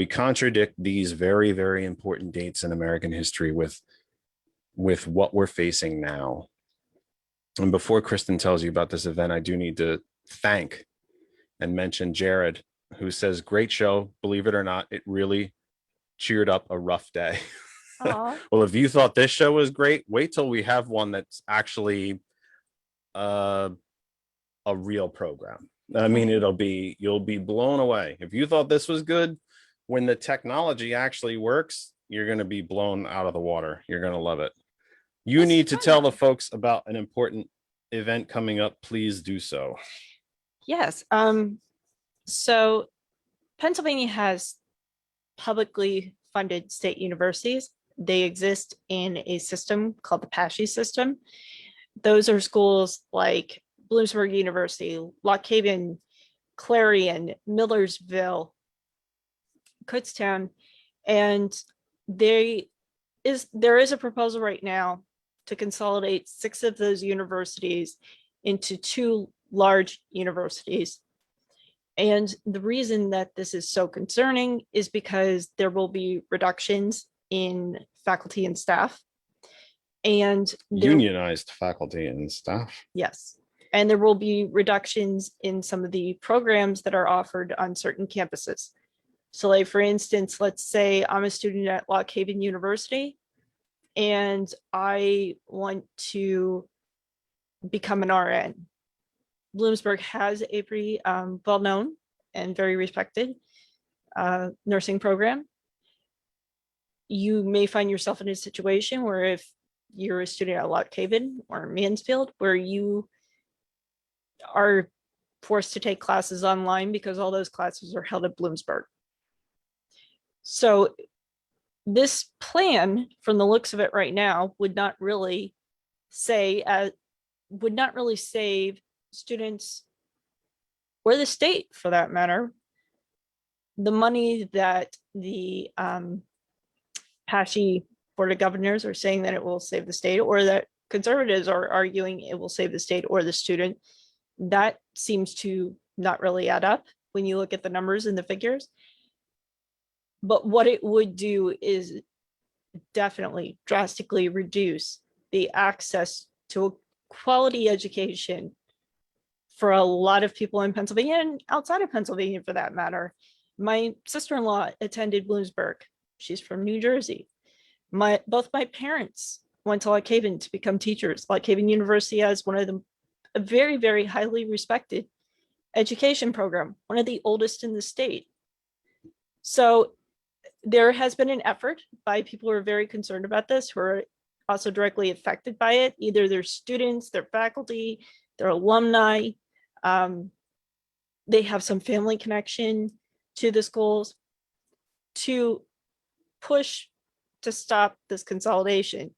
Speaker 1: contradict these very, very important dates in American history with what we're facing now. And before Kristen tells you about this event, I do need to thank and mention Jared, who says, great show. Believe it or not, it really cheered up a rough day. Well, if you thought this show was great, wait till we have one that's actually a real program. I mean, you'll be blown away. If you thought this was good, when the technology actually works, you're going to be blown out of the water. You're going to love it. You need to tell the folks about an important event coming up. Please do so.
Speaker 3: Yes. So Pennsylvania has publicly funded state universities. They exist in a system called the PASHE system. Those are schools like Bloomsburg University, Lock Haven, Clarion, Millersville, Kutztown, and there is a proposal right now to consolidate 6 of those universities into 2 large universities. And the reason that this is so concerning is because there will be reductions in faculty and staff. And
Speaker 1: unionized faculty and staff.
Speaker 3: Yes. And there will be reductions in some of the programs that are offered on certain campuses. So like, for instance, let's say I'm a student at Lock Haven University and I want to become an RN. Bloomsburg has a pretty well-known and very respected nursing program. You may find yourself in a situation where if you're a student at Lock Haven or Mansfield, where you are forced to take classes online because all those classes are held at Bloomsburg. So this plan, from the looks of it right now, would not really save students or the state, for that matter, the money that the PASHE Board of Governors are saying that it will save the state, or that conservatives are arguing it will save the state or the student. That seems to not really add up when you look at the numbers and the figures. But what it would do is definitely drastically reduce the access to a quality education for a lot of people in Pennsylvania and outside of Pennsylvania, for that matter. My sister-in-law attended Bloomsburg. She's from New Jersey. Both my parents went to Lock Haven to become teachers. Lock Haven University has a very, very highly respected education program, one of the oldest in the state. So there has been an effort by people who are very concerned about this, who are also directly affected by it, either their students, their faculty, their alumni. They have some family connection to the schools, to push to stop this consolidation.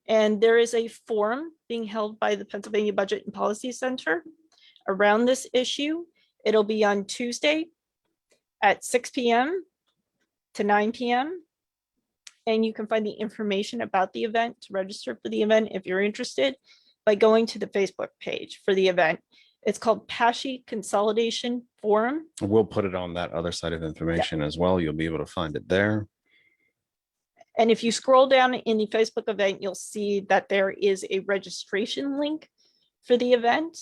Speaker 3: And there is a forum being held by the Pennsylvania Budget and Policy Center around this issue. It'll be on Tuesday at 6 p.m. to 9 p.m. And you can find the information about the event, to register for the event if you're interested, by going to the Facebook page for the event. It's called PASHE Consolidation Forum.
Speaker 1: We'll put it on that other side of information as well. You'll be able to find it there.
Speaker 3: And if you scroll down in the Facebook event, you'll see that there is a registration link for the event.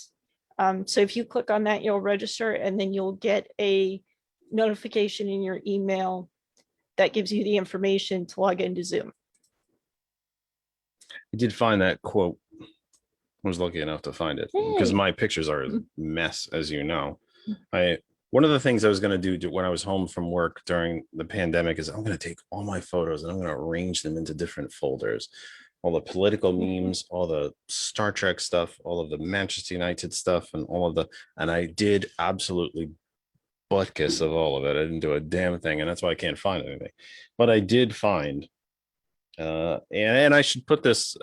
Speaker 3: So if you click on that, you'll register, and then you'll get a notification in your email that gives you the information to log into Zoom.
Speaker 1: I did find that quote. I was lucky enough to find it because
Speaker 3: Hey.
Speaker 1: my pictures are a mess, as you know. One of the things I was going to do when I was home from work during the pandemic is I'm going to take all my photos and I'm going to arrange them into different folders. All the political memes, all the Star Trek stuff, all of the Manchester United stuff, and I did absolutely butt kiss of all of it. I didn't do a damn thing, and that's why I can't find anything. But I did find, and I should put this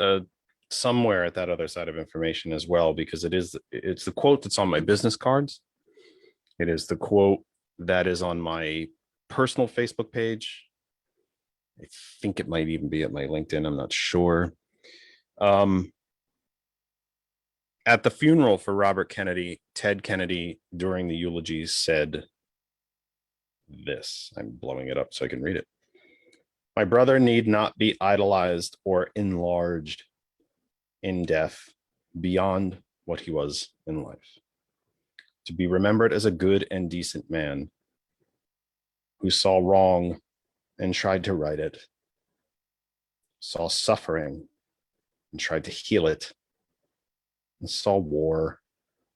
Speaker 1: somewhere at that other side of information as well, because it's the quote that's on my business cards. It is the quote that is on my personal Facebook page. I think it might even be at my LinkedIn. I'm not sure. At the funeral for Robert Kennedy, Ted Kennedy, during the eulogies, said this. I'm blowing it up so I can read it. My brother need not be idolized or enlarged in death beyond what he was in life. To be remembered as a good and decent man who saw wrong and tried to right it, saw suffering and tried to heal it, and saw war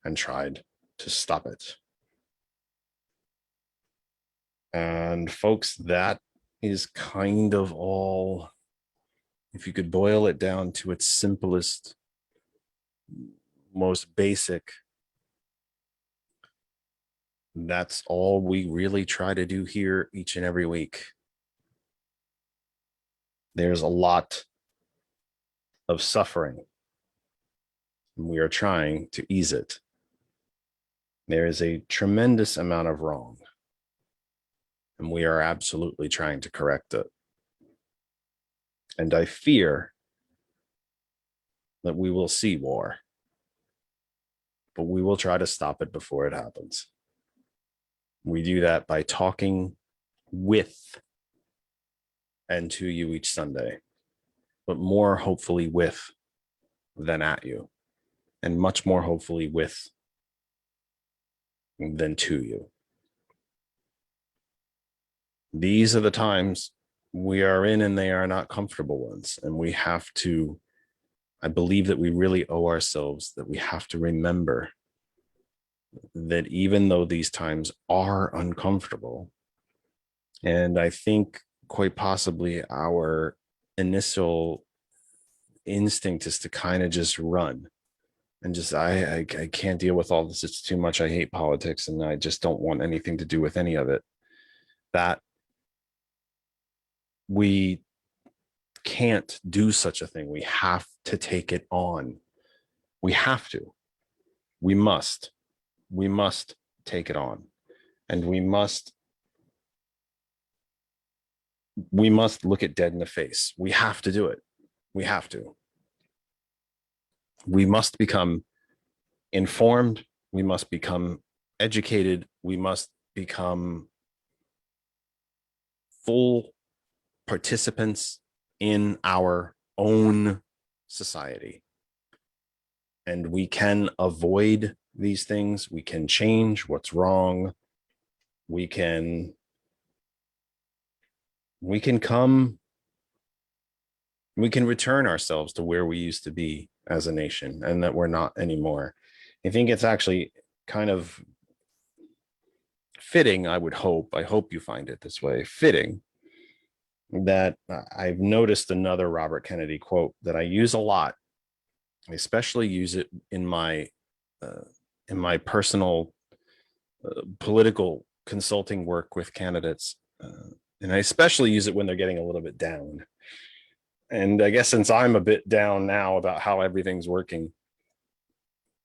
Speaker 1: and tried to stop it. And folks, that is kind of all, if you could boil it down to its simplest, most basic, that's all we really try to do here each and every week. There's a lot of suffering, and we are trying to ease it. There is a tremendous amount of wrong, and we are absolutely trying to correct it. And I fear that we will see war, but we will try to stop it before it happens. We do that by talking with and to you each Sunday, but more hopefully with than at you, and much more hopefully with than to you. These are the times we are in, and they are not comfortable ones. And we have to, I believe that we really owe ourselves that we have to remember that even though these times are uncomfortable, and I think quite possibly our initial instinct is to kind of just run and just, I can't deal with all this. It's too much. I hate politics and I just don't want anything to do with any of it. That we can't do such a thing. We have to take it on. We have to. We must take it on. And we must look it dead in the face. We have to do it. We have to. We must become informed. We must become educated. We must become full participants in our own society. And we can avoid these things. We can change what's wrong. We can return ourselves to where we used to be as a nation, and that we're not anymore. I think it's actually kind of fitting, I hope you find it this way, fitting, that I've noticed another Robert Kennedy quote that I use a lot. I especially use it in my personal political consulting work with candidates. And I especially use it when they're getting a little bit down. And I guess since I'm a bit down now about how everything's working,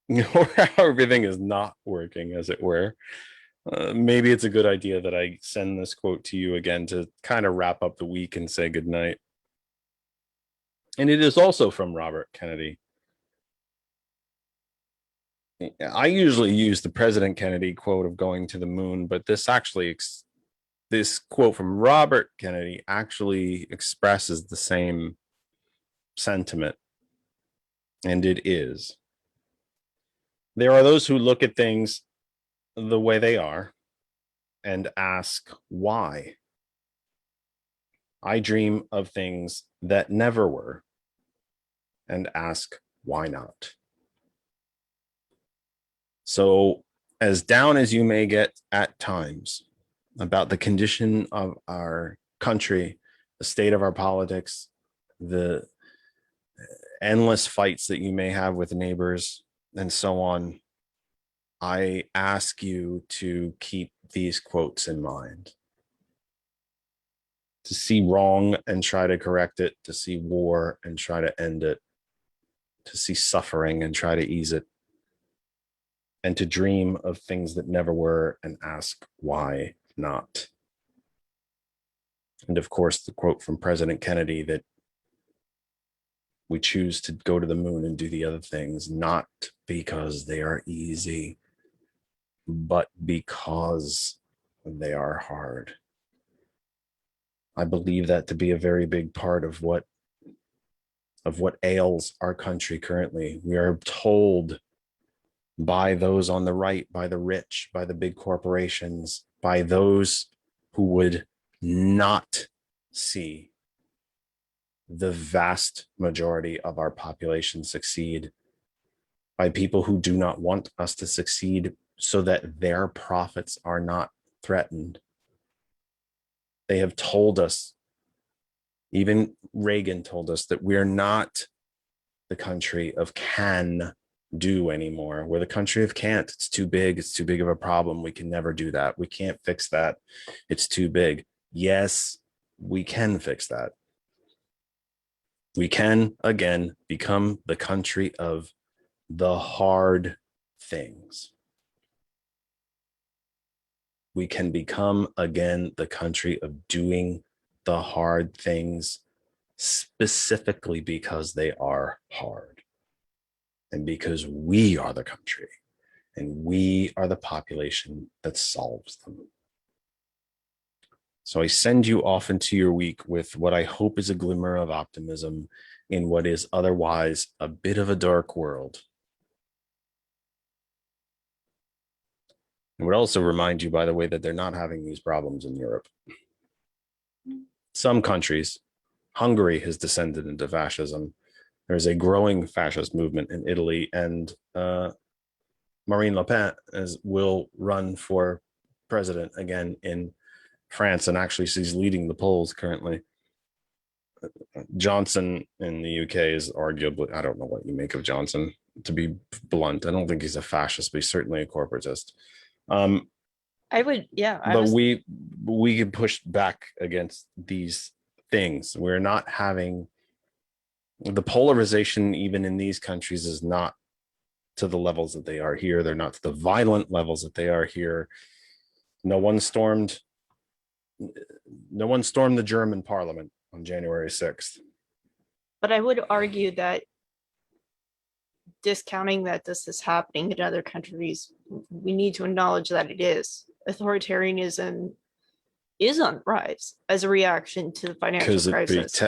Speaker 1: or how everything is not working, as it were, maybe it's a good idea that I send this quote to you again to kind of wrap up the week and say goodnight. And it is also from Robert Kennedy. I usually use the President Kennedy quote of going to the moon, but this quote from Robert Kennedy actually expresses the same sentiment. And it is: there are those who look at things the way they are and ask why. I dream of things that never were and ask, why not? So, as down as you may get at times about the condition of our country, the state of our politics, the endless fights that you may have with neighbors, and so on, I ask you to keep these quotes in mind. To see wrong and try to correct it, to see war and try to end it, to see suffering and try to ease it, and to dream of things that never were and ask why not. And of course, the quote from President Kennedy that we choose to go to the moon and do the other things, not because they are easy, but because they are hard. I believe that to be a very big part of what ails our country currently. We are told by those on the right, by the rich, by the big corporations, by those who would not see the vast majority of our population succeed, by people who do not want us to succeed so that their profits are not threatened. They have told us, even Reagan told us, that we're not the country of can do anymore. We're the country of can't. It's too big. It's too big of a problem. We can never do that. We can't fix that. It's too big. Yes, we can fix that. We can, again, become the country of the hard things. We can become, again, the country of doing the hard things specifically because they are hard and because we are the country and we are the population that solves them. So I send you off into your week with what I hope is a glimmer of optimism in what is otherwise a bit of a dark world. I would also remind you, by the way, that they're not having these problems in Europe. Some countries, Hungary has descended into fascism. There's a growing fascist movement in Italy, and Marine Le Pen will run for president again in France, and actually she's leading the polls currently. Johnson in the UK is arguably, I don't know what you make of Johnson, to be blunt. I don't think he's a fascist, but he's certainly a corporatist.
Speaker 3: I would, yeah.
Speaker 1: But we can push back against these things. We're not having the polarization, even in these countries, is not to the levels that they are here. They're not to the violent levels that they are here. No one stormed the German parliament on January 6th.
Speaker 3: But I would argue that discounting that this is happening in other countries, we need to acknowledge that it is. Authoritarianism is on rise as a reaction to the financial crisis.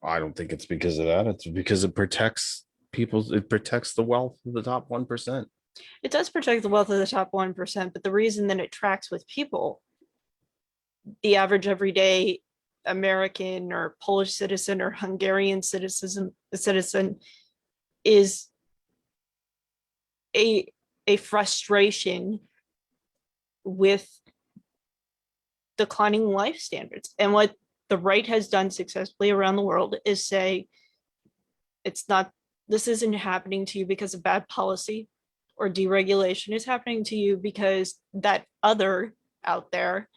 Speaker 1: I don't think it's because of that. It's because it protects people. It protects the wealth of the top 1%.
Speaker 3: It does protect the wealth of the top 1%, but the reason that it tracks with people, the average everyday American or Polish citizen or Hungarian citizen is a frustration with declining life standards. And what the right has done successfully around the world is say, this isn't happening to you because of bad policy or deregulation. It's happening to you because that other out there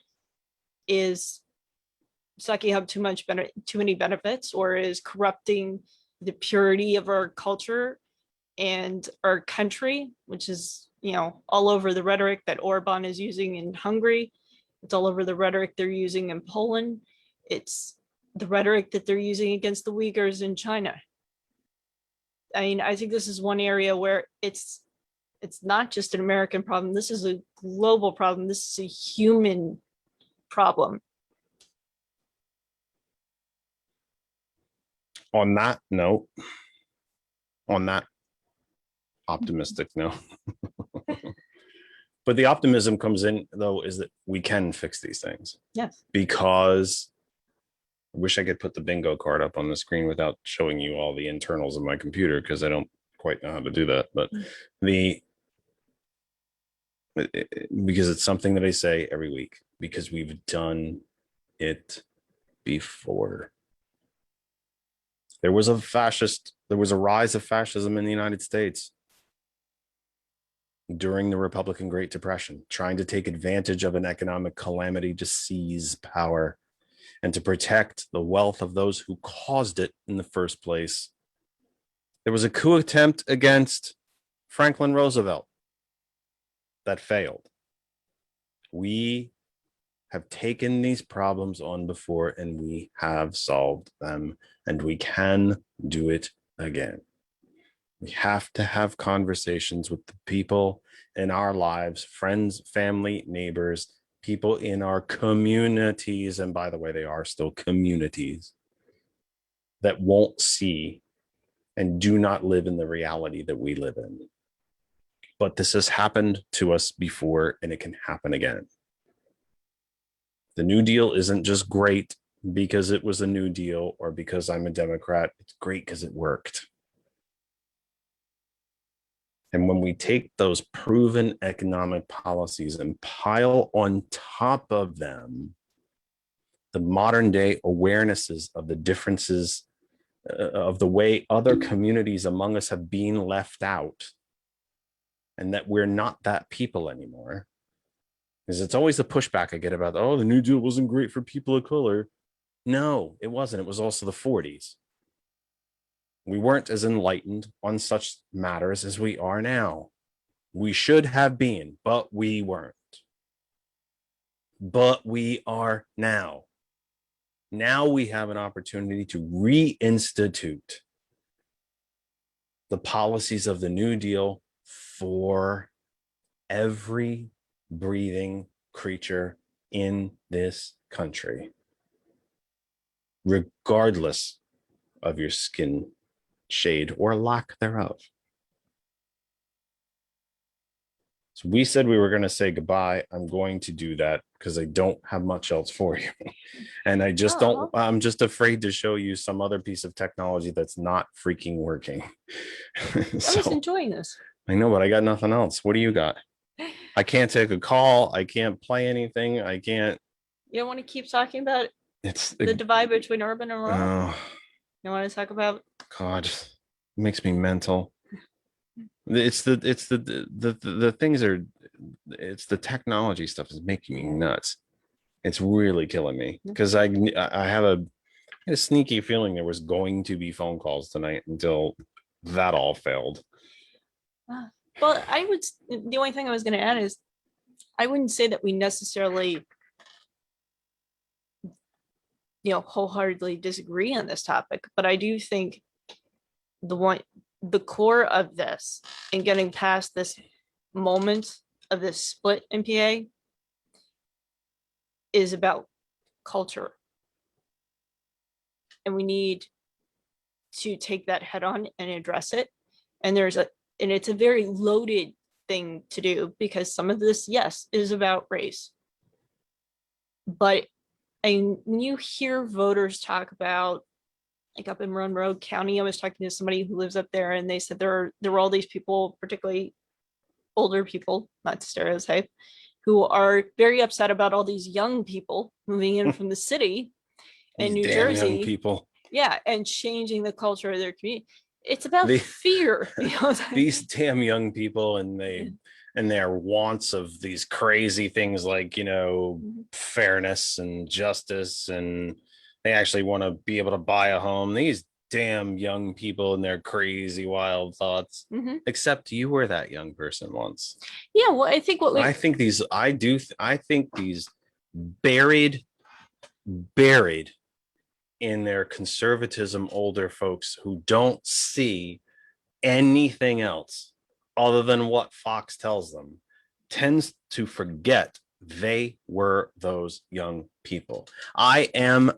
Speaker 3: is sucking up too many benefits, or is corrupting the purity of our culture and our country, which is, all over the rhetoric that Orban is using in Hungary. It's all over the rhetoric they're using in Poland. It's the rhetoric that they're using against the Uyghurs in China. I mean, I think this is one area where it's not just an American problem. This is a global problem. This is a human problem.
Speaker 1: On that note, on that optimistic note, but the optimism comes in, though, is that we can fix these things.
Speaker 3: Yes.
Speaker 1: Because I wish I could put the bingo card up on the screen without showing you all the internals of my computer because I don't quite know how to do that. But because it's something that I say every week because we've done it before. There was a rise of fascism in the United States during the Republican Great Depression, trying to take advantage of an economic calamity to seize power and to protect the wealth of those who caused it in the first place. There was a coup attempt against Franklin Roosevelt that failed. We have taken these problems on before and we have solved them, and we can do it again. We have to have conversations with the people in our lives, friends, family, neighbors, people in our communities. And by the way, they are still communities that won't see and do not live in the reality that we live in. But this has happened to us before and it can happen again. The New Deal isn't just great because it was a New Deal or because I'm a Democrat. It's great because it worked. And when we take those proven economic policies and pile on top of them the modern day awarenesses of the differences of the way other communities among us have been left out, and that we're not that people anymore, because it's always the pushback I get about, oh, the New Deal wasn't great for people of color. No, it wasn't. It was also the 40s. We weren't as enlightened on such matters as we are now. We should have been, but we weren't. But we are now. Now we have an opportunity to reinstitute the policies of the New Deal for every breathing creature in this country, regardless of your skin shade or lack thereof. So we said we were going to say goodbye. I'm going to do that because I don't have much else for you. And I just I'm just afraid to show you some other piece of technology that's not freaking working.
Speaker 3: I was enjoying this.
Speaker 1: I know, but I got nothing else. What do you got? I can't take a call. I can't play anything. I can't.
Speaker 3: You don't want to keep talking about
Speaker 1: It's
Speaker 3: the divide between urban and rural?
Speaker 1: Oh,
Speaker 3: You want to talk about?
Speaker 1: God, it makes me mental. It's the things are, it's the technology stuff is making me nuts. It's really killing me because I have a sneaky feeling there was going to be phone calls tonight until that all failed.
Speaker 3: Well, the only thing I was going to add is I wouldn't say that we necessarily, wholeheartedly disagree on this topic, but I do think the core of this and getting past this moment of this split in PA is about culture. And we need to take that head on and address it. And it's a very loaded thing to do because some of this, yes, is about race. But when you hear voters talk about, like up in Monroe County, I was talking to somebody who lives up there and they said there were all these people, particularly older people, not to stereotype, who are very upset about all these young people moving in from the city in New Jersey.
Speaker 1: Young people.
Speaker 3: Yeah, and changing the culture of their community. It's about fear.
Speaker 1: These damn young people and their wants of these crazy things like, fairness and justice, and they actually want to be able to buy a home. These damn young people and their crazy wild thoughts. Except you were that young person once.
Speaker 3: Yeah, well, I think
Speaker 1: I think these buried in their conservatism older folks who don't see anything else other than what Fox tells them tends to forget they were those young people. I am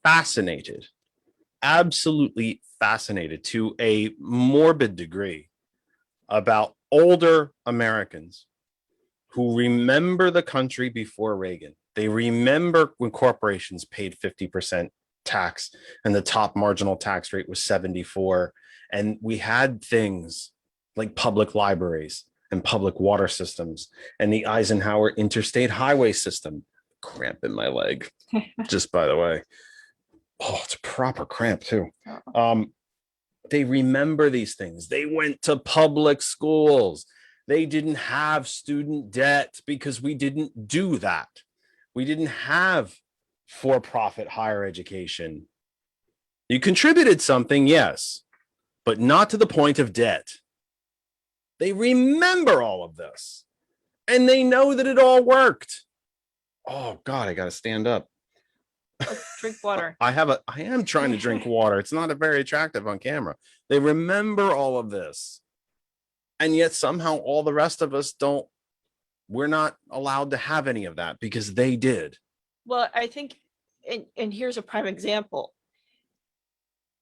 Speaker 1: fascinated, absolutely fascinated to a morbid degree about older Americans who remember the country before Reagan. They remember when corporations paid 50% tax, and the top marginal tax rate was 74. And we had things like public libraries and public water systems and the Eisenhower interstate highway system. Cramp in my leg, just by the way. Oh, it's a proper cramp too. They remember these things. They went to public schools. They didn't have student debt because we didn't do that. We didn't have for-profit higher education. You contributed something, yes, but not to the point of debt. They remember all of this, and they know that it all worked. Oh God, I got to stand up.
Speaker 3: Drink water.
Speaker 1: I am trying to drink water. It's not very attractive on camera. They remember all of this. And yet somehow all the rest of us don't, we're not allowed to have any of that because they did.
Speaker 3: Well, I think, and here's a prime example.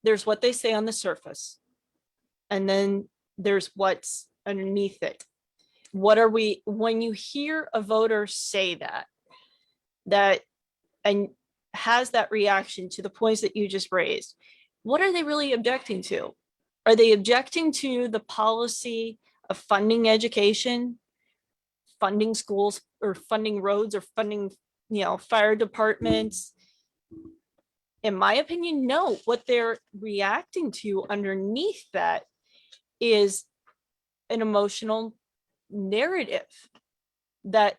Speaker 3: There's what they say on the surface, and then there's what's underneath it. When you hear a voter say that, and has that reaction to the points that you just raised, what are they really objecting to? Are they objecting to the policy of funding education, funding schools, or funding roads, or funding, fire departments? In my opinion, no. What they're reacting to underneath that is an emotional narrative that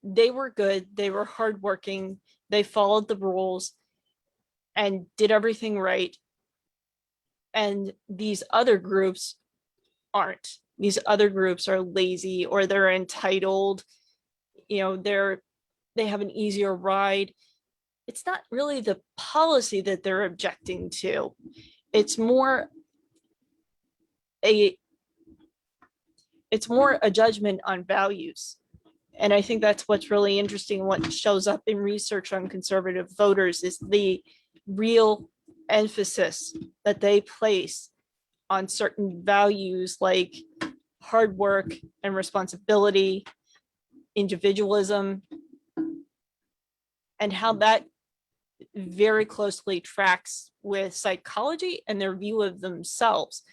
Speaker 3: they were good, they were hardworking, they followed the rules and did everything right. And these other groups aren't. These other groups are lazy, or they're entitled, they have an easier ride. It's not really the policy that they're objecting to. It's more a judgment on values. And I think that's what's really interesting. What shows up in research on conservative voters is the real emphasis that they place on certain values like hard work and responsibility, individualism, and how that very closely tracks with psychology and their view of themselves.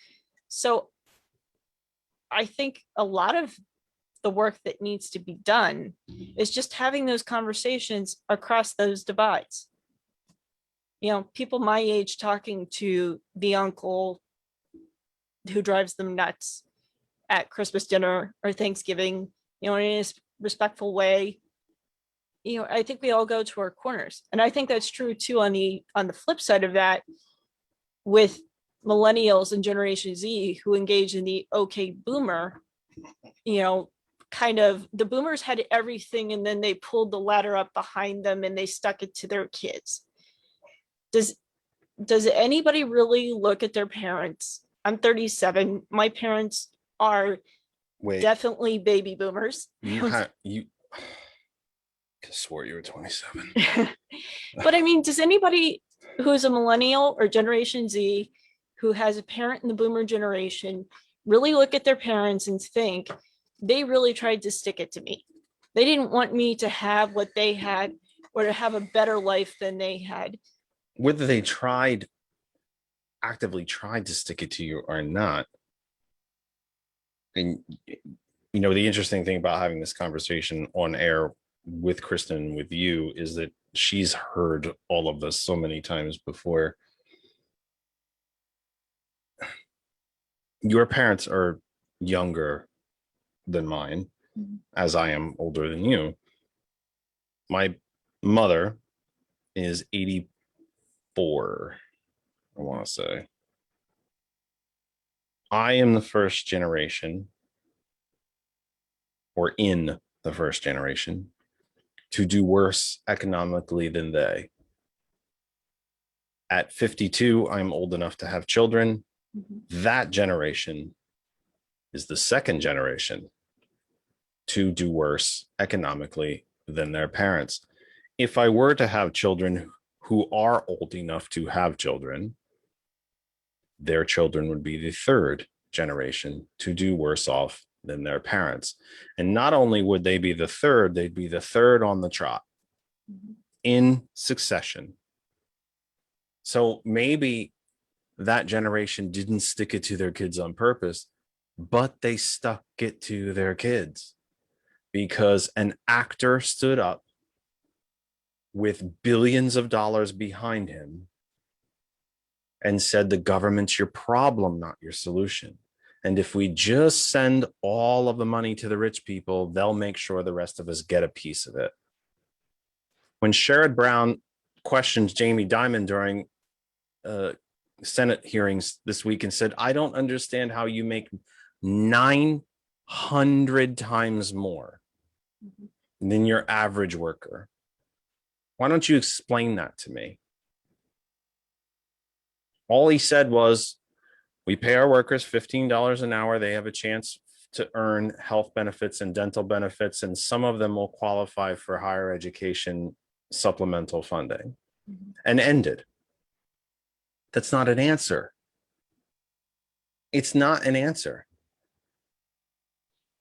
Speaker 3: So I think a lot of the work that needs to be done is just having those conversations across those divides. People my age talking to the uncle who drives them nuts at Christmas dinner or Thanksgiving, in a respectful way. I think we all go to our corners. And I think that's true too on the flip side of that, with millennials and Generation Z who engage in the okay boomer, kind of, the boomers had everything and then they pulled the ladder up behind them and they stuck it to their kids. Does anybody really look at their parents? I'm 37. My parents are definitely baby boomers.
Speaker 1: You swore you were 27.
Speaker 3: But I mean, does anybody who's a millennial or Generation Z who has a parent in the boomer generation really look at their parents and think, they really tried to stick it to me? They didn't want me to have what they had or to have a better life than they had.
Speaker 1: Whether they actively tried to stick it to you or not. And, the interesting thing about having this conversation on air with Kristen, with you, is that she's heard all of this so many times before. Your parents are younger than mine, as I am older than you. My mother is 84, I want to say. I am the first generation, or in the first generation, to do worse economically than they. At 52, I'm old enough to have children. That generation is the second generation to do worse economically than their parents. If I were to have children who are old enough to have children, their children would be the third generation to do worse off than their parents. And not only would they be the third, they'd be the third on the trot in succession. So maybe that generation didn't stick it to their kids on purpose, but they stuck it to their kids because an actor stood up with billions of dollars behind him and said the government's your problem, not your solution. And if we just send all of the money to the rich people, they'll make sure the rest of us get a piece of it. When Sherrod Brown questioned Jamie Dimon during Senate hearings this week and said, I don't understand how you make 900 times more than your average worker. Why don't you explain that to me? All he said was, we pay our workers $15 an hour. They have a chance to earn health benefits and dental benefits, and some of them will qualify for higher education supplemental funding, and ended. That's not an answer. It's not an answer.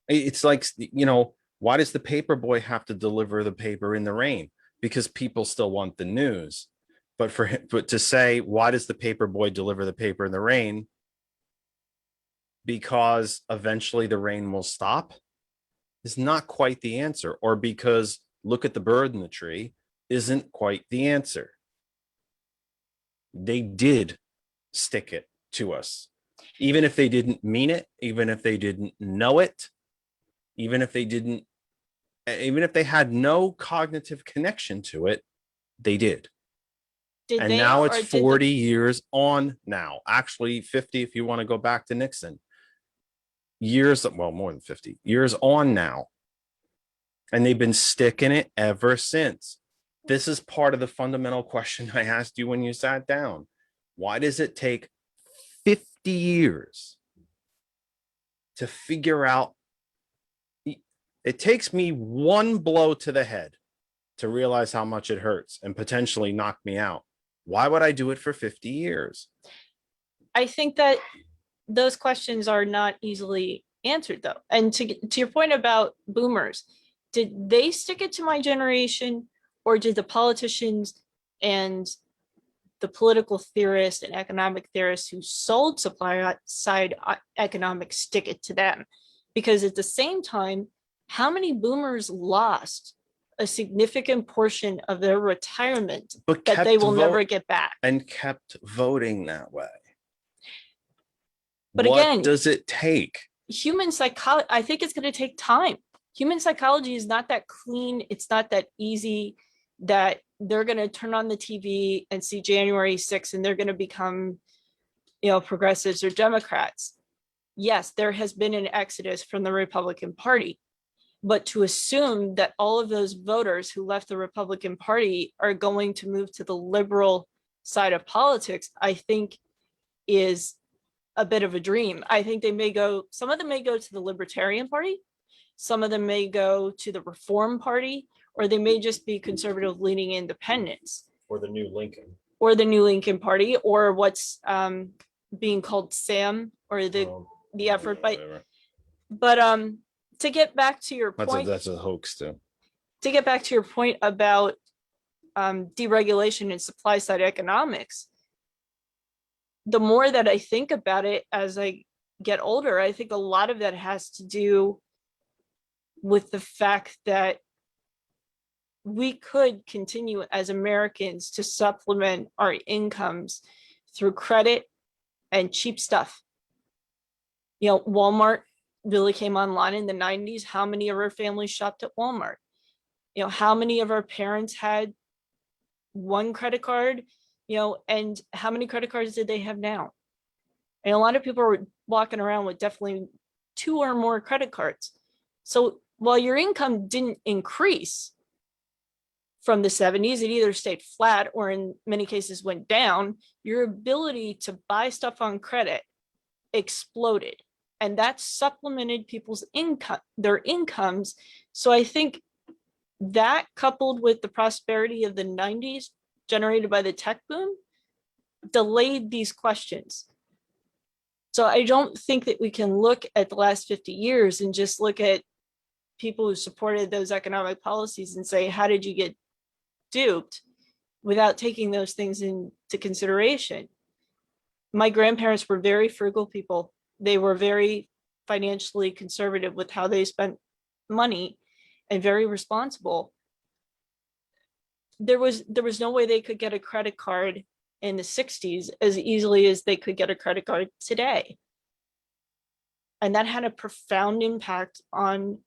Speaker 1: It's like, you know, why does the paper boy have to deliver the paper in the rain? Because people still want the news. But to say, why does the paper boy deliver the paper in the rain? Because eventually the rain will stop is not quite the answer. Or because look at the bird in the tree isn't quite the answer. They did stick it to us, even if they didn't mean it, even if they didn't know it, even if they had no cognitive connection to it, they did. And now it's 40 years on now, actually 50 if you want to go back to Nixon. Years, well, more than 50 years on now. And they've been sticking it ever since. This is part of the fundamental question I asked you when you sat down. Why does it take 50 years to figure out? It takes me one blow to the head to realize how much it hurts and potentially knock me out. Why would I do it for 50 years?
Speaker 3: I think that those questions are not easily answered, though. And to your point about boomers, did they stick it to my generation, or did the politicians and the political theorists and economic theorists who sold supply side economics stick it to them? Because at the same time, how many boomers lost a significant portion of their retirement that they will never get back?
Speaker 1: And kept voting that way.
Speaker 3: But
Speaker 1: what
Speaker 3: again,
Speaker 1: does it take?
Speaker 3: Human psychology, I think it's going to take time. Human psychology is not that clean. It's not that easy that they're going to turn on the TV and see January 6th and they're going to become, progressives or Democrats. Yes, there has been an exodus from the Republican Party, but to assume that all of those voters who left the Republican Party are going to move to the liberal side of politics, I think is a bit of a dream. I think some of them may go to the Libertarian Party, some of them may go to the Reform Party, or they may just be conservative leaning independents.
Speaker 1: Or the New Lincoln.
Speaker 3: Or the New Lincoln Party, or what's being called SAM, or the effort. But to get back to your point.
Speaker 1: That's a hoax too.
Speaker 3: To get back to your point about deregulation and supply side economics, the more that I think about it as I get older, I think a lot of that has to do with the fact that we could continue as Americans to supplement our incomes through credit and cheap stuff. Walmart really came online in the 90s. How many of our families shopped at Walmart? How many of our parents had one credit card? And how many credit cards did they have now? And a lot of people are walking around with definitely 2 or more credit cards. So while your income didn't increase from the 70s, it either stayed flat or in many cases went down, your ability to buy stuff on credit exploded. And that supplemented people's their incomes. So I think that, coupled with the prosperity of the 90s generated by the tech boom, delayed these questions. So I don't think that we can look at the last 50 years and just look at people who supported those economic policies and say, how did you get duped, without taking those things into to consideration. My grandparents were very frugal people. They were very financially conservative with how they spent money and very responsible. There was no way they could get a credit card in the 60s as easily as they could get a credit card today. And that had a profound impact on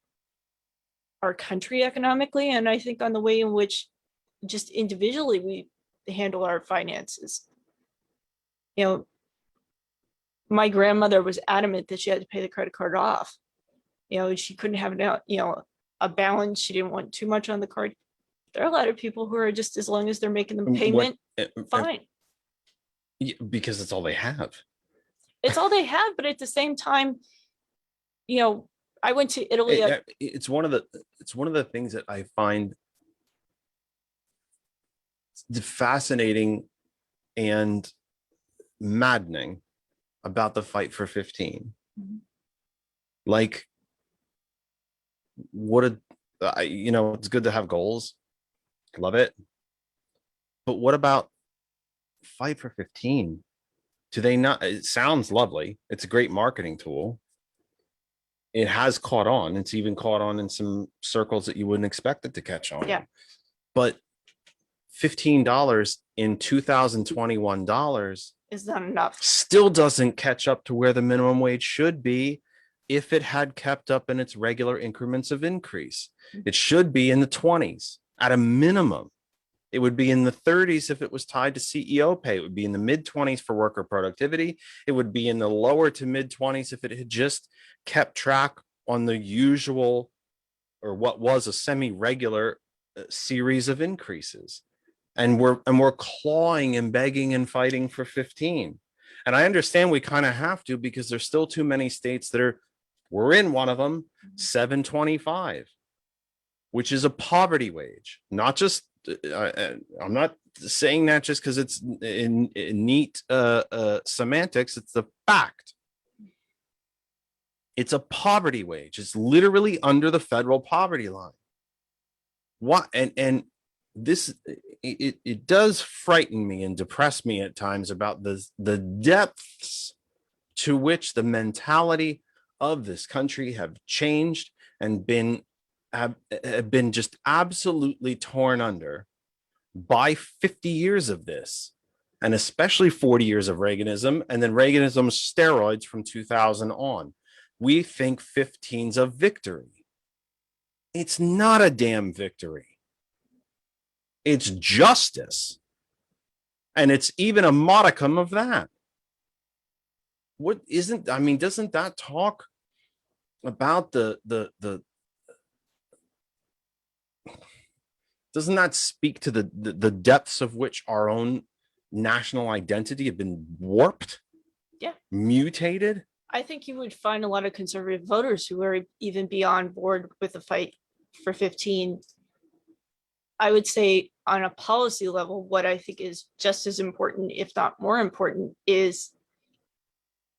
Speaker 3: our country economically, and I think on the way in which just individually we handle our finances. You know, my grandmother was adamant that she had to pay the credit card off. You know, she couldn't have a balance. She didn't want too much on the card. There are a lot of people who are just, as long as they're making the payment, fine.
Speaker 1: Because it's all they have.
Speaker 3: It's all they have, but at the same time, you know, I went to Italy.
Speaker 1: It's one of the things that I find fascinating and maddening about the fight for 15.
Speaker 3: Mm-hmm.
Speaker 1: Like, it's good to have goals. Love it. But what about fight for 15? Do they not? It sounds lovely. It's a great marketing tool. It has caught on. It's even caught on in some circles that you wouldn't expect it to catch on.
Speaker 3: Yeah.
Speaker 1: But $15 in 2021 dollars
Speaker 3: is not enough.
Speaker 1: Still doesn't catch up to where the minimum wage should be if it had kept up in its regular increments of increase. It should be in the 20s at a minimum. It would be in the 30s if it was tied to CEO pay. It would be in the mid 20s for worker productivity. It would be in the lower to mid 20s if it had just kept track on the usual, or what was a semi-regular series of increases. And we're clawing and begging and fighting for 15. And I understand we kind of have to, because there's still too many states that we're in one of them, 725, which is a poverty wage. Not just, I'm not saying that just because it's in neat semantics. It's the fact. It's a poverty wage. It's literally under the federal poverty line. What? And this, it does frighten me and depress me at times about the depths to which the mentality of this country have changed and have been just absolutely torn under by 50 years of this, and especially 40 years of Reaganism, and then Reaganism's steroids from 2000 on. We think 15's a victory. It's not a damn victory. It's justice. And it's even a modicum of that. Doesn't that talk about doesn't that speak to the depths of which our own national identity have been warped?
Speaker 3: Yeah.
Speaker 1: Mutated?
Speaker 3: I think you would find a lot of conservative voters who are even beyond board with the fight for 15. I would say on a policy level, what I think is just as important, if not more important, is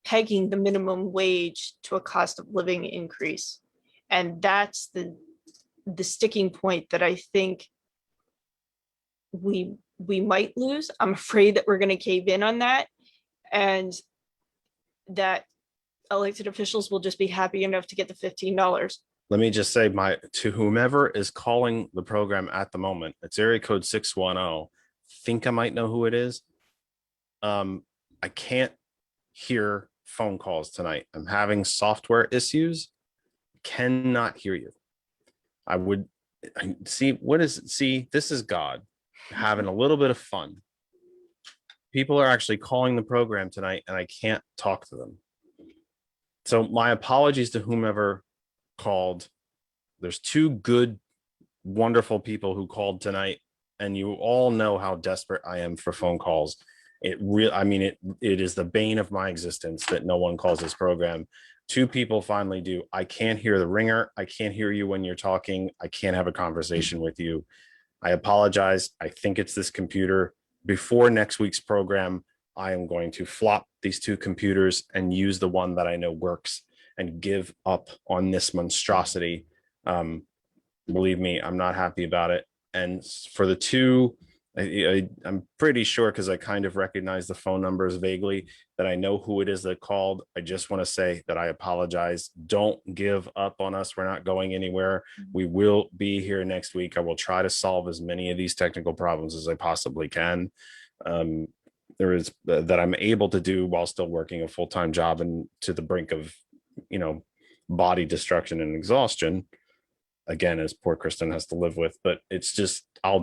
Speaker 3: pegging the minimum wage to a cost of living increase. And that's the sticking point that I think we might lose. I'm afraid that we're going to cave in on that, and that elected officials will just be happy enough to get the $15.
Speaker 1: Let me just say, to whomever is calling the program at the moment, it's area code 610. Think I might know who it is. I can't hear phone calls tonight. I'm having software issues. Cannot hear you. This is God having a little bit of fun. People are actually calling the program tonight and I can't talk to them. So my apologies to whomever called. There's two good, wonderful people who called tonight, and you all know how desperate I am for phone calls. It is the bane of my existence that no one calls this program. Two people finally do. I can't hear the ringer. I can't hear you when you're talking. I can't have a conversation with you. I apologize. I think it's this computer. Before next week's program, I am going to flop these two computers and use the one that I know works and give up on this monstrosity. Believe me, I'm not happy about it. And for the two I'm pretty sure, because I kind of recognize the phone numbers vaguely, that I know who it is that called. I just want to say that I apologize. Don't give up on us. We're not going anywhere. We will be here next week. I will try to solve as many of these technical problems as I possibly can. There is that I'm able to do while still working a full-time job and to the brink of, body destruction and exhaustion. Again, as poor Kristen has to live with, but it's just, I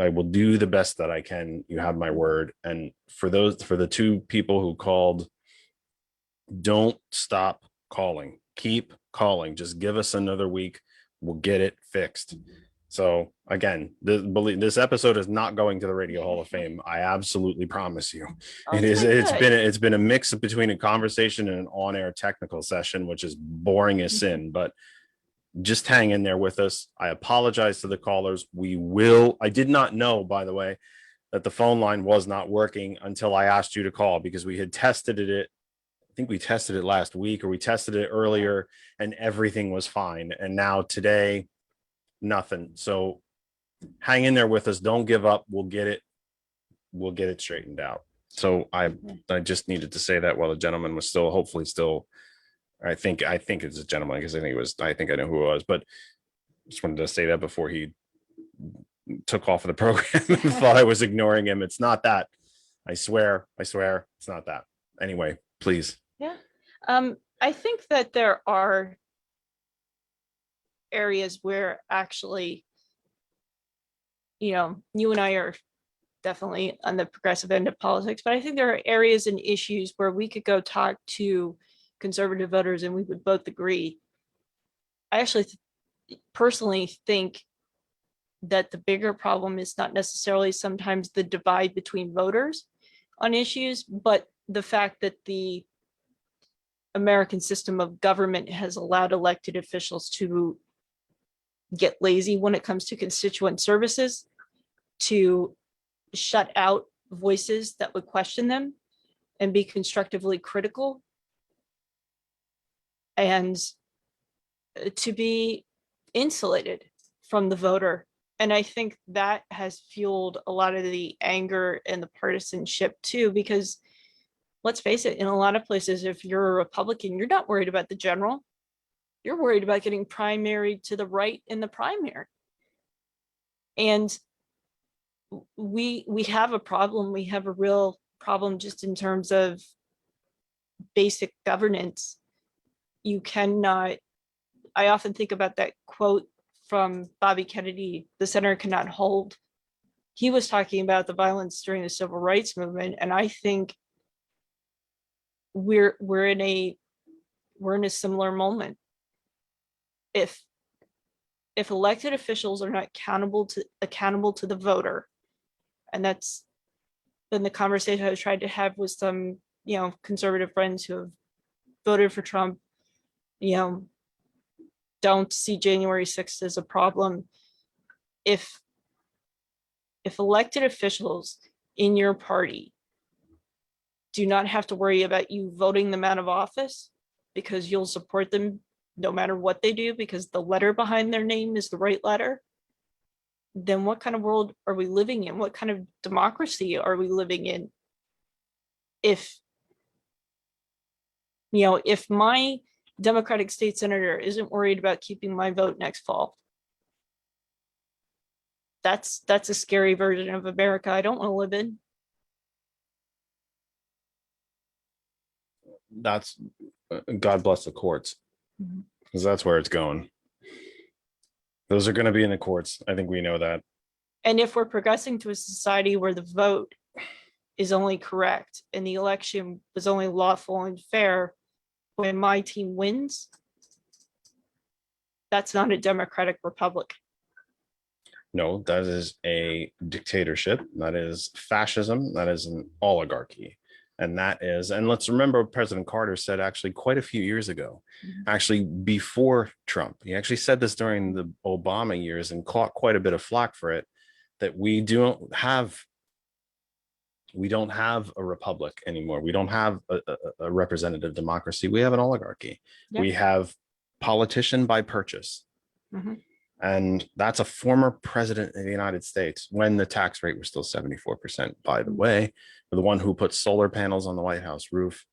Speaker 1: will do the best that I can. You have my word. And for the two people who called, don't stop calling, keep calling. Just give us another week. We'll get it fixed. So again, this episode is not going to the Radio Hall of Fame. I absolutely promise you. It's been a mix between a conversation and an on-air technical session, which is boring as sin, but just hang in there with us. I apologize to the callers. I did not know, by the way, that the phone line was not working until I asked you to call, because we had tested it. I think we tested it last week, or we tested it earlier, and everything was fine. And now today, nothing. So hang in there with us. Don't give up. We'll get it straightened out. So I just needed to say that while the gentleman was hopefully still. I think it's a gentleman, because I think I know who it was, but just wanted to say that before he took off of the program and thought I was ignoring him. It's not that. I swear it's not that. Anyway, please.
Speaker 3: Yeah. I think that there are areas where actually, you and I are definitely on the progressive end of politics, but I think there are areas and issues where we could go talk to conservative voters and we would both agree. I actually personally think that the bigger problem is not necessarily sometimes the divide between voters on issues, but the fact that the American system of government has allowed elected officials to get lazy when it comes to constituent services, to shut out voices that would question them and be constructively critical, and to be insulated from the voter. And I think that has fueled a lot of the anger and the partisanship too, because let's face it, in a lot of places, if you're a Republican, you're not worried about the general. You're worried about getting primaried to the right in the primary. And we have a problem. We have a real problem just in terms of basic governance. You cannot, I often think about that quote from Bobby Kennedy, "The center cannot hold." He was talking about the violence during the civil rights movement. And I think we're in a similar moment. If elected officials are not accountable to the voter, and that's been the conversation I've tried to have with some, conservative friends who have voted for Trump, don't see January 6th as a problem. If elected officials in your party do not have to worry about you voting them out of office because you'll support them no matter what they do, because the letter behind their name is the right letter, then what kind of world are we living in? What kind of democracy are we living in? If my Democratic state senator isn't worried about keeping my vote next fall, that's a scary version of America I don't want to live in.
Speaker 1: That's God bless the courts, because that's where it's going. Those are going to be in the courts. I think we know that.
Speaker 3: And if we're progressing to a society where the vote is only correct and the election was only lawful and fair when my team wins, that's not a democratic republic.
Speaker 1: No, that is a dictatorship. That is fascism. That is an oligarchy. And let's remember what President Carter said actually quite a few years ago, actually before Trump. He actually said this during the Obama years and caught quite a bit of flack for it, that we don't have a republic anymore. We don't have a representative democracy. We have an oligarchy. Yep. We have politician by purchase. And that's a former president of the United States when the tax rate was still 74%, by the way, the one who put solar panels on the White House roof,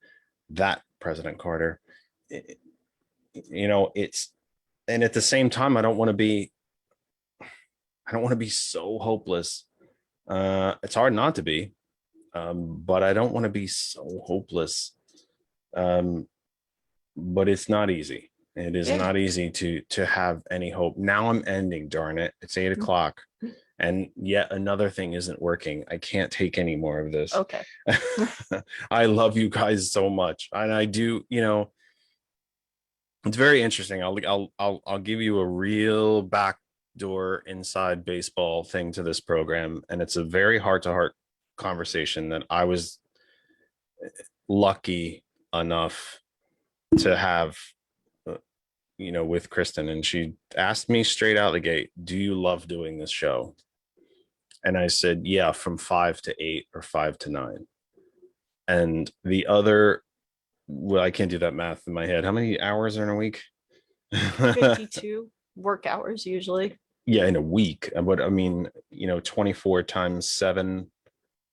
Speaker 1: that President Carter. It's, and at the same time, I don't want to be so hopeless. It's hard not to be, but I don't want to be so hopeless. But it's not easy. It is not easy to have any hope. Now I'm ending, darn it. It's 8 o'clock. And yet another thing isn't working. I can't take any more of this.
Speaker 3: Okay.
Speaker 1: I love you guys so much. And I do, it's very interesting. I'll give you a real backdoor inside baseball thing to this program. And it's a very heart-to-heart conversation that I was lucky enough to have with Kristen, and she asked me straight out the gate, do you love doing this show? And I said, yeah, from 5 to 8 or 5 to 9. And the other, well, I can't do that math in my head. How many hours are in a week?
Speaker 3: 52 work hours usually.
Speaker 1: Yeah, in a week. But I mean, 24 times 7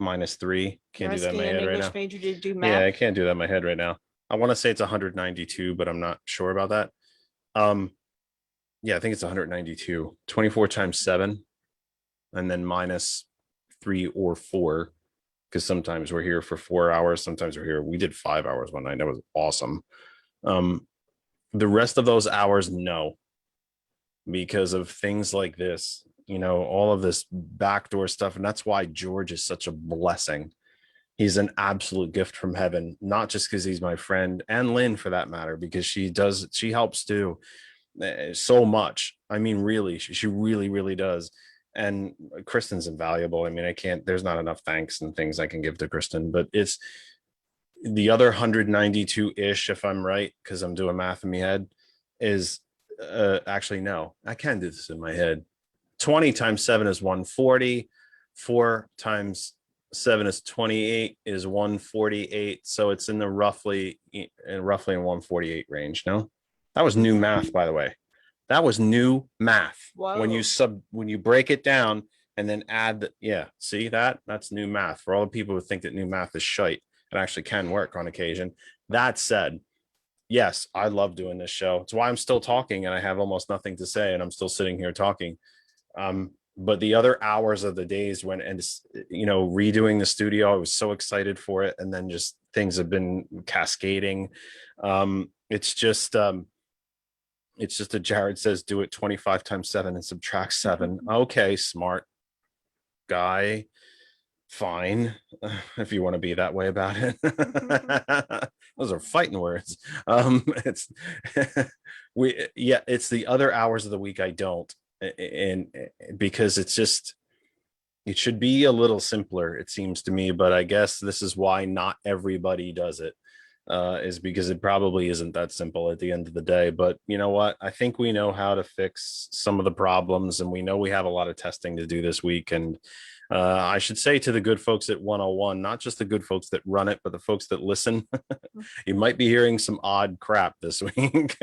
Speaker 1: minus 3. Can't do that in my head right now.
Speaker 3: Major to do math.
Speaker 1: Yeah, I can't do that in my head right now. I want to say it's 192, but I'm not sure about that. Yeah, I think it's 192. 24 times 7, and then minus 3 or 4, because sometimes we're here for 4 hours. Sometimes we're here. We did 5 hours one night. That was awesome. The rest of those hours, no, because of things like this, all of this backdoor stuff. And that's why George is such a blessing. He's an absolute gift from heaven, not just because he's my friend, and Lynn for that matter, because she helps too so much. I mean, really, she really, really does. And Kristen's invaluable. I mean, there's not enough thanks and things I can give to Kristen, but it's the other 192-ish, if I'm right, because I'm doing math in my head, is actually, no, I can do this in my head. 20 times 7 is 140. 4 times 7 is 28 is 148. So it's in the roughly in 148 range. No, that was new math, by the way. That was new math.
Speaker 3: Whoa.
Speaker 1: When you break it down and then add see that's new math for all the people who think that new math is shite. It actually can work on occasion. That said, yes, I love doing this show. It's why I'm still talking and I have almost nothing to say and I'm still sitting here talking. But the other hours of the days when, redoing the studio, I was so excited for it. And then just things have been cascading. It's just that Jared says, do it 25 times 7 and subtract 7. Okay, smart guy. Fine. If you want to be that way about it. Those are fighting words. It's it's the other hours of the week I don't. And because it should be a little simpler, it seems to me, but I guess this is why not everybody does it, is because it probably isn't that simple at the end of the day. But you know what, I think we know how to fix some of the problems, and we know we have a lot of testing to do this week. And I should say to the good folks at 101, not just the good folks that run it, but the folks that listen, you might be hearing some odd crap this week.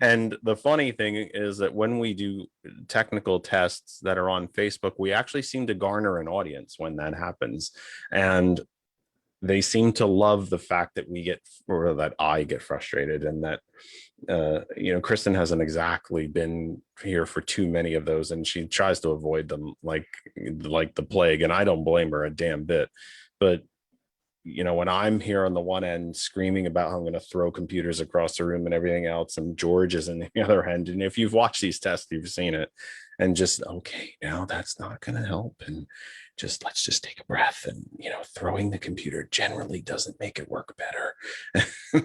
Speaker 1: And the funny thing is that when we do technical tests that are on Facebook, we actually seem to garner an audience when that happens. And they seem to love the fact that that I get frustrated, and that Kristen hasn't exactly been here for too many of those, and she tries to avoid them like the plague, and I don't blame her a damn bit. But when I'm here on the one end screaming about how I'm going to throw computers across the room and everything else, and George is in the other end, and if you've watched these tests, you've seen it, and just, okay, now that's not going to help, and let's just take a breath, and throwing the computer generally doesn't make it work better.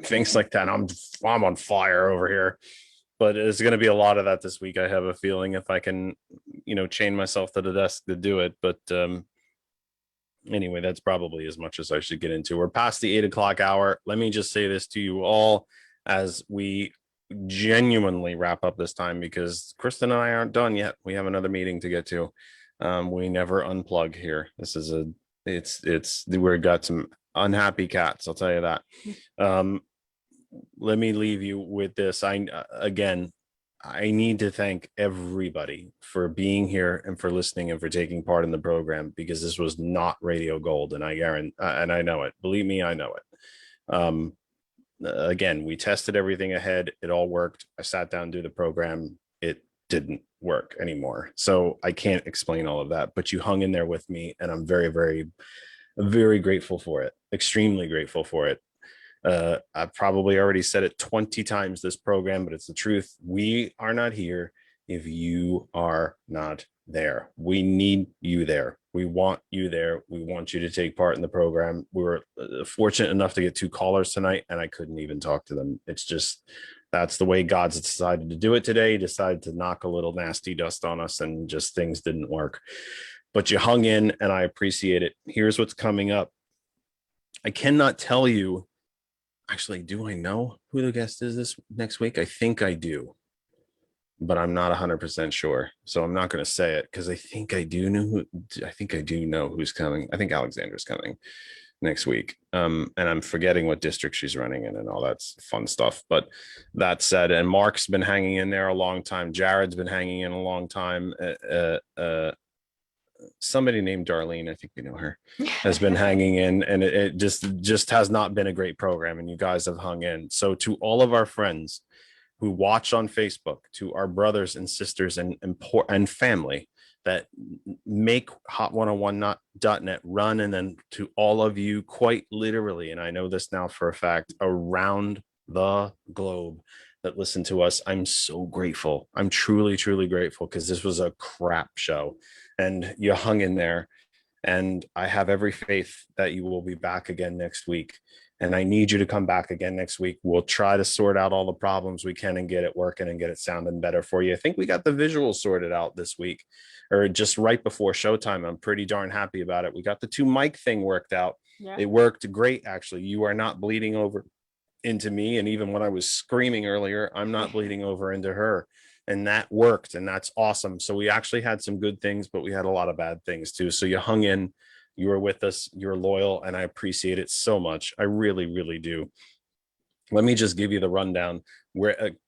Speaker 1: Things like that. I'm on fire over here. But it's going to be a lot of that this week, I have a feeling, if I can chain myself to the desk to do it. But anyway, that's probably as much as I should get into. We're past the 8 o'clock hour. Let me just say this to you all as we genuinely wrap up this time, because Kristen and I aren't done yet. We have another meeting to get to. We never unplug here. This is we've got some unhappy cats, I'll tell you that. Let me leave you with this. Again, I need to thank everybody for being here and for listening and for taking part in the program, because this was not radio gold, and I guarantee, and I know it. Believe me, I know it. Again, we tested everything ahead. It all worked. I sat down to do the program. It didn't work anymore. So I can't explain all of that, but you hung in there with me, and I'm very, very, very grateful for it. Extremely grateful for it. I've probably already said it 20 times this program, but it's the truth. We are not here if you are not there. We need you there. We want you there. We want you to take part in the program. We were fortunate enough to get 2 callers tonight, and I couldn't even talk to them. It's just, that's the way God's decided to do it today. He decided to knock a little nasty dust on us, and just things didn't work. But you hung in, and I appreciate it. Here's what's coming up. I cannot tell you. Actually, do I know who the guest is this next week? I think I do, but I'm not 100% sure. So I'm not going to say it, because I think I do know who's coming. I think Alexandra's coming next week. And I'm forgetting what district she's running in and all that's fun stuff. But that said, and Mark's been hanging in there a long time. Jared's been hanging in a long time. Somebody named Darlene, I think we know her, has been hanging in, and it just has not been a great program, and you guys have hung in. So to all of our friends who watch on Facebook, to our brothers and sisters and family that make hot101.net run, and then to all of you, quite literally, and I know this now for a fact, around the globe that listen to us, I'm so grateful. I'm truly, truly grateful, because this was a crap show. And you hung in there, and I have every faith that you will be back again next week. And I need you to come back again next week. We'll try to sort out all the problems we can and get it working and get it sounding better for you. I think we got the visuals sorted out this week, or just right before showtime. I'm pretty darn happy about it. We got the 2 mic thing worked out. Yeah. It worked great, actually. You are not bleeding over into me. And even when I was screaming earlier, I'm not bleeding over into her. And that worked, and that's awesome. So we actually had some good things, but we had a lot of bad things too. So you hung in, you were with us, you're loyal, and I appreciate it so much. I really, really do. Let me just give you the rundown.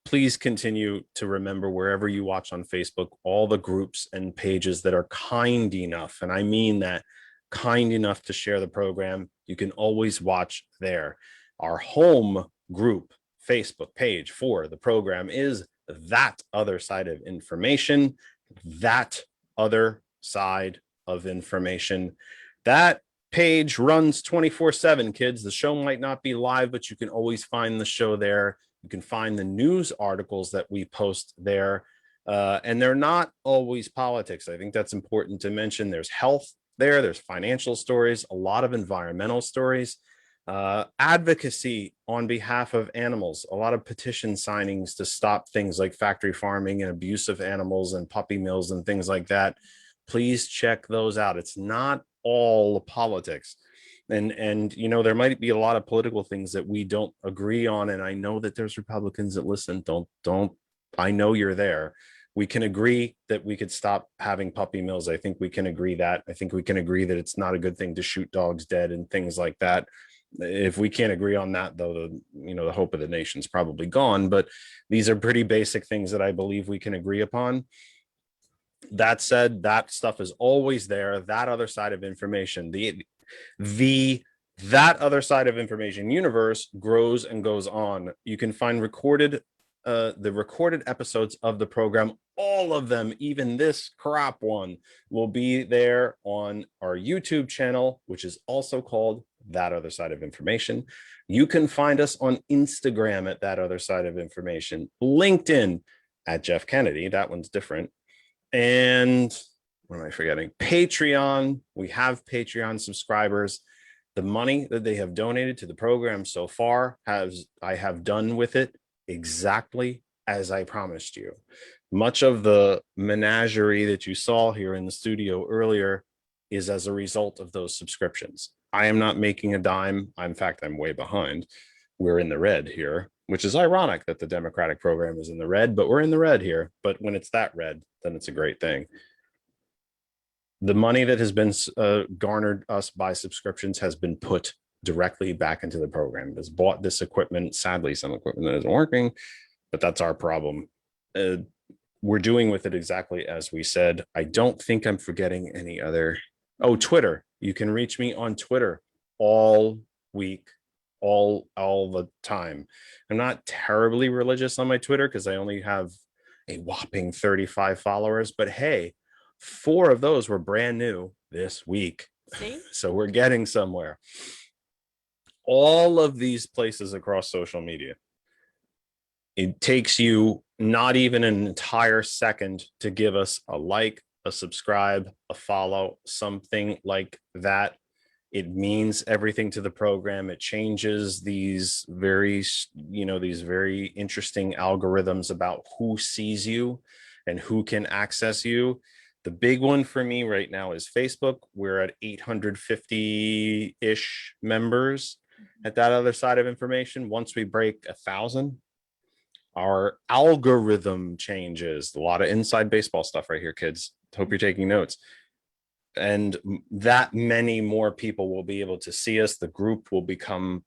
Speaker 1: Please continue to remember, wherever you watch on Facebook, all the groups and pages that are kind enough, and I mean that, kind enough to share the program. You can always watch there. Our home group Facebook page for the program is That Other Side of Information. That Other Side of Information. That page runs 24/7, kids. The show might not be live, but you can always find the show there. You can find the news articles that we post there. And they're not always politics. I think that's important to mention. There's health there. There's financial stories, a lot of environmental stories. Advocacy on behalf of animals, a lot of petition signings to stop things like factory farming and abuse of animals and puppy mills and things like that. Please check those out. It's not all politics. And you know, there might be a lot of political things that we don't agree on, and I know that there's Republicans that listen. Don't I know you're there. We can agree that we could stop having puppy mills. I think we can agree that. I think we can agree that it's not a good thing to shoot dogs dead and things like that. If we can't agree on that, though, the hope of the nation's probably gone. But these are pretty basic things that I believe we can agree upon. That said, that stuff is always there. That Other Side of Information, That Other Side of Information universe grows and goes on. You can find the recorded episodes of the program, all of them, even this crap one, will be there on our YouTube channel, which is also called That Other Side of Information. You can find us on Instagram at That Other Side of Information, LinkedIn at Jeff Kennedy. That one's different. And what am I forgetting? Patreon. We have Patreon subscribers. The money that they have donated to the program so far, I have done with it exactly as I promised you. Much of the menagerie that you saw here in the studio earlier is as a result of those subscriptions. I am not making a dime. In fact, I'm way behind. We're in the red here, which is ironic that the Democratic program is in the red, but we're in the red here. But when it's that red, then it's a great thing. The money that has been garnered us by subscriptions has been put directly back into the program. It has bought this equipment. Sadly, some equipment that isn't working, but that's our problem. we're doing with it exactly as we said. I don't think I'm forgetting any other. Oh, Twitter. You can reach me on Twitter all week, all the time. I'm not terribly religious on my Twitter because I only have a whopping 35 followers, but hey, 4 of those were brand new this week.
Speaker 3: See?
Speaker 1: So we're getting somewhere. All of these places across social media, it takes you not even an entire second to give us a like, a subscribe, a follow, something like that. It means everything to the program. It changes these very, these very interesting algorithms about who sees you and who can access you. The big one for me right now is Facebook. We're at 850-ish members at that other side of information. Once we break 1,000, our algorithm changes. A lot of inside baseball stuff right here, kids. Hope you're taking notes. And that many more people will be able to see us. The group will become,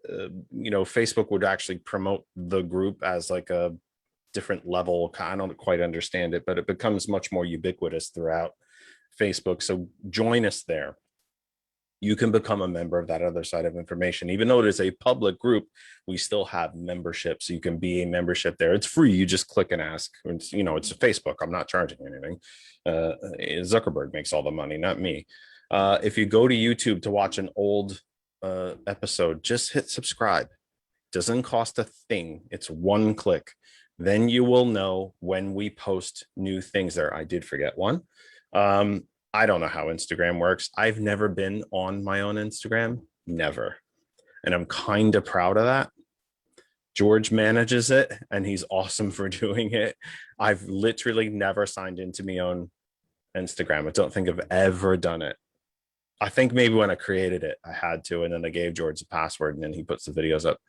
Speaker 1: Facebook would actually promote the group as like a different level. I don't quite understand it, but it becomes much more ubiquitous throughout Facebook. So join us there. You can become a member of that other side of information. Even though it is a public group, we still have memberships. So you can be a membership there. It's free. You just click and ask. It's a Facebook. I'm not charging anything. Zuckerberg makes all the money, not me. If you go to YouTube to watch an old episode, just hit subscribe. Doesn't cost a thing. It's one click. Then you will know when we post new things there. I did forget one. I don't know how Instagram works. I've never been on my own Instagram, never. And I'm kind of proud of that. George manages it and he's awesome for doing it. I've literally never signed into my own Instagram. I don't think I've ever done it. I think maybe when I created it, I had to, and then I gave George the password and then he puts the videos up.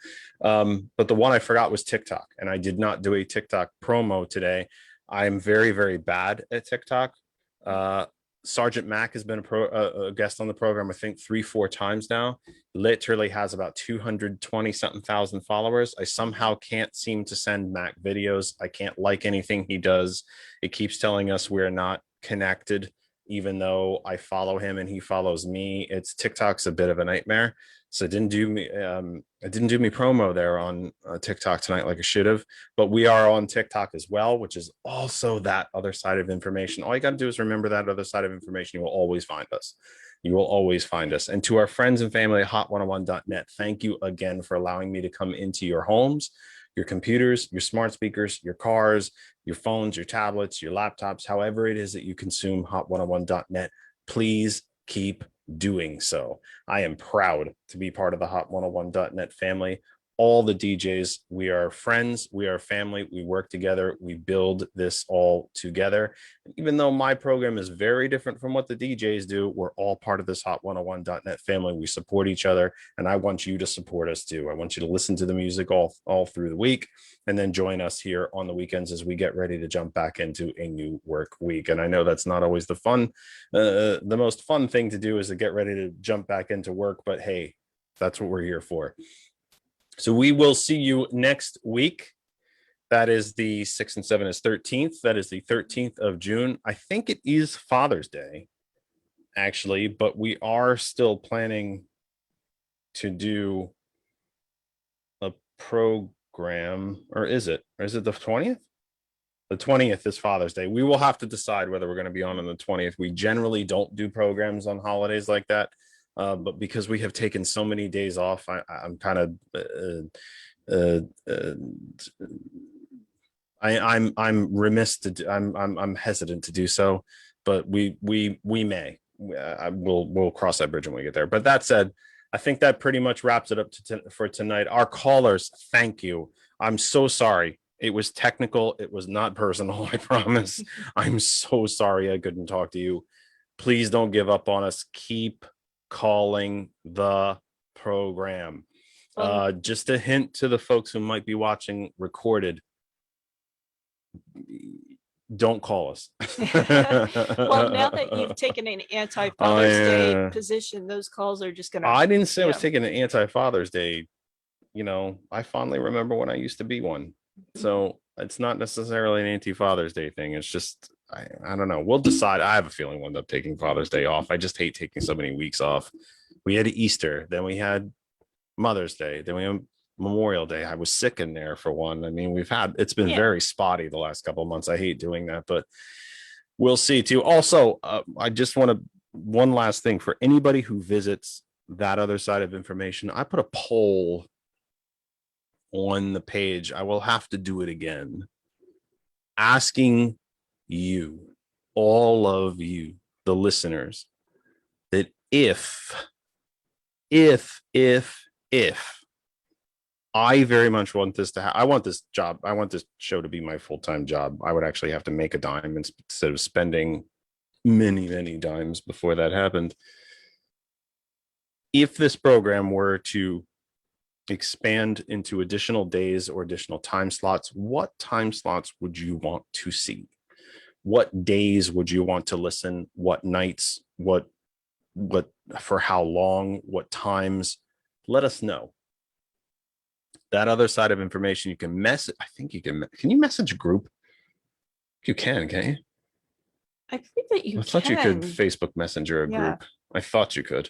Speaker 1: But the one I forgot was TikTok, and I did not do a TikTok promo today. I'm very, very bad at TikTok. Sergeant Mac has been a guest on the program, I think 3-4 times now. Literally has about 220 something thousand followers. I somehow can't seem to send Mac videos. I can't like anything he does. It keeps telling us we're not connected, even though I follow him and he follows me. TikTok's a bit of a nightmare. So I didn't do me promo there on TikTok tonight like I should have, but we are on TikTok as well, which is also that other side of information. All you got to do is remember that other side of information. You will always find us. You will always find us. And to our friends and family at hot101.net, thank you again for allowing me to come into your homes, your computers, your smart speakers, your cars, your phones, your tablets, your laptops, however it is that you consume hot101.net. Please keep doing so. I am proud to be part of the hot101.net family. All the DJs, we are friends, we are family, we work together, we build this all together. Even though my program is very different from what the DJs do, we're all part of this hot101.net family. We support each other, and I want you to support us too. I want you to listen to the music all through the week, and then join us here on the weekends as we get ready to jump back into a new work week. And I know that's not always the most fun thing to do is to get ready to jump back into work, but hey, that's what we're here for. So we will see you next week. That is the 6 and 7 is 13th. That is the 13th of June. I think it is Father's Day, actually, but we are still planning to do a program, or is it? Or is it the 20th? The 20th is Father's Day. We will have to decide whether we're going to be on the 20th. We generally don't do programs on holidays like that. But because we have taken so many days off, I'm kind of I'm remiss to I'm hesitant to do so, but we may. We'll cross that bridge when we get there. But that said, I think that pretty much wraps it up for tonight. Our callers, thank you. I'm so sorry. It was technical. It was not personal. I promise. I'm so sorry I couldn't talk to you. Please don't give up on us. Keep calling the program. Just a hint to the folks who might be watching recorded, don't call us.
Speaker 3: Well, now that you've taken an anti-Father's Day position, those calls are just gonna.
Speaker 1: I didn't say I was taking an anti-Father's Day. I fondly remember when I used to be one. So It's not necessarily an anti-Father's Day thing. It's just I don't know. We'll decide. I have a feeling we'll end up taking Father's Day off. I just hate taking so many weeks off. We had Easter, then we had Mother's Day, then we had Memorial Day. I was sick in there for one. I mean, it's been
Speaker 3: Yeah.
Speaker 1: very spotty the last couple of months. I hate doing that, but we'll see too. Also, I just want to one last thing for anybody who visits that other side of information. I put a poll on the page. I will have to do it again, asking you, all of you, the listeners, that if I very much want this to I want this job. I want this show to be my full-time job. I would actually have to make a dime instead of spending many, many dimes before that happened. If this program were to expand into additional days or additional time slots, what time slots would you want to see? What days would you want to listen? What nights? What for how long? What times? Let us know. That other side of information, you can message. I think you can you message a group? You can you?
Speaker 3: I think that you
Speaker 1: I thought you could
Speaker 3: can,
Speaker 1: Facebook Messenger a
Speaker 3: Yeah.
Speaker 1: group. I thought you could.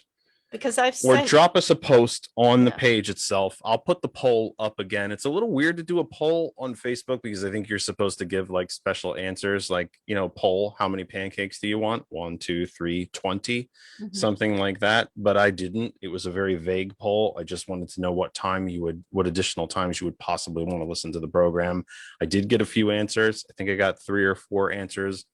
Speaker 3: because I've
Speaker 1: Or
Speaker 3: sent,
Speaker 1: drop us a post on the
Speaker 3: Yeah.
Speaker 1: page itself. I'll put the poll up again. It's a little weird to do a poll on Facebook because I think you're supposed to give like special answers, like, poll, how many pancakes do you want? 1, 2, 3, 20,
Speaker 3: Mhm.
Speaker 1: something like that. But I didn't. It was a very vague poll. I just wanted to know what additional times you would possibly want to listen to the program. I did get a few answers. I think I got 3 or 4 answers,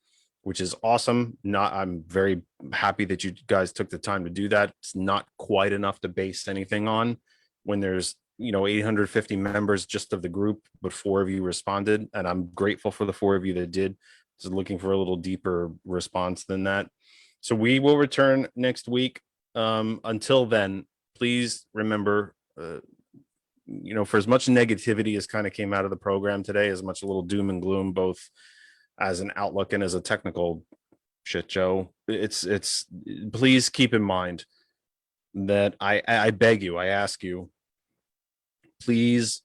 Speaker 1: which is awesome. I'm very happy that you guys took the time to do that. It's not quite enough to base anything on when there's 850 members just of the group, but 4 of you responded, and I'm grateful for the 4 of you that did. Just looking for a little deeper response than that. So we will return next week. Until then, please remember, for as much negativity as kind of came out of the program today, as much a little doom and gloom, both as an outlook and as a technical shit show, it's please keep in mind that I beg you, I ask you, please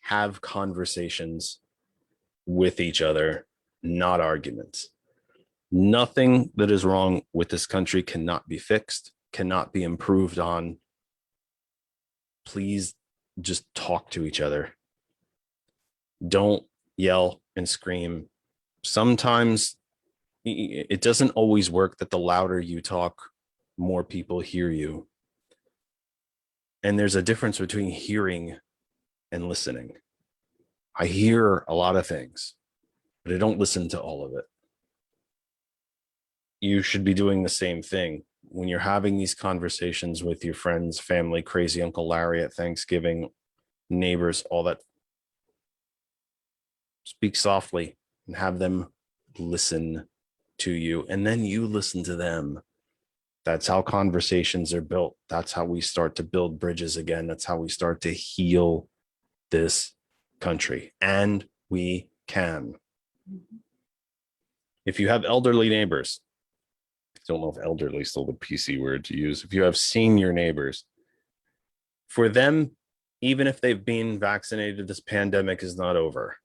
Speaker 1: have conversations with each other, not arguments. Nothing that is wrong with this country cannot be fixed, cannot be improved on. Please just talk to each other. Don't yell and scream. Sometimes it doesn't always work that the louder you talk, more people hear you. And there's a difference between hearing and listening. I hear a lot of things, but I don't listen to all of it. You should be doing the same thing when you're having these conversations with your friends, family, crazy Uncle Larry at Thanksgiving, neighbors, all that. Speak softly and have them listen to you, and then you listen to them. That's how conversations are built. That's how we start to build bridges again. That's how we start to heal this country. And we can. If you have elderly neighbors, I don't know if elderly is still the PC word to use. If you have senior neighbors, for them, even if they've been vaccinated, this pandemic is not over.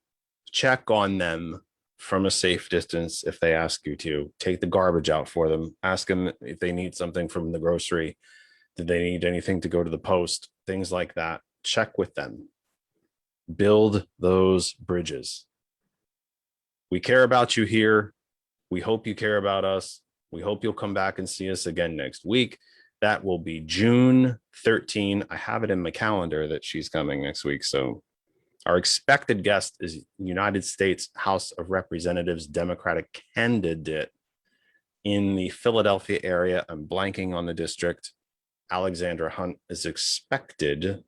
Speaker 1: Check on them from a safe distance if they ask you to. Take the garbage out for them. Ask them if they need something from the grocery. Did they need anything to go to the post? Things like that. Check with them. Build those bridges. We care about you here. We hope you care about us. We hope you'll come back and see us again next week. That will be June 13. I have it in my calendar that she's coming next week. So our expected guest is United States House of Representatives Democratic candidate in the Philadelphia area. I'm blanking on the district. Alexandra Hunt is expected.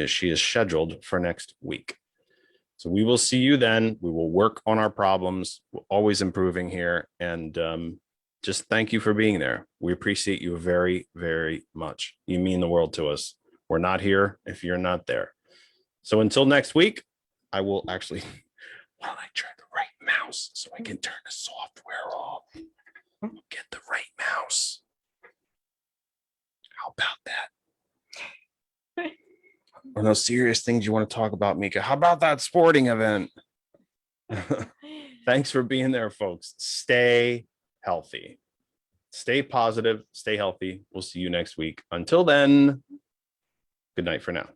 Speaker 1: She is scheduled for next week. So we will see you then. We will work on our problems. We're always improving here. And just thank you for being there. We appreciate you very, very much. You mean the world to us. We're not here if you're not there. So until next week, I will actually, why don't I turn the right mouse so I can turn the software off? Get the right mouse. How about that? or those serious things you want to talk about, Mika. How about that sporting event? Thanks for being there, folks. Stay healthy. Stay positive. Stay healthy. We'll see you next week. Until then, good night for now.